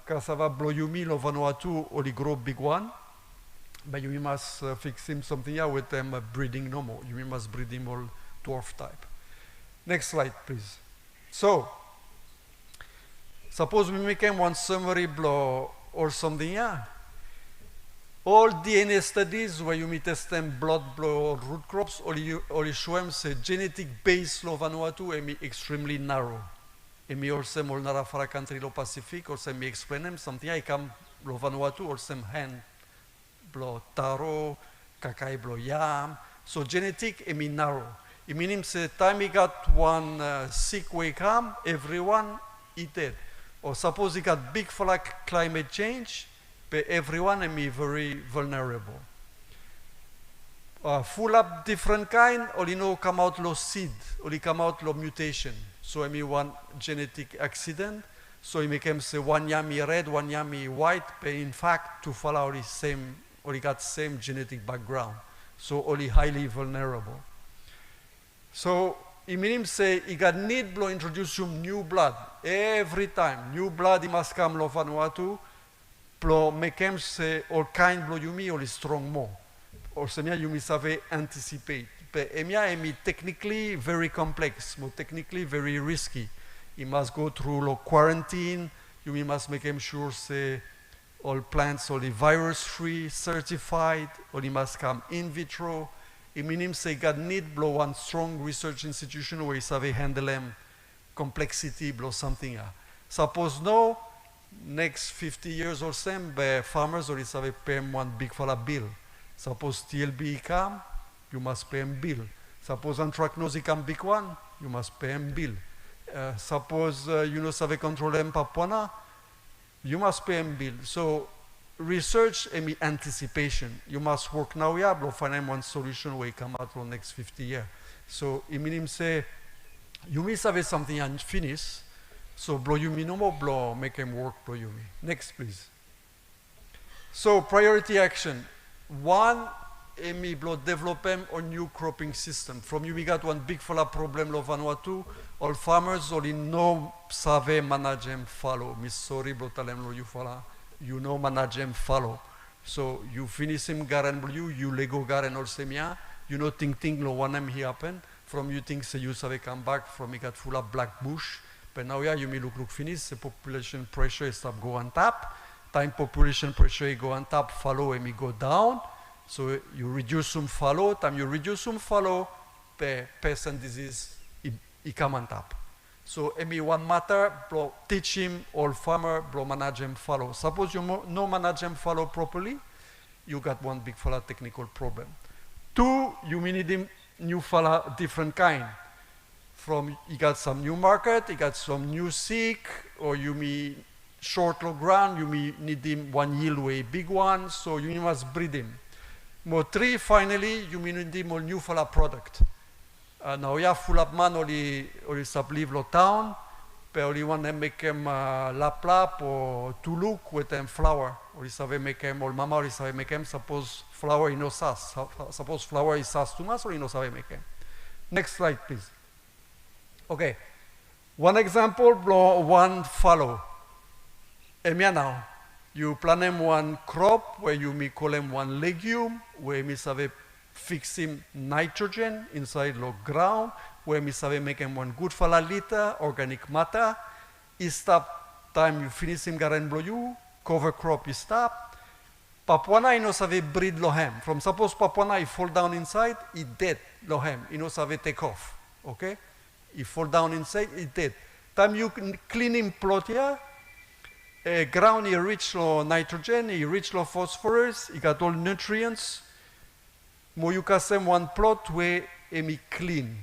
cassava blow yumi lo Vanuatu only grow big one. But you must fix him something here with them breeding no more. You must breed him all dwarf type. Next slide, please. So, suppose we make him one summary blow or something here. All DNA studies where you may test them blood blow root crops, only show them say genetic base lo Vanuatu emi extremely narrow. Emi also all nara fara country lo Pacific, or me explain them something I come lo Vanuatu or some hand blow taro, kakai blow yam. So genetic emi narrow. It means say time he got one sick way come, everyone eat it. Or suppose he got big for like climate change, but everyone emi very vulnerable. Full up different kind, only no come out lo seed, only come out lo mutation. So emi one genetic accident. So he make him say one yummy red, one yummy white, but in fact to follow only same, only got same genetic background. So only highly vulnerable. So it means say he got need blow introduce some new blood every time. New blood he must come lo Vanuatu. Blow make him say all kind blow yumi only strong more. Or semia yumi save anticipate. But emia emi technically very complex, more technically very risky. He must go through lo quarantine. You must make him sure say all plants only virus free, certified, or he must come in vitro. It means say God need blow one strong research institution where he save handle them complexity blow something. Suppose no, next 50 years or so, farmers or save pay him one big fala bill. Suppose TLB come, you must pay him bill. Suppose anthracnose come big one, you must pay him bill. Suppose you know save control him papuana, you must pay him bill. So research and anticipation. You must work now, yeah, but find one solution where you come out for the next 50 years. So it means say you may have something unfinished, so blow you me no more blow, make him work blow you me. Next please. So priority action. One, emi blow develop them a new cropping system. From you we got one big fala problem lo Vanuatu, all farmers only no save manage them follow. Miss sorry blow talem lo you fala. You know manage them follow. So you finish him garen blue, you lego garen or semia, you know think lo one he happen. From you think say you save come back from he got full of black bush. But now yeah you may look finish, the population pressure stop go on top. Time population pressure go on top, follow and me go down. So you reduce some follow, time you reduce some follow, pest and disease it come on top. So emi one matter, blow teach him all farmer, blow manage him follow. Suppose you no manage him follow properly, you got one big fella technical problem. Two, you need him new fella different kind. From you got some new market, you got some new sick, or you may short low ground, you may need him one yield way big one, so you must breed him. More three, finally, you may need him a new fella product. Now yeah, full up man only stop leave lo town, but only want them make him lap or to look with them flower. Or save make him or mama or save make him suppose flower in no sas. Suppose flower is sas too much or no save make him. Next slide please. Okay. One example, blow one follow. Emia now. You plant him one crop where you may call him one legume, where you may save fix him nitrogen inside the ground, where we save make him one good fala liter, organic matter. He stop time you finish him garen blow you, cover crop he stop. Papuana he no save breed lohem. From suppose Papuana he fall down inside, he dead lohem. He no save take off. Okay? He fall down inside, he dead. Time you clean him plot here, ground he rich lo nitrogen, he rich lo phosphorus, he got all nutrients. Mo you can one plot where emi clean.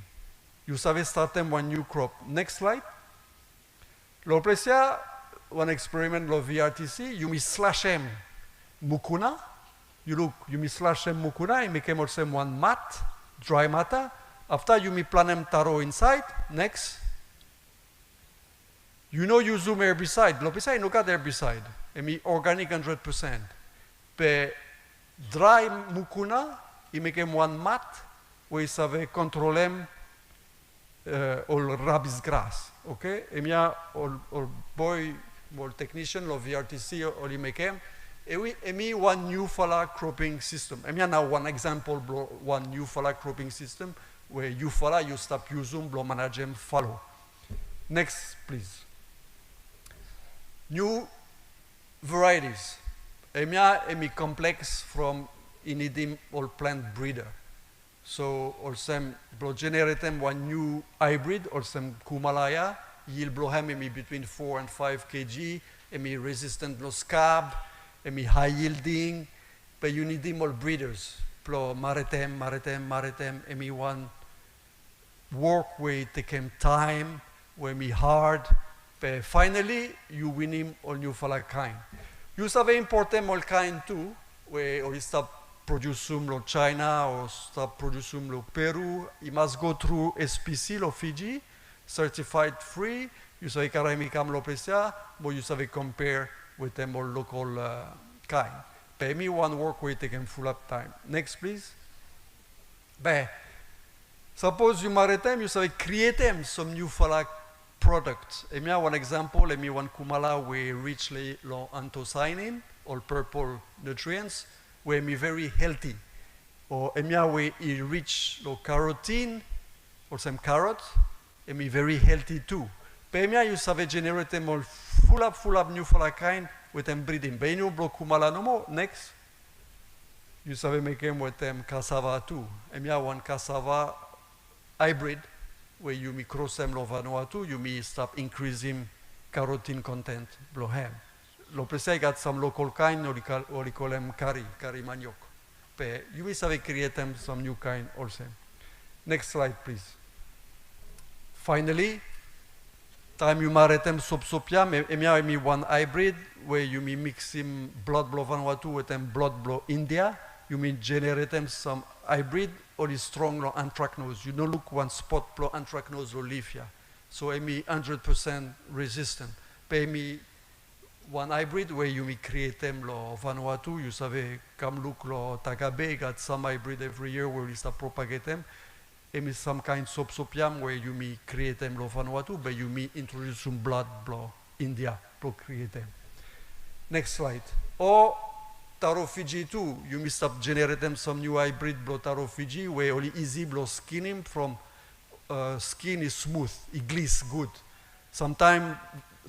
You save start them one new crop. Next slide. Lo presia one experiment lo VRTC. You may slash him mukuna. You look. You may slash him mukuna. You make him also one mat, dry matter. After you may plant him taro inside. Next. You know you zoom herbicide, pesticide no kat herbicide, emi organic 100%. Pe dry mukuna, i mekem one mat, we save controlem ol rabbis grass, okay? Emia ol boy, ol technician, lo VRTC, ol i mekem, emi one new fala cropping system. Emia now one example, one new fala cropping system, where you fala, you stop usum, blo managem follow. Next, please. New varieties. Emi complex from inidim all plant breeder. So also blo generatem one new hybrid or some Kumalaya, yield blohem emi between 4 and 5 kg, emi resistant no scab, emi high yielding, but you need all breeders. Plo maritime, emi one work where it take time, where me hard, but finally you win him all new fala kind. You save importem all kind too, where or stop producing lo China or stop producing lo Peru. It must go through SPC lo Fiji, certified free. You save karamikam lo pesia, but you save compare with them all local kind. Pay me one work where it take full up time. Next please. But suppose you maritime, you save create them some new fala products. Emia one example, emi one kumala we richly low anthocyanin or purple nutrients, where me very healthy. Or emia we rich low carotene or some carrot, emi very healthy too. But emia you save generate them all full up new fala kind with them breeding. But you blo kumala no more. Next, you save make them with them cassava too. Emia one cassava hybrid, where you may cross them lo Vanuatu, you may stop increasing carotene content blo ham. Lo precise got some local kind, or we call them curry maniok. But you may have create them some new kind also. Next slide, please. Finally, time you marry them sopsopiam, emia me one hybrid where you may mix him blood blo Vanuatu with them blood blo India. You may generate them some hybrid or is strong lo anthracnose. You don't look one spot blo anthracnose or leafia. So emi 100% resistant. Pay me one hybrid where you may create them lo Vanuatu. You save come look lo Tagabe got some hybrid every year where you start propagate them. Emi some kind sopsopiam where you may create them lo Vanuatu, but you may introduce some blood blo India blo create them. Next slide. Or Taro Fiji too, you must have generate them some new hybrid blo Taro Fiji where only easy blo skin him from skin is smooth, it gliss good. Sometimes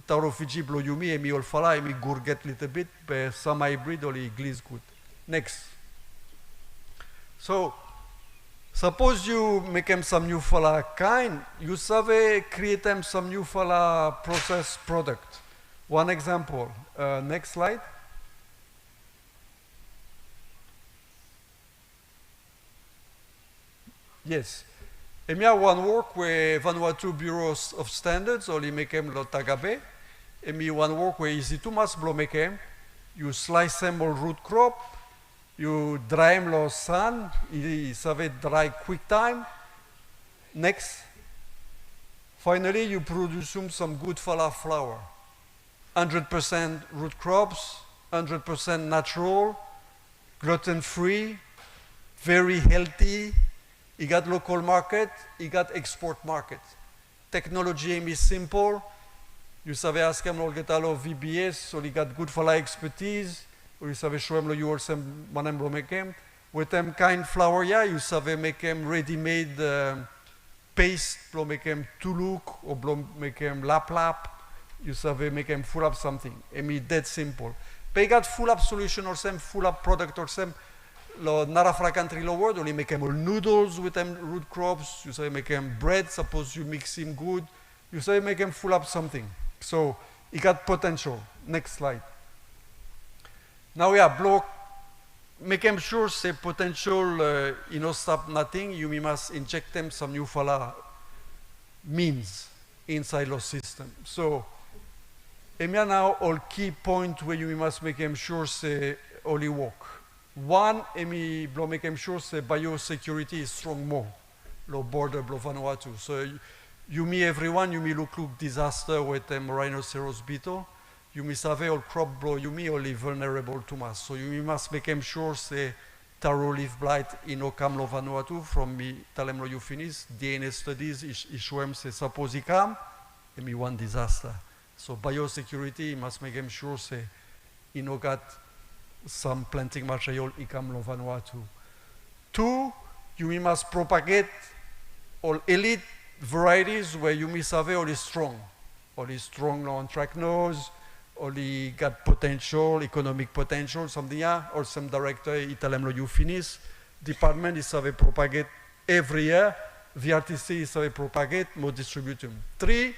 Taro Fiji blo yumi emi ol fala emi gurget little bit, but some hybrid only gliss good. Next. So suppose you make them some new fala kind, you save create them some new fala processed product. One example. Next slide. Yes. Emia one work where Vanuatu Bureau of Standards only make them lo Tagabe. Emi one work where easy too much blo make them. You slice them all root crop. You dry them lo sun. You save dry quick time. Next. Finally, you produce some good fala flour. 100% root crops, 100% natural, gluten-free, very healthy. You got local market, you got export market. Technology is simple. You savez ask them lo VBS, so you got good fala expertise. Or you savez show them lo you also manem lo make them. With them kind flour, yeah, you savez make them ready-made paste, lo make them tuluk, or blo make them lap. You savez make them full up something. I mean, that simple. But you got full up solution or some full up product or some. Lo narafra country lo world only make them all noodles with them root crops. You say make them bread. Suppose you mix him good. You say make them full up something. So it got potential. Next slide. Now yeah, block. Make them sure say potential. You know, stop nothing. You must inject them some new fala means inside the system. So, emia now all key point where you must make them sure say only work. One, emi blo make them sure say biosecurity is strong more, lo border blo Vanuatu. So You me everyone, you me look disaster with them rhinoceros beetle. You me save all crop blow, you me only vulnerable to mass. So you must make them sure say taro leaf blight in Ocam lo Vanuatu from me talem lo you finish. DNA studies issuem se suppose icam, and me one disaster. So biosecurity must make them sure say got some planting material icam lo Vanuatu. Two, you must propagate all elite varieties where you must have all is strong on track nose, only got potential, economic potential, something or some director italem lo you finish. Department is have propagate every year. VRTC is have propagate, more distribute them. Three,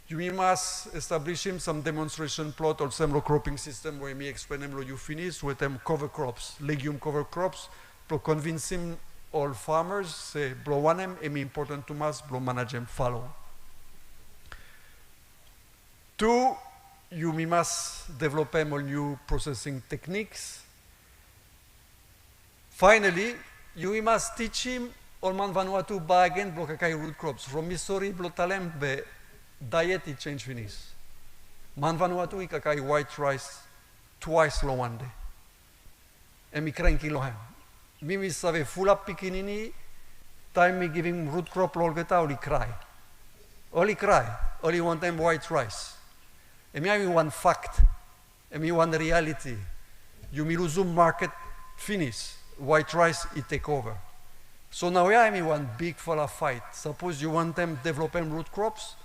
you must establish him some demonstration plot or some cropping system where me explain them lo you finish with them cover crops, legume cover crops, to convince him all farmers say blow one them important to us, blow manage them follow. Two, you must develop all new processing techniques. Finally, you must teach him all man Vanuatu again blow kakai root crops. From Missouri blow talem be diet it change finish. Man Vanuatu kakai white rice twice lo one day. And me cranky lo ham. Mimi save full up pikinini, time me giving root crop lolgeta only cry. Only one time white rice. And me have one fact, and me one reality. You me lose market finish, white rice it take over. So now we have one big fella fight. Suppose you want them developing root crops,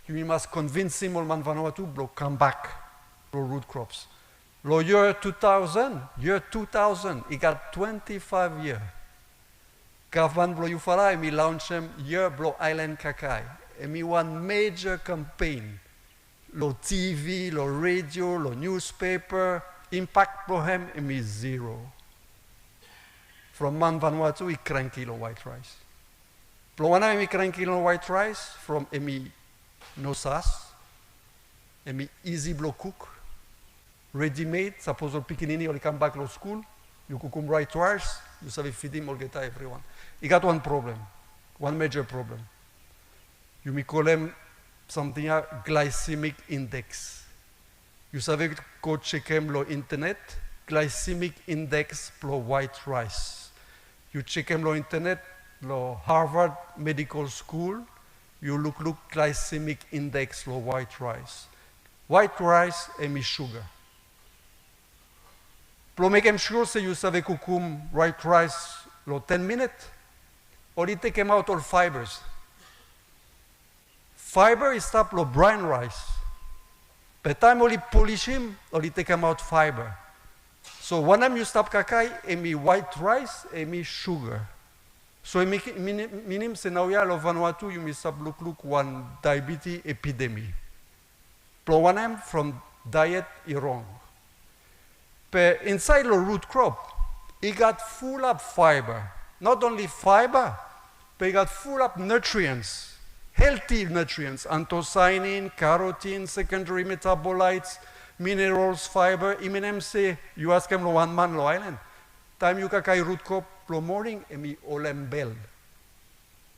you must convince him all man Vanuatu blow come back to root crops. Lo year 2000, he got 25 years. Government blow you fala, me launch him year blow island kakai. And me one major campaign. Lo TV, lo radio, lo newspaper, impact blow him, and me zero. From man Vanuatu, he cranky lo white rice. Blow one me cranky lo white rice, from me no sauce, and me easy blow cook. Ready-made, suppose you're picking or come back to school, you cook him right rice, you save feed him or get everyone. He got one problem, one major problem. You may call him something glycemic index. You save go check him lo internet, glycemic index lo white rice. You check him lo internet, lo Harvard Medical School, you look glycemic index lo white rice. White rice and me sugar. Pour make him sure say you save kukum white rice lo 10 minutes, or you take him out all fibers. Fiber is stop lo brown rice. But time only polish him, or you take him out fiber. So one time you stop kakai, and me white rice, and me sugar. So minim se now ya lo Vanuatu, you me stop look one diabetes epidemic. Pro one time from diet is wrong. But inside the root crop, it got full of fiber. Not only fiber, but it got full of nutrients, healthy nutrients, anthocyanin, carotene, secondary metabolites, minerals, fiber. Iminem say, you ask him one man lo island. Time you kakai root crop lo morning, and me olem bell.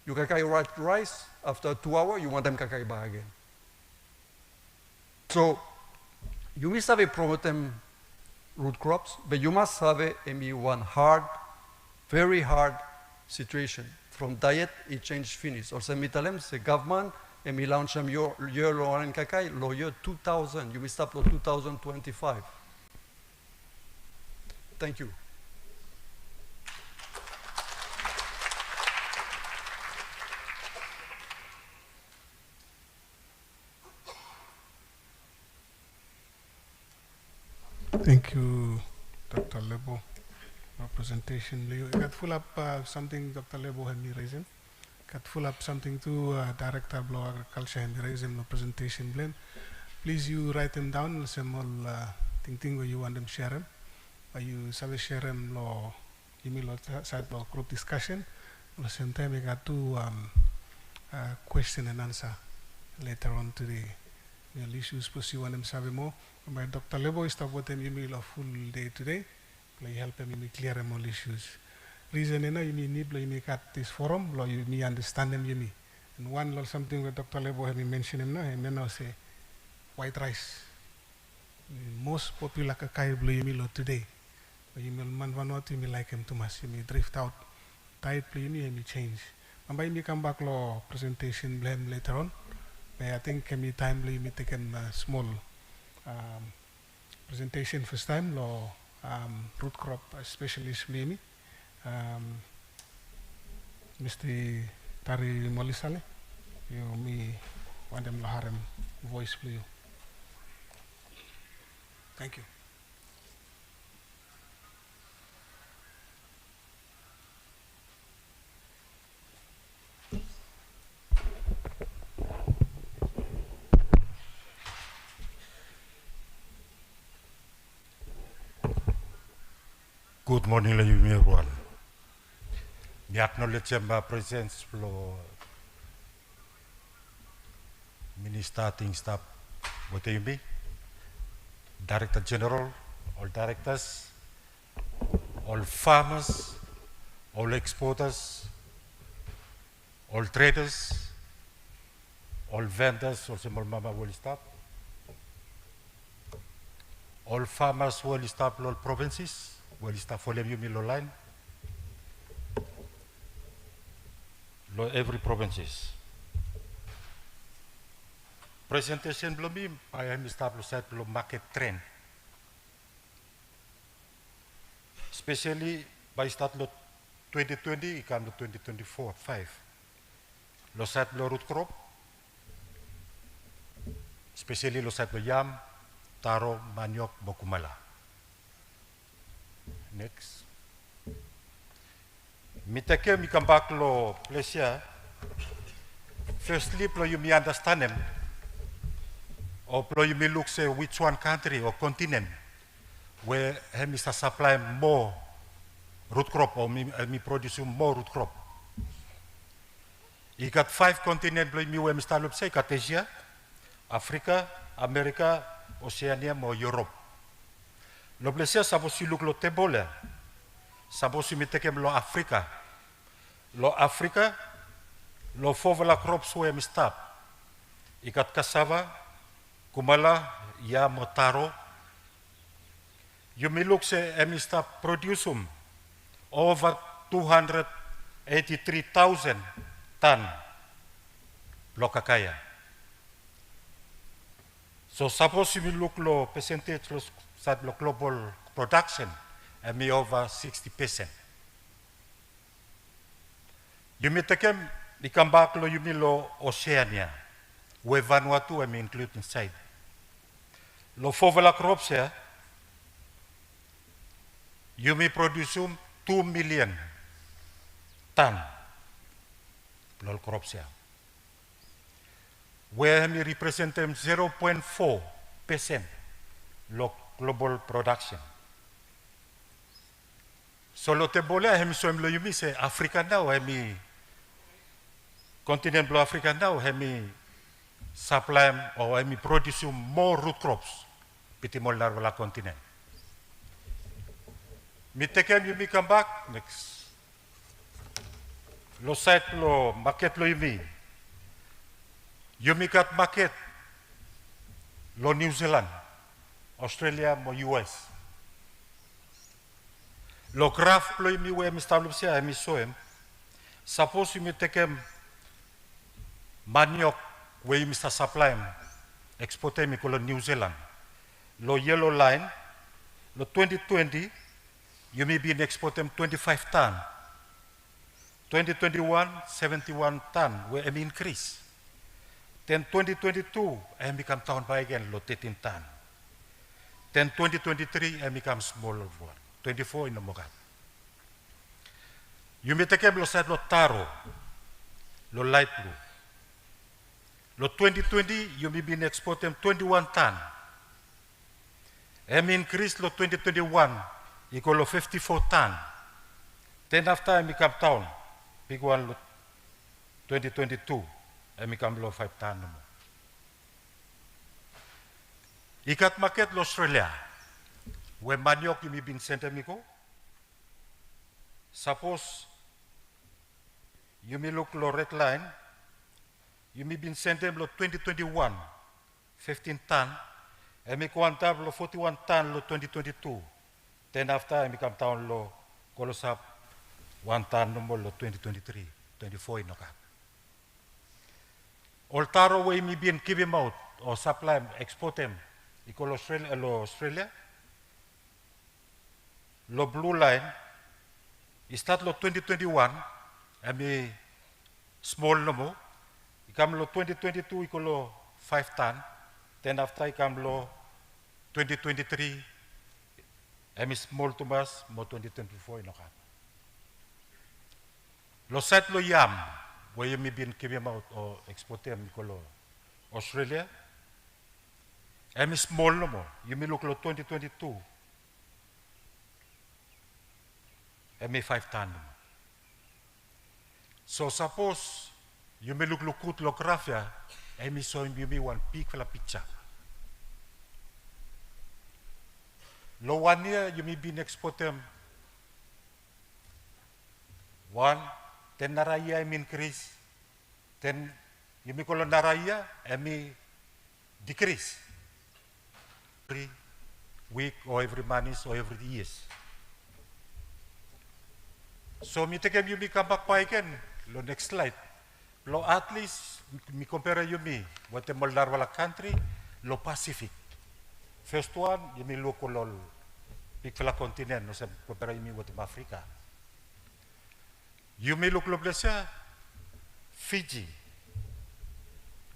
You kakai white rice, after 2 hours, you want them kakai ba again. So, you must have a promote them root crops, but you must have one hard, very hard situation. From diet, it changed finish. Or some mitalem, the government, and we launch them year lo and kakai, lo year 2000. You must stop lo 2025. Thank you. Thank you, Dr. Lebo, for presentation. You got full up something Dr. Lebo had me raising. Got full up something to Director of Agriculture and raising the presentation blend. Please you write them down. Some all thing where you want them share them. You sabi share them lo you mean lo side lo group discussion. At the same time, you got two question and answer later on today. The issues pursue want them sabi more. My Dr. Lebo is talking about them you mean a full day today. You help them you clear all issues. Reason you mean need you cut this forum, you me understand them you me. And one lo something with Dr. Lebo have mentioned him now, and now say white rice. Most popular kakai blue yumilo today. But you man Vanuatu you like him too much. You drift out. Tight blue you change. And by me come back law presentation blame later on. But I think me time blue me taken a small presentation first time law root crop specialist blue Mr. Tari Molisale. You me want them laharem voice blue. Thank you. Good morning, everyone. I acknowledge my presence for Minister Staff with me, Director General, all directors, all farmers, all exporters, all traders, all vendors, all small mama will stop, all farmers will stop all provinces. Well, está folem you milo line. Lo every provinces. Presentation below me, I am established below market trend. Especially by start lo 2020, ikan lo 2024, 5. Lo set below root crop. Especially lo set below yam, taro, maniok, bokumala. Next. Mitake mi come back lo pleasure. Firstly, plo you me understand them. Or plo you me look say which one country or continent where he is supply more root crop or me produce more root crop. He got 5 continents plo me where Mr. Lup say got Asia, Africa, America, Oceania, or Europe. Lo pleasure suppose you look lo table. Suppose you take lo Africa. Lo Africa, lo fovala crops where stop. Ikat cassava, kumala, yam, taro. You may look say stop produce over 283,000 ton lo kakaya. So suppose you look lo percentage lo global production, over 60%. You may take him, you come back lo you may lo Oceania, where Vanuatu include inside. Lo fovala crops here, you may produce 2 million ton lo crops here. Where we represent them 0.4% global production. So lo te bole hem so lo yumi se Africa now hemi continent blo Africa now hemi supply or hemi produce more root crops piti molnar la continent. Mi tekem yumi come back next. Lo site lo market lo yumi. Yumi kat market lo New Zealand, Australia, mo US. Lo graph plo mi we Mr. Lupsia mi soem. Suppose you take maniok we Mr. Supply export mi ko New Zealand. Lo yellow line lo 2020 you may be export 25 ton. 2021 71 ton we increase. Then 2022 I become town by again lo 13 ton. Then 2023 I become smaller one. 24 in the Mogat. You may take lo set lo taro, lo light blue. Lo 2020 you may be export them 21 ton. Increase lo 2021 equal lo 54 ton. Then after I become town, big one lo 2022 I become lo 5 ton no more. Ikat market lo Australia. When maniok you may be sent amigo. Suppose you may look lo red line you may been sent them lo 2021, 15 ton, and me kuantab lo 41 ton lo 2022. Then after I come down lo kolosap 1 ton no lo 2023, 24 inoka. Oltaro way me been give him out or supply export them. Iko lo Australia. Lo blue line, start lo 2021, ami small no mo. Ikam lo 2022 iko lo 5 ton. Then after ikam lo 2023, ami small to mas mo 2024 inoka. Lo set lo yam, where you may be giving out or export them iko lo Australia. Ami small no mo, you may look lo 2022. Emi 5 ton. So suppose you may look good lo grafia, emi so you may one peak for la picture. Lo 1 year you may be export them 1, then naraya emi increase, then you may call naraya emi decrease. Every week or every month or every years. So mi take you come back pa again. Lo next slide. Lo at least mi compare you me what the moldar wala country lo Pacific. First one you me look lo big fella continent no se compare you me what Africa. You me look lo blesa Fiji.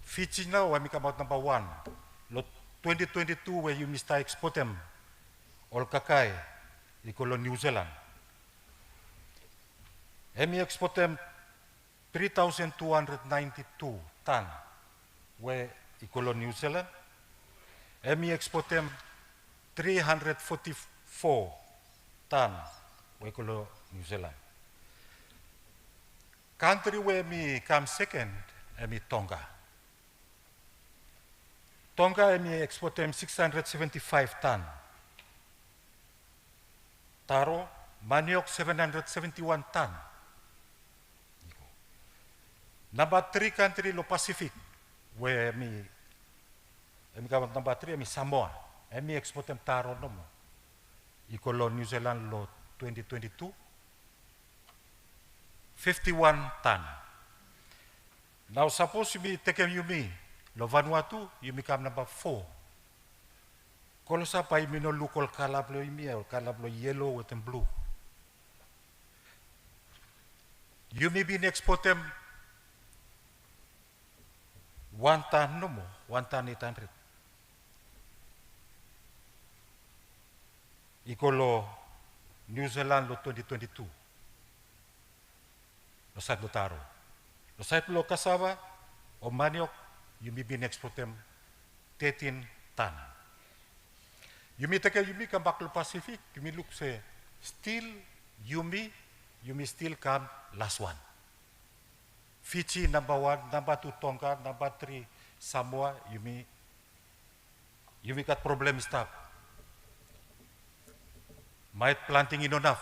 Fiji now when we come out number 1. Lo 2022 where you me start export them all kakai iko lo New Zealand. Emi export them 3,292 ton, where ikolo New Zealand. Emi export them 344 ton, where ikolo New Zealand. Country where me come second, emi Tonga. Tonga emi export them 675 ton. Taro, maniok 771 ton. Number 3 country lo Pacific, where emi kawan number 3 emi Samoa, emi export them taro no mo. Iko lo New Zealand lo 2022, 51 ton. Now suppose you be take you me lo Vanuatu, you become number 4. Kalau siapa you no local color lo imi or color lo yellow with and blue. You may be export them 1 ton no mo, 1 ton 800. Iko lo New Zealand lo 2022. Lo site lo taro. Lo site lo cassava o maniok, you may be export them 13 ton. You may take you may come back to Pacific, you may look say still you may still come last one. Fiji number 1, number 2 Tonga, number 3 Samoa, you may got problem stop. Might planting enough.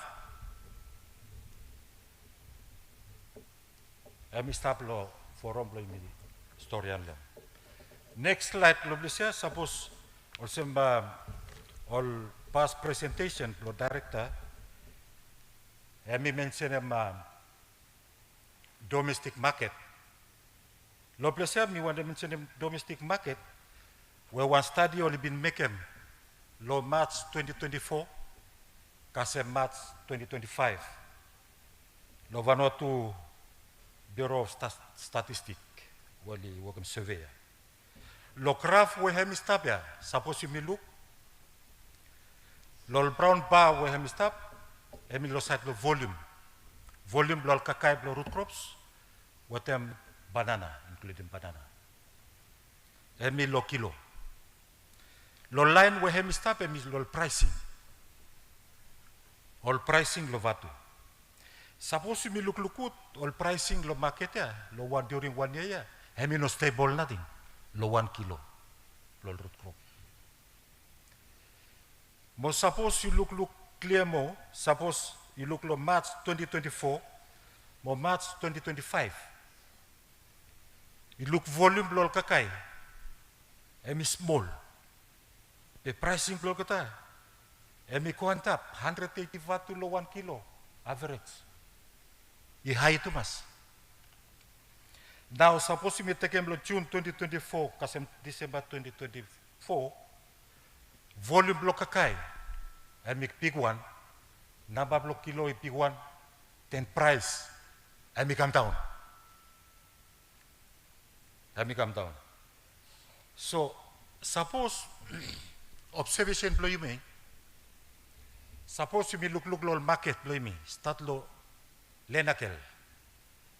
I stop lo forum lo imi story an lang. Next slide lo blisa suppose also all past presentation lo director. I mention domestic market. Lo blisa mi want to mention domestic market where one study only been making lo March 2024 kasi March 2025. Lo Vanuatu Bureau of Statistics wali wakam survey. Lo graph we hem stop ya, suppose you me look. Lo brown bar we hem stop, emi lo site lo volume. Volume lo kakai lo root crops, watem banana, including banana. Emi lo kilo. Lo line we hem stop emi lo pricing. All pricing lo vatu. Suppose you look all pricing lo market ya, lo one during 1 year ya, emi no stable nothing, lo 1 kilo, lo root crop. Mo suppose you look clear mo, suppose you look lo March 2024, mo March 2025. I look volume lol kakai. Emi small. The pricing lol kata. Emi kuantap 180 watt to lo 1 kilo average. I high itu mas. Now suppose me take lo June 2024 kasem December 2024 volume lo kakai. Emi big one. Number lo kilo I big one. Then price. Emi come down. Emi come down. So suppose observation blow you me. Suppose you me look lo market blow me. Start lo Lenakel.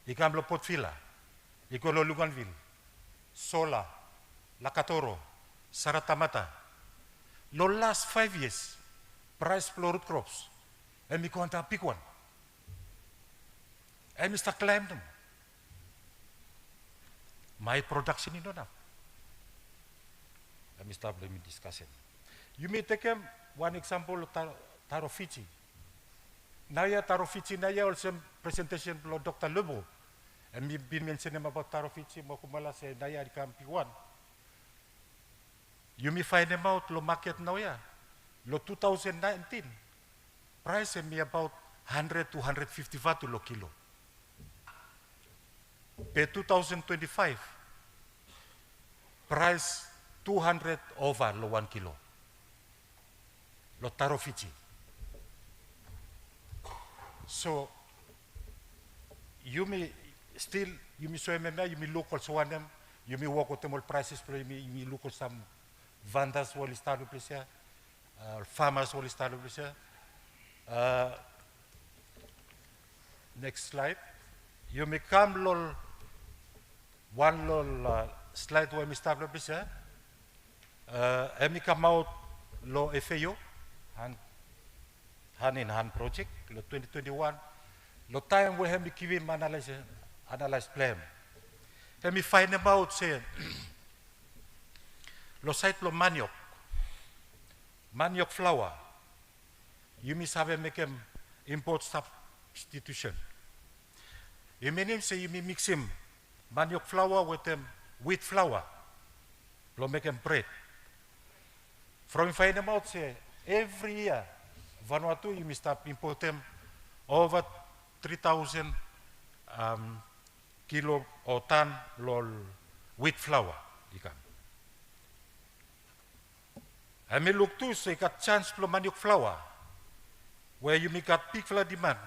Ikam lo Port Vila. Iko lo Luganville. Sola. Lakatoro. Saratamata. Lo last 5 years price flow root crops. Emi kuanta pick one. Emi start climb them. My production in now. Let me start let me discuss it. You may take one example of Tarofici. Naya Tarofici Naya also presentation of Dr. Lebo. And me been mentioning about Tarofici Mokumala say Naya become P1. You may find them out lo market now ya. Lo 2019 price me about 100 to 150 watt lo kilo. By 2025 price 200 over lo 1 kilo. Lo Tarofici. So you may still you may show me you may look also one them you may walk with them all prices but you may look at some vendors will start to place farmers will start to place next slide you may come lol one lol slide where we start to place and we come out lo FAO hand in hand project lo 2021 lo time we have to give him analyze plan and we find them out say lo site lo manioc flour you may have make him import substitution you may say you may mix him manioc flour with wheat flour lo make him bread from find them out say every year Vanuatu you may start import them over 3,000 kilo or ton lol wheat flour. I may look too so you got chance for manioc flour where you may got big flour demand.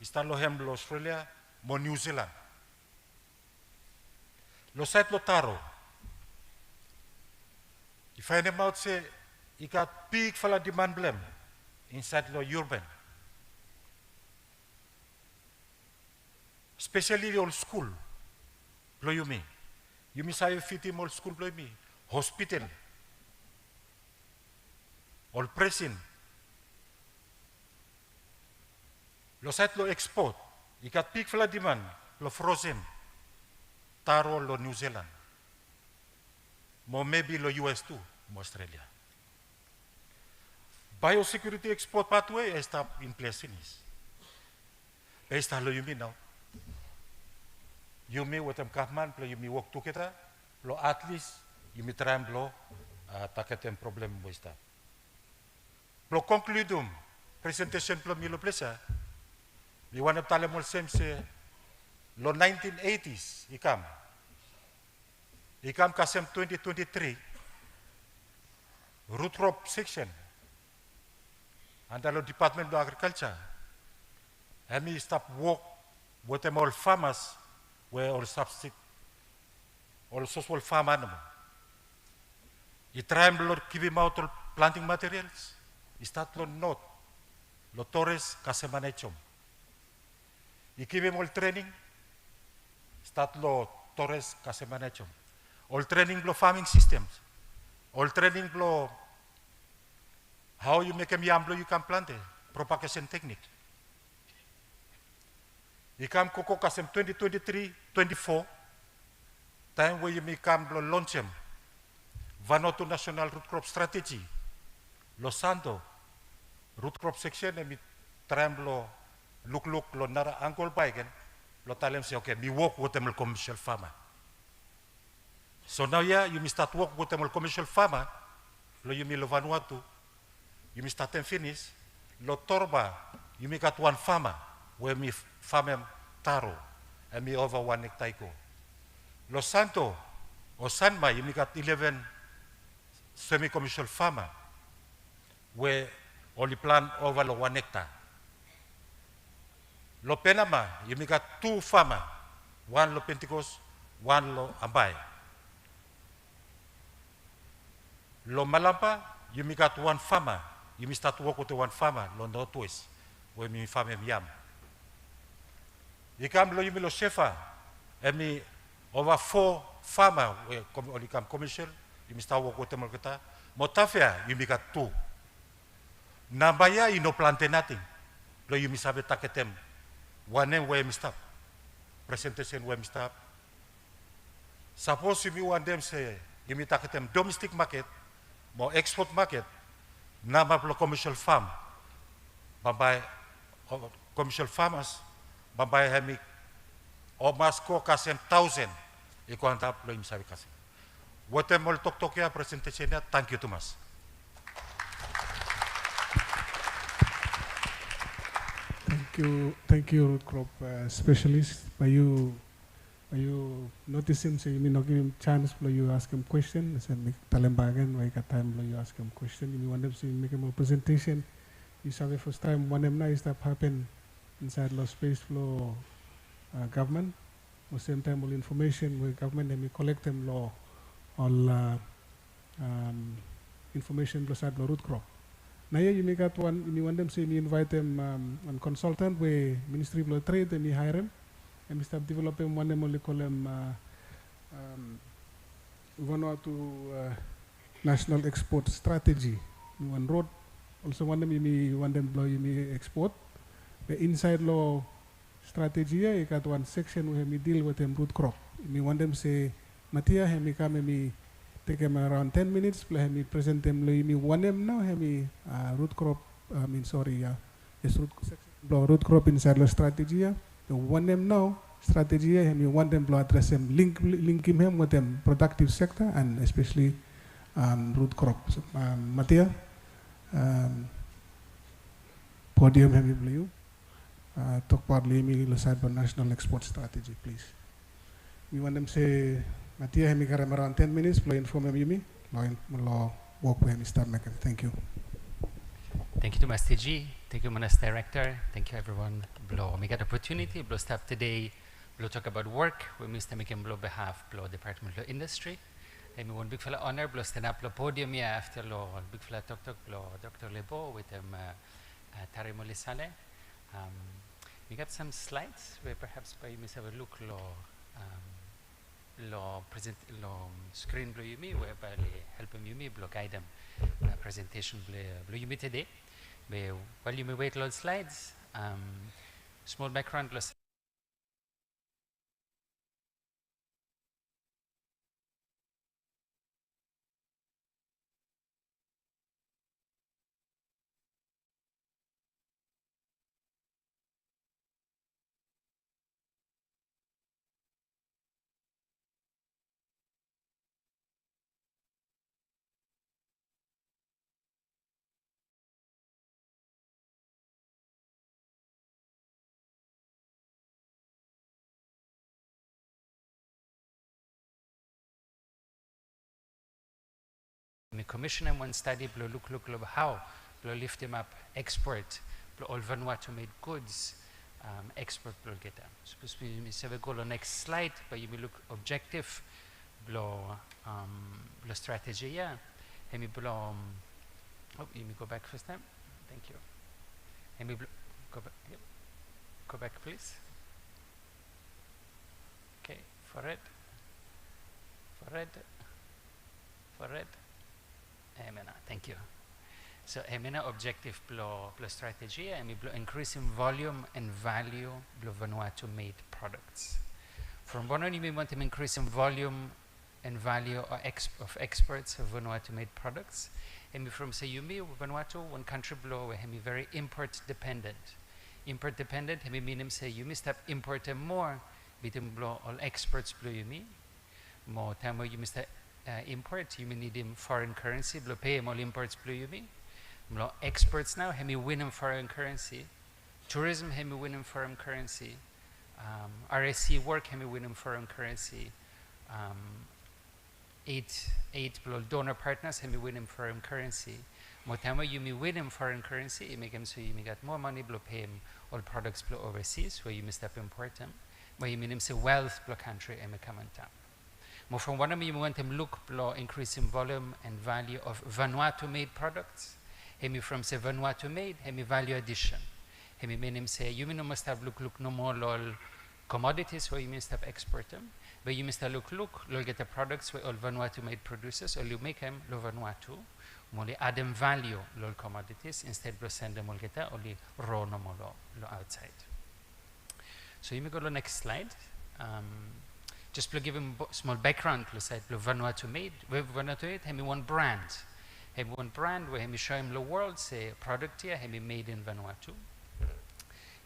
Is that lo hem lo Australia, mo New Zealand. Lo site lo taro. If I them out say you got big flour demand blem inside lo urban. Especially the old school, blow you me. You may say fit him old school blow me. Hospital, all pressing. Lo site lo export. You got big flood demand, lo frozen. Taro lo New Zealand. Mo maybe lo US too, mo Australia. Biosecurity export pathway está in place in this. Está lo you mean now. You may with them government, you may work together, lo at least you may try and blow taketem problem with that. Lo concludum presentation plo mi lo plesa. Mi wanna tell them all same say lo 1980s ikam kasem 2023 root crop section under the Department of Agriculture. And me stop work with them all farmers where all substitute all social farm animal. You try and give him out all planting materials. You start lo note, lo torres kasemanechom. You give him all training. Start lo torres kasemanechom. All training lo farming systems. All training lo how you make a yam blow you can plant it. Propagation technique. You come cocoa kasem 2023-24 time where you may come blow launch him. Vanuatu National Root Crop Strategy. Lo Santo root crop section and me try and blow look lo nara angle by again. Lo tell them say okay, me work with them commercial farmer. So now yeah, you start work with them commercial farmer, lo you lo Vanuatu, you start and finish, lo Torba, you got one farmer, where me farm taro, and me over 1 hectare. Lo Santo, or Sanma, you got 11 semi-commercial farmer, where only plant over 1 hectare. Lo Penama, you got 2 farmer, one lo Pentecost, one lo Ambai. Lo Malapa, you got 1 farmer, you start work with 1 farmer, lo Northwest, where me farm yam. You come lo you lo Shefa, and me over 4 farmer, where only come commercial, you start work with them kita. Motafia, you got 2. Nabaya, you no plant nothing. Lo you misabe taketem. One name where you stop. Presentation where you stop. Suppose you want them say, you me taketem domestic market, more export market, nama commercial farm. Bambay commercial farmers, bambay hemi almost ko kasem 1,000. Iko antap lo yung sabi kasi. Wote mol tok ya presentation ya. Thank you Thomas. Thank you, root crop specialist. By you notice him, so you mean not give him chance, for you ask him question. I said, tell him back again, why got time, you ask him question. You want them to make him a presentation. You saw the first time, one of them stuff happen inside law space flow government. At the same time, all information with government, and we collect them law, all information beside the root crop. Now you make out one, you want them to invite them a consultant where Ministry of Trade and you hire him and we start developing one them only call them Vanuatu national export strategy. One road also one them you want them blow you export. The inside law strategy you got one section where we deal with them root crop. You want them say Matia he come me take them around 10 minutes, play me present them me one them now, me root crop, yes, root crop inside the strategy. The one them now, strategy, me one them blow address them, link him with them productive sector and especially root crop. So, Matia, podium hemi blue you. Talk about me side for national export strategy, please. We want them say Matia hemi karam around 10 minutes, blow inform me, law walk with him start making. Thank you. Thank you to Master G. Thank you, Manas Director. Thank you, everyone. Blow me get opportunity. Blow staff today. Blow talk about work. We Mr. Making blow behalf. Blow Department of Industry. And me one big fella honor. Blow stand up. Blow podium. Yeah, after law. Big fella talk. Blow Dr. Lebo with him. Tari Molisale. We got some slides where perhaps by you must have a look. Law present law screen blow you me whereby help you me blow guide them presentation blow you me today. While you may wait load slides, small background plus me commission and one study blow look how blow lift them up export blow all Vanuatu made goods export blow get them. Supposed to be me go on next slide but you may look objective blow blow strategy yeah. And me blow oh you may go back first time. Thank you. And me go back yep. Go back please. Okay, forward. Emina, thank you. So Emina objective plus strategy and we increasing volume and value of Vanuatu made products. From one end we want to increase in volume and value of exports of Vanuatu made products. And from say you me Vanuatu one country blow where we very import dependent. Import dependent, we mean him say you must have imported more, beat him blow all exports blow you me. Mo tamo you must import, you need him foreign currency, blo pay him all imports blue you mean. Blo exports now, hemi win him foreign currency. Tourism, hemi win him foreign currency. RSC work, hemi win him foreign currency. Eight donor partners, hemi win him foreign currency. Mo tamo you me win him foreign currency, you make him so you may get more money, blo pay him all products blo overseas, where you must have import him. Mo you mean him say wealth blo country, eme come on top. Mo from one of you want him look blo increase in volume and value of Vanuatu made products. Hemi from say Vanuatu made, hemi value addition. Hemi mean him say you mean must have look no more lol commodities where you must have export them. But you must have look lol get the products where all Vanuatu made produces, or you make them lo Vanuatu. Moli add them value lol commodities instead of send them all get only raw no more lo outside. So you may go to the next slide. Just to give him small background, lo side lo Vanuatu made. Where Vanuatu made, hemi one brand. Hemi one brand where hemi show him the world say product here hemi made in Vanuatu.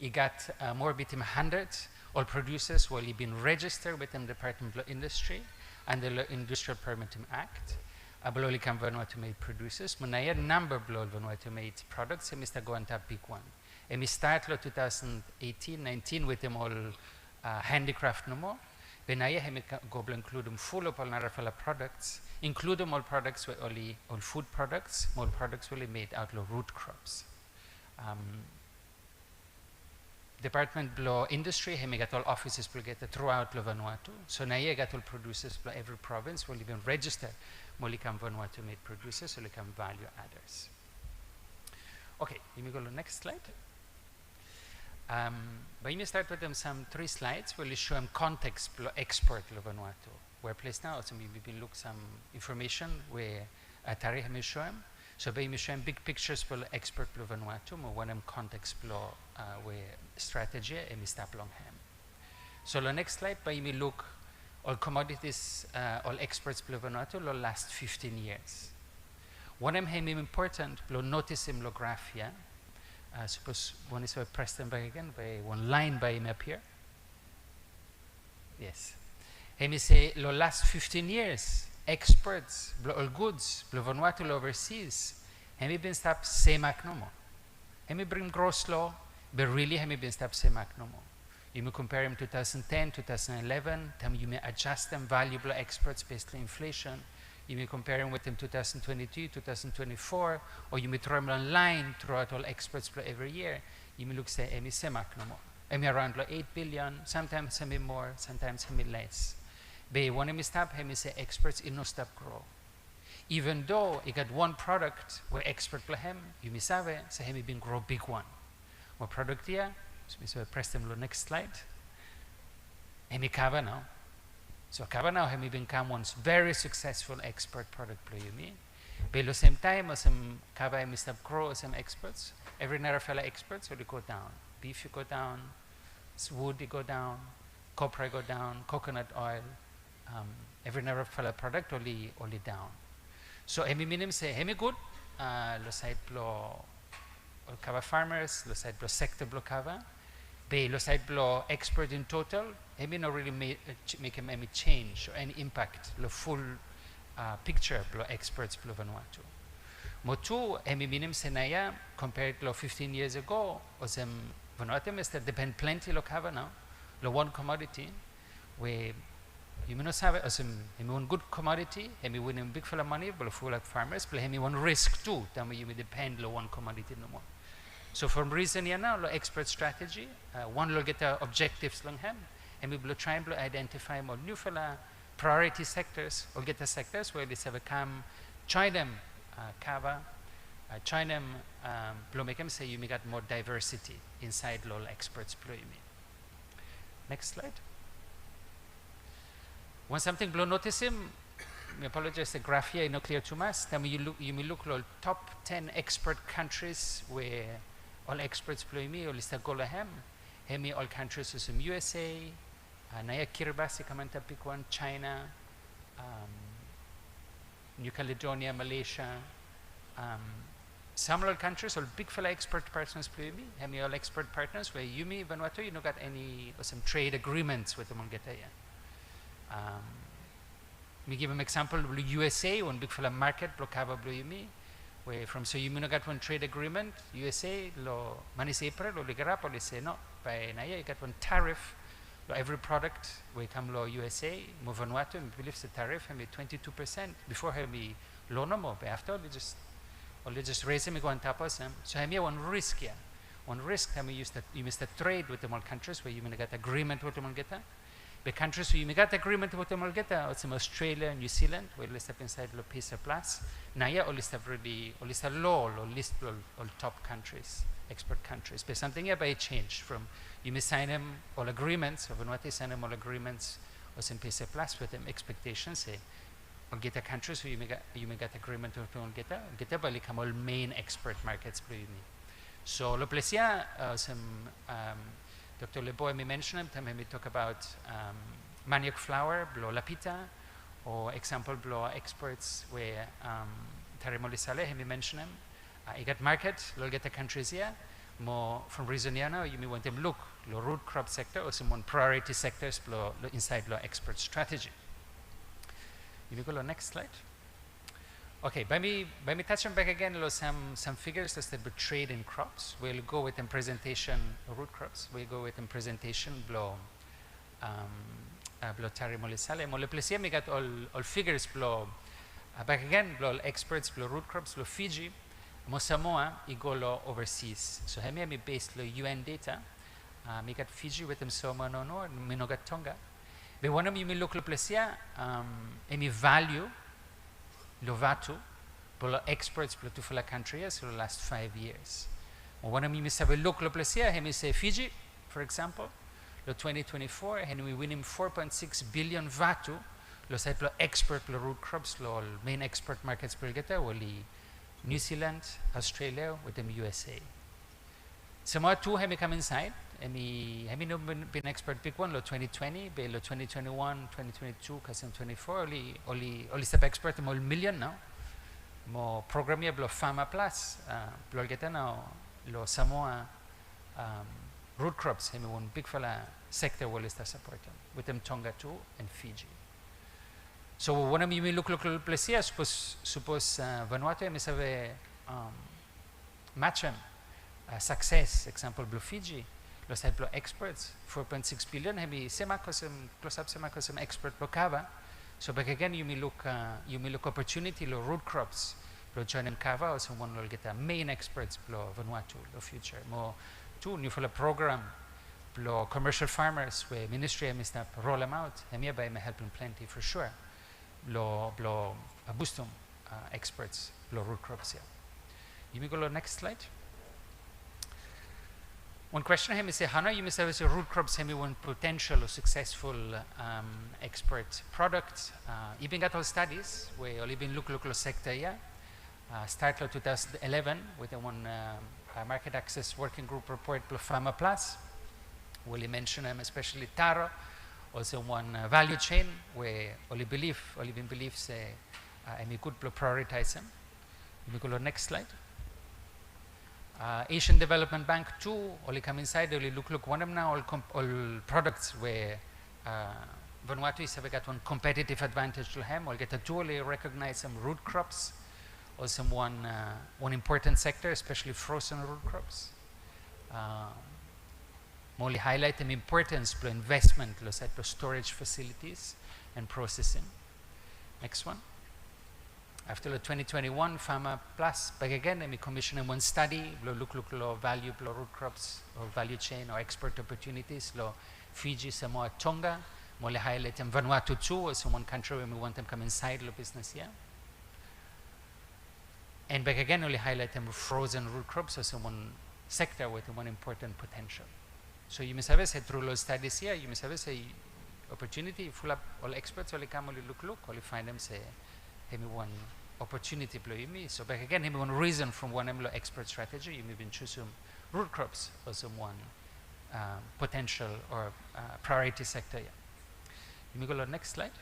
He got more between 100 all producers will been registered with the Department of Industry and the Industrial Permitting Act. Abloli kam Vanuatu made producers. Munaya number blol Vanuatu made products. And Mr. Guanta big one. And we start lo 2018-19 with them all handicraft no more. Benaya hemi go include them full of all narafala products. Include them all products were only all food products. More products will be made out of root crops. Department of Industry, hemi got all offices will get throughout Vanuatu. So now you got all producers for every province will even register. Molikam Vanuatu made producers, so become value adders. Okay, you may go to the next slide. But you may start with them some 3 slides where you show them context export Vanuatu. Where place now, so maybe look some information where Tari may show them. So by me showing big pictures for expert plo Vanuatu, mo one context plo where strategy and me stop long ham. So the next slide by me look all commodities, all experts plo Vanuatu lo last 15 years. One of them important plo notice him lo graph here. Suppose one is by press them back again by one line by him up here. Yes. He say lo last 15 years. Experts, all goods, Vanuatu overseas, hemi been stop semak no more. Hemi bring gross law, but really hemi been stop semak no more. You may compare him 2010, 2011, time you may adjust them valuable experts based on inflation. You may compare him with them 2022, 2024, or you may throw them online throughout all experts every year. You may look say hemi semak no more. Hemi around 8 billion, sometimes hemi more, sometimes hemi less. But when I stop, I say experts in no stop grow. Even though I got one product where expert plahem, you may say he been grow big one. More product here, so I press them the next slide. He cover now. So cover now, he become one very successful expert product play you mean. But at the same time, as some cover I stop grow some experts. Every another fellow experts will go down. Beef you go down, wood you go down, copra go down, coconut oil. Every another fellow product only down. So hemi minim say hemi good, lo side blo cover farmers, lo side blo sector blo cover, be lo side blo expert in total, hemi no really make him any change or any impact, lo full picture blo experts blo Vanuatu. Motu hemi minim senaya compared to 15 years ago, was Vanuatu mister depend plenty lo cover now, lo one commodity, where you may not have it as one good commodity, and we win a big full of money, but full like farmers, but he one risk too, then you may depend on one commodity no more. So from reason here now, expert strategy, one will get the objectives long ham, and we will try and identify more new fella priority sectors, or get the sectors where they have come, try them, cover, try them, make them say you may get more diversity inside LOL experts. Next slide. When something below notice him, I apologize, the graph here is not clear to us. Then you may look at top 10 expert countries where all experts play me, or lista golahem. Hemi all countries is USA, Naya Kiribati, Kamanta pick one, China, New Caledonia, Malaysia. Some other countries, all big fella expert partners play me. Hemi all expert partners where you me Vanuatu, you no got any or some trade agreements with them on Getaya. me give an example of USA, one big fella market, blo kava blo yumi, where from so you got one trade agreement, USA, lo manis April, lo ligara, lo say no, by naya, you got one tariff, lo every product, we come lo USA, move on water, and believe the tariff, and be 22%, before have me loan no more, but after only just raise him, go on top of them. So I mean one risk here. One risk, I mean you must trade with the more countries where you may get agreement with them all get. The countries who you may get agreement with them all get, it's in Australia, New Zealand, where you step inside the PISA plus. Now yeah, all have really, all have law, or list all top countries, expert countries. But something here by change from you may sign them all agreements, or when what they sign them all agreements, or in PISA plus with them expectations say. Or get a countries who you may get agreement with them all get but become all main expert markets for you. So lo plesia some Dr. Leboy may mention him, time we talk about manioc flour, blo lapita, or example blo experts where Tarimoli Saleh may mention him. You get market, lo get the countries here, more from Rizoniana, you may want them look, lo root crop sector or some one priority sectors blo inside lo expert strategy. You may go to the next slide. Okay, by me touching back again, some figures that the trade in crops. We'll go with in presentation root crops. We'll go with in presentation blo tari molisale. Moleplasia me got all figures blo back again blo experts blo root crops blo Fiji, mo Samoa igolo overseas. So hemi me based lo UN data. Me got Fiji with them Samoa no me no got Tonga. But one of you may look lo plesia any value Lovatu, but experts to for the country for the last 5 years. One of you may have a look lo plesia, he may say Fiji, for example, lo 2024, and we win him 4.6 billion vatu, lo say lo expert lo root crops, lo main expert markets per geta, wali New Zealand, Australia, with them USA. Samoa too, he may come inside. He no been expert big one, lo 2020, but lo 2021, 2022, custom 24, only step expert mo million now. Mo program ya blo Fama Plus, blo geta now lo Samoa root crops, he one big fella sector will start supporting with them Tonga too and Fiji. So one of you may look place here, suppose Vanuatu may have match him success, example Blue Fiji. Los blo experts 4.6 billion hebi sema kosem close up sema kosem expert blo kava. So back again you may look opportunity lo root crops blo join in kava or someone will get a main experts blo Vanuatu lo future mo two new for a program blo commercial farmers where ministry may start roll them out and hereby may help in plenty for sure blo boostum experts blo root crops here. You may go to the next slide. One question I say, how you may say root crops have one potential or successful expert product. Even got all studies where only been look sector here. Start 2011 with the one market access working group report Pharma Plus. Will mention them especially Taro, also one value chain where only been believes and we could prioritize them. We go to the next slide. Asian Development Bank too, only come inside, only look one of them now, all products where Vanuatu is have got one competitive advantage to him, or get a duly recognize some root crops, or some one important sector, especially frozen root crops. Only highlight the importance of investment, for storage facilities and processing. Next one. After the 2021 Pharma Plus, back again, we commissioned one study, look value, root crops, or value chain, or export opportunities, Fiji, Samoa, Tonga, mole highlight them Vanuatu too, or some one country where we want them come inside the business here. And back again, only highlight them frozen root crops, or some one sector with one important potential. So you must have a through those studies here, you must have a opportunity, full up all experts, only come, only look, only find them say, hey, me one opportunity play me. So back again, one reason from one expert strategy, you may even choose some root crops or some one potential or priority sector. Yeah. You may go to the next slide.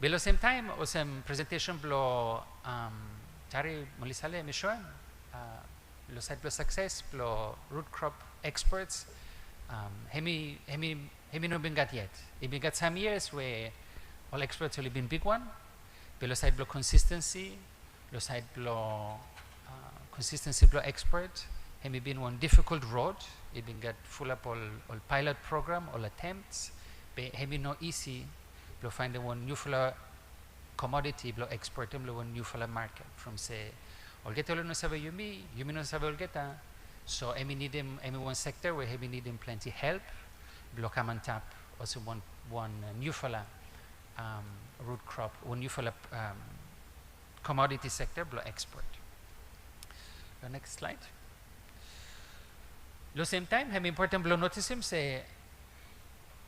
Below same time, or some presentation below Tari Molisale Mishoan, below side below success, below root crop experts. Hemi no been got yet. He been got some years where all experts only been big one. Below side blow consistency, lo side blow consistency blow expert. Hemi been one difficult road. He been get full up all pilot program, all attempts. But hemi no easy. Blow find one new full commodity blow export them blow one new full market from say all get all no sabe yumi no sabe all get. So hemi need him one sector where hemi need him plenty help. Blow come and tap also one new full root crop, one new full commodity sector blow export. The next slide. Lo same time, hem important blow notice him say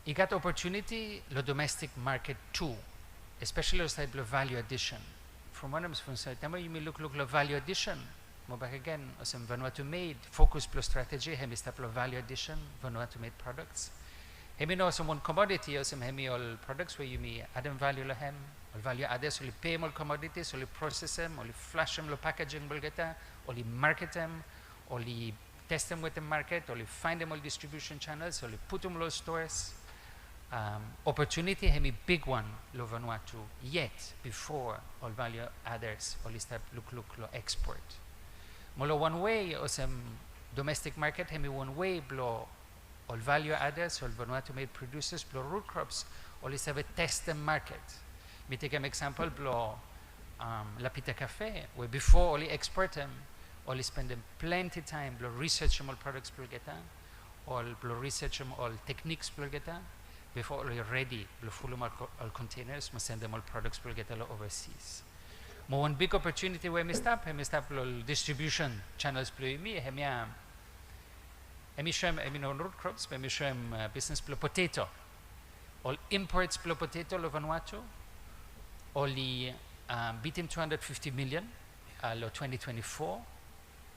he got opportunity lo domestic market too, especially lo side blow value addition. From one of from side time you may look lo value addition. Mo back again, some Vanuatu made focus plus strategy, hem step lo value addition, Vanuatu made products. Hemi no some one commodity or some hemi all products where you may add them value lo hem, or value added so pay more commodities, so process them, or flash them lo packaging bulgeta, or market them, or test them with the market, or find them all distribution channels, or put them all stores. Opportunity hemi big one lo Vanuatu yet before all value adders or step look lo export. Molo one way or some domestic market hemi one way blow all value adders or Vanuatu made producers blow root crops or have a test them market. Me take an example blow La Pita Cafe where before only export them or spend them plenty time blow research them all products blow get or blow research them all techniques blow get before already ready blow full all containers must send them all products blow get overseas. Mo one big opportunity where me stop blow distribution channels blow me Emi show him no root crops, but emi show him business blow potato. All imports blow potato lo Vanuatu. Only beat him 250 million lo 2024.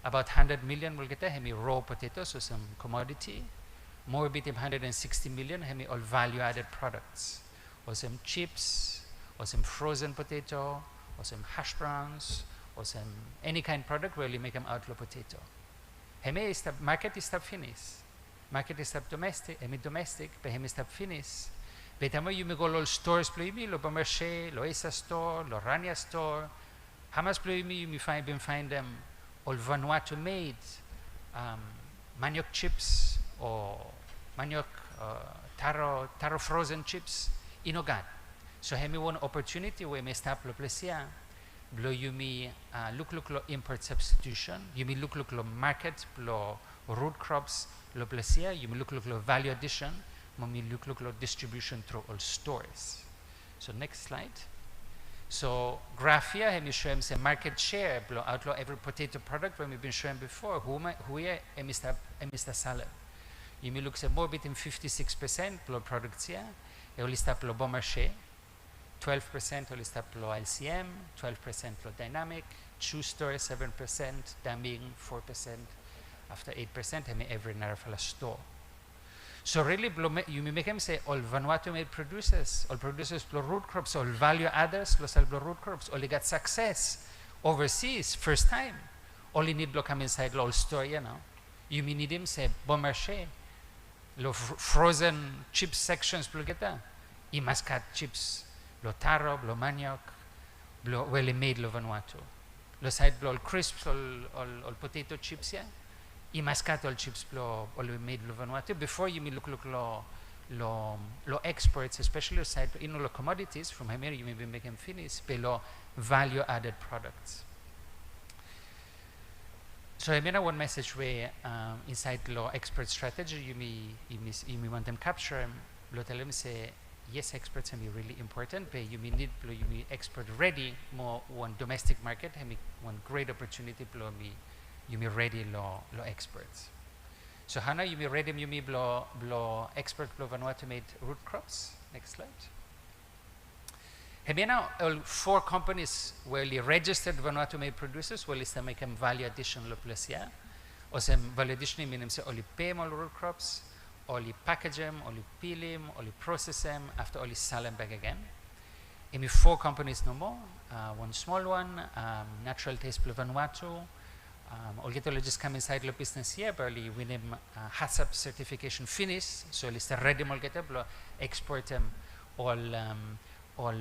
About 100 million will get there. Hemi raw potatoes, so some commodity. More beat him 160 million. Hemi all value added products. Or some chips, or some frozen potato, or some hash browns, or some any kind of product where you make them out lo potato. Hemi is the market is the finish. Market is the domestic, domestic, but hemi is the finish. But you may go all stores play me, lo Bomberche, lo Esa store, lo Rania store. How much play me you may find them all Vanuatu made manioc chips or manioc taro frozen chips inogat. So hemi one opportunity where me stop lo plesia. Blow you me look lo import substitution. You may look lo market lo root crops lo plesia. You may look lo value addition. You may look lo distribution through all stores. So next slide. So graph here, I show him say market share blow outlaw every potato product when we've been showing before. Who here Mr. Salad. You may look say more between 56% blow products here. Only stop lo bon marché. 12% only stop lo LCM, 12% lo dynamic, shoe store 7%, damming 4%, after 8% hemi every narafala store. So really you may make him say all Vanuatu made producers, all producers blow root crops, all value adders blow sell blow root crops, only got success overseas first time. Only need blow come inside lo all store, you know. You may need him say bon marché, lo frozen chips sections blow get that. I mascat chips. Lo taro, lo manioc, lo well made lo Vanuatu. Lo side blow all crisps, all potato chips here. I mascat all chips blow all made lo Vanuatu. Before you may look lo exports, especially side in lo commodities from here you may be making finish below value added products. So I mean one message where inside lo export strategy you may want them capture lo tell them say yes, experts can be really important, but you may need expert ready more one domestic market, one great opportunity you may ready lo experts. So Hannah, you may ready you may blow expert blow Vanuatu made root crops. Next slide. Have now all 4 companies where registered Vanuatu made producers will make them value addition lo plesia. Or some value addition meaning say only pay more root crops. Only package them, only peel them, only process them, after only sell them back again. Maybe 4 companies no more, one small one, Natural Taste Blue Vanuatu. All get all just come inside the business here, but only win them HACCP certification finish, so at least ready all get up, export them all all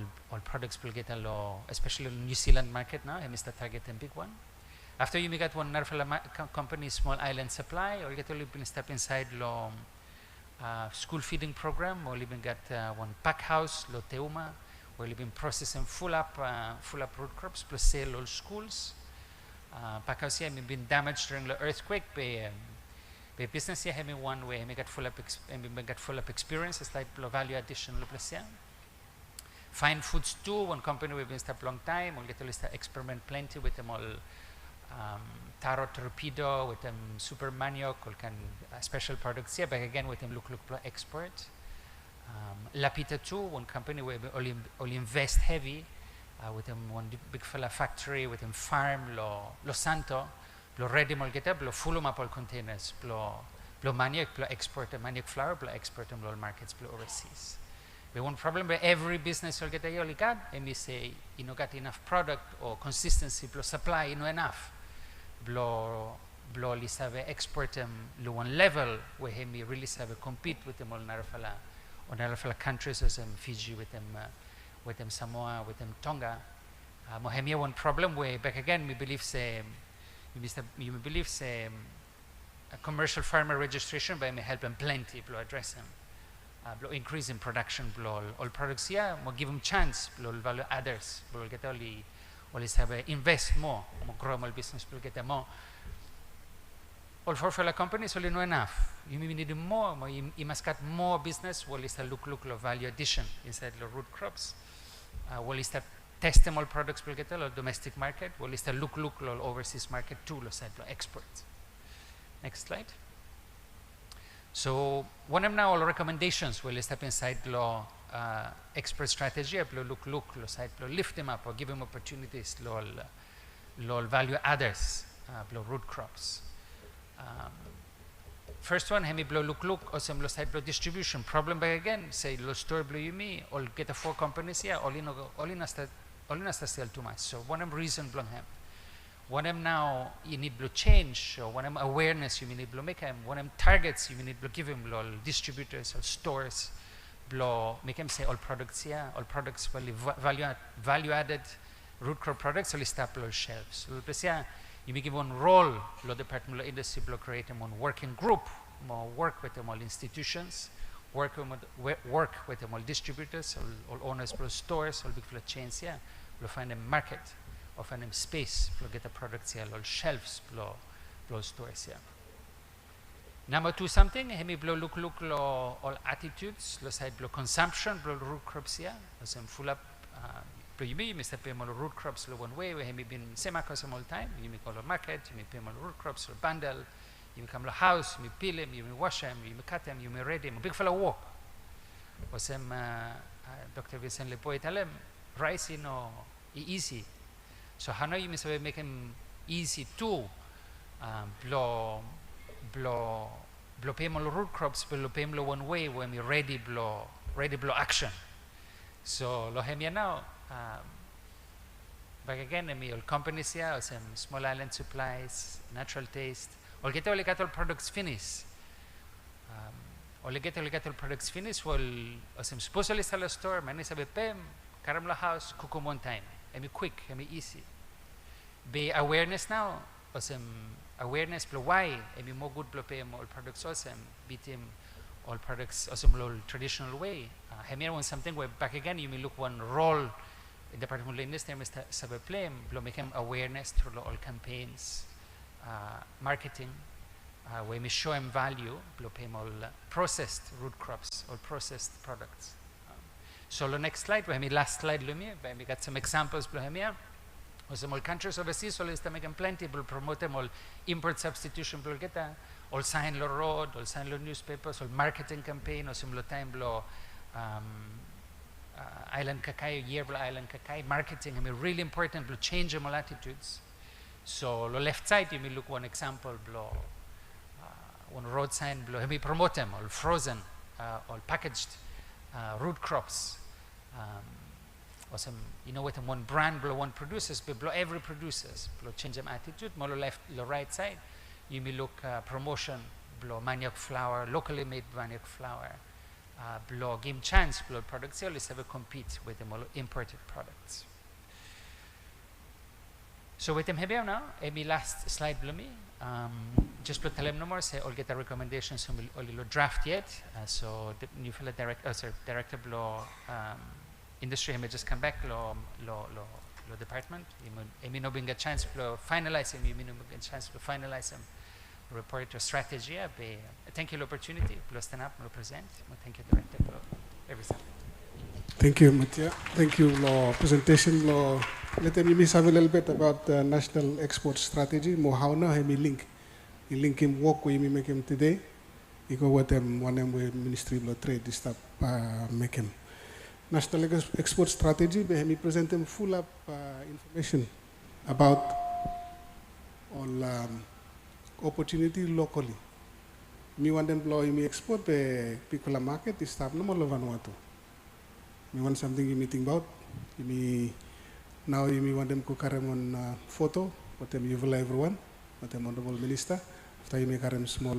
products will get a law, especially New Zealand market now, and Mr. Target and big one. After you get one company, small island supply, or you get a little step inside lo school feeding program, or even get one pack house, lo teuma, or even processing full up root crops, plus sale all schools. Pack house here, been damaged during the earthquake, by business here, having one way, got full up experience, it's like value addition, lo plus here. Fine foods too, one company we've been step long time, we'll get a list of experiment plenty with them all. Taro torpedo with them super manioc or can special products here, but again with them look export. Lapita too, one company where we only invest heavy with them one big fella factory with them farm lo santo lo ready mal get up lo full up all containers lo manioc lo export the manioc flour lo export them all markets lo overseas. We one problem where every business will get a yoli got and we say you know got enough product or consistency lo supply you know enough. Blo list have export them lo one level where we really have compete with them all narafala countries as Fiji with them Samoa with them Tonga. Mohemia one problem where back again we believe say a commercial farmer registration but may help them plenty blo address them. Blo increase in production blo all products here more give them chance blo value others blo get only always have invest more grow more business blo get more all for the companies only not enough you may need more you must get more business well is the look lo value addition inside the root crops well is the test them all products blo get all domestic market well is the look lo overseas market too lo side lo export. Next slide. So one of now all recommendations will step inside law expert strategy look lo side lift them up or give them opportunities lo value others root crops. First one hemi blow look or some lo side distribution problem by again say lo store blow you me or get a 4 companies here all in us sell too much. So one of reason blow him. One of now you need to change, or one of awareness you need to make him. One of targets you need to give him, all distributors or stores, blow make him say all products here, all products value added root crop products, all stop all shelves. So plus yeah, you may give one role, lo department of industry, blow create them one working group, more work with them all institutions, work with them all distributors, all owners, blow stores, all big flow chains here, blow find a market. Or find them space to get the products here, all shelves, blow stores here. Number 2 something, hemi blow look all attitudes, lo side blow consumption, blow root crops here, some full up blow you may Mr. pay more root crops lo one way, where hemi been same some all time, you may call a market, you may pay more root crops or bundle, you may come to house, you may peel them, you may wash them, you may cut them, you may read them, a big fellow walk. Or some Dr. Vincent Lepoy tell him, rice you know easy. So how now you may make them easy to blow pay more root crops, blow pay more one way when we ready blow action. So lo hemia now back again me all companies here or some small island supplies, natural taste, all get all products finished. All get all products finished well or some supposedly sell a store, many sabi pem, karam la house, kukum one time. Emi quick, emi easy. Be awareness now, or some awareness blow why, emi more good blow pay all products awesome, beat him all products or some traditional way. Hemi want something where back again you may look one role in the particular industry, Mr. Sabe play, blow make him awareness through all campaigns, marketing, where we show him value, blow pay all processed root crops or processed products. So the next slide, where last slide, where we got some examples, here. Or some all countries overseas, so let's make them plenty, will promote them all import substitution, will get all sign the road, all sign the newspapers, all marketing campaign, or some time blow island kakai, year island kakai, marketing, I mean really important to change them all attitudes. So the left side, you may look one example, blow one road sign, blow, we promote them, all frozen, all packaged. Root crops, or some, you know, with one brand, blow one producers, but blow every producers, blow change them attitude, more left, the right side, you may look promotion, blow manioc flour, locally made manioc flour, blow game chance blow products always have a compete with them all imported products. So with them here now, my last slide below me. Just to tell them no more, say all get the recommendations from all the draft yet. So the new fellow director below industry may just come back lo department. I may not bring a chance to finalize him. You may not bring a chance to finalize him. Report to strategy. Thank you for the opportunity. Plus stand up, present. Thank you director for everything. Thank you, Mattia. Thank you for presentation. Let me miss a little bit about the national export strategy. Mo how na hemi link. I link him work we make him today. I go with them one them with Ministry of Trade this stuff make him. National export strategy. Be hemi present him full up information about all opportunity locally. Me want them blow me export be particular market this stuff no more Vanuatu. Me want something you meeting about. Me now you want them to carry on photo, but them you will everyone, but them honorable minister. After you make a small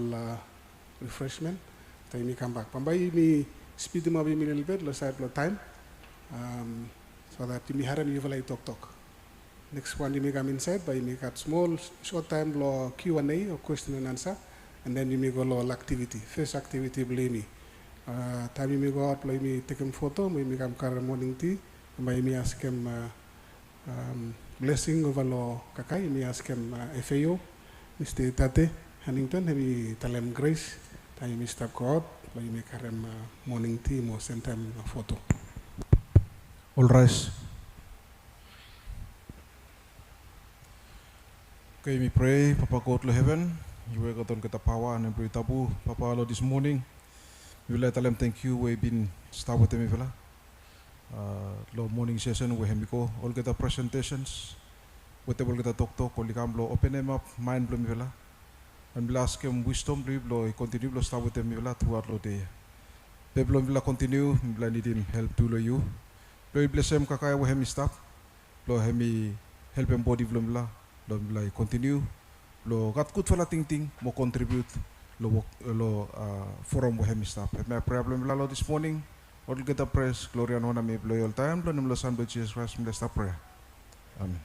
refreshment, after you come back. Pambai me speed them up a little bit, let's have time, so that you may have you will talk. Next one you may come inside, but you make a small short time law Q&A or question and answer, and then you may go law activity. First activity blame me. Time you may go out, like me take him photo, me come carry morning tea, and by me ask him blessing over law kakai, me ask him FAO, Mr. Tate, Hannington, me tell him grace, time you step go out, like me carry him morning tea, or send him a photo. All rise. Okay, me pray, Papa God to heaven, you will get on get the power and pray tabu, Papa Lord this morning. We let them thank you. We've been start with them, Vila. Low morning session, we have go all get the presentations. What they will get a talk, all the camp, open them up, mind blow, Vila. And we'll ask him wisdom, blow, continue to start with them, Vila, throughout the day. People will continue, we need him help to you. Blow, bless him, Kakai, we have me stop. Blow, have me help him body, Vila. Blow, continue. Blow, got good for la ting, more contribute. Forum we have stop. My problem lalo this morning. All get a praise, glory and honor me all time. Lord, in the Son of Jesus Christ, bless the prayer. Amen.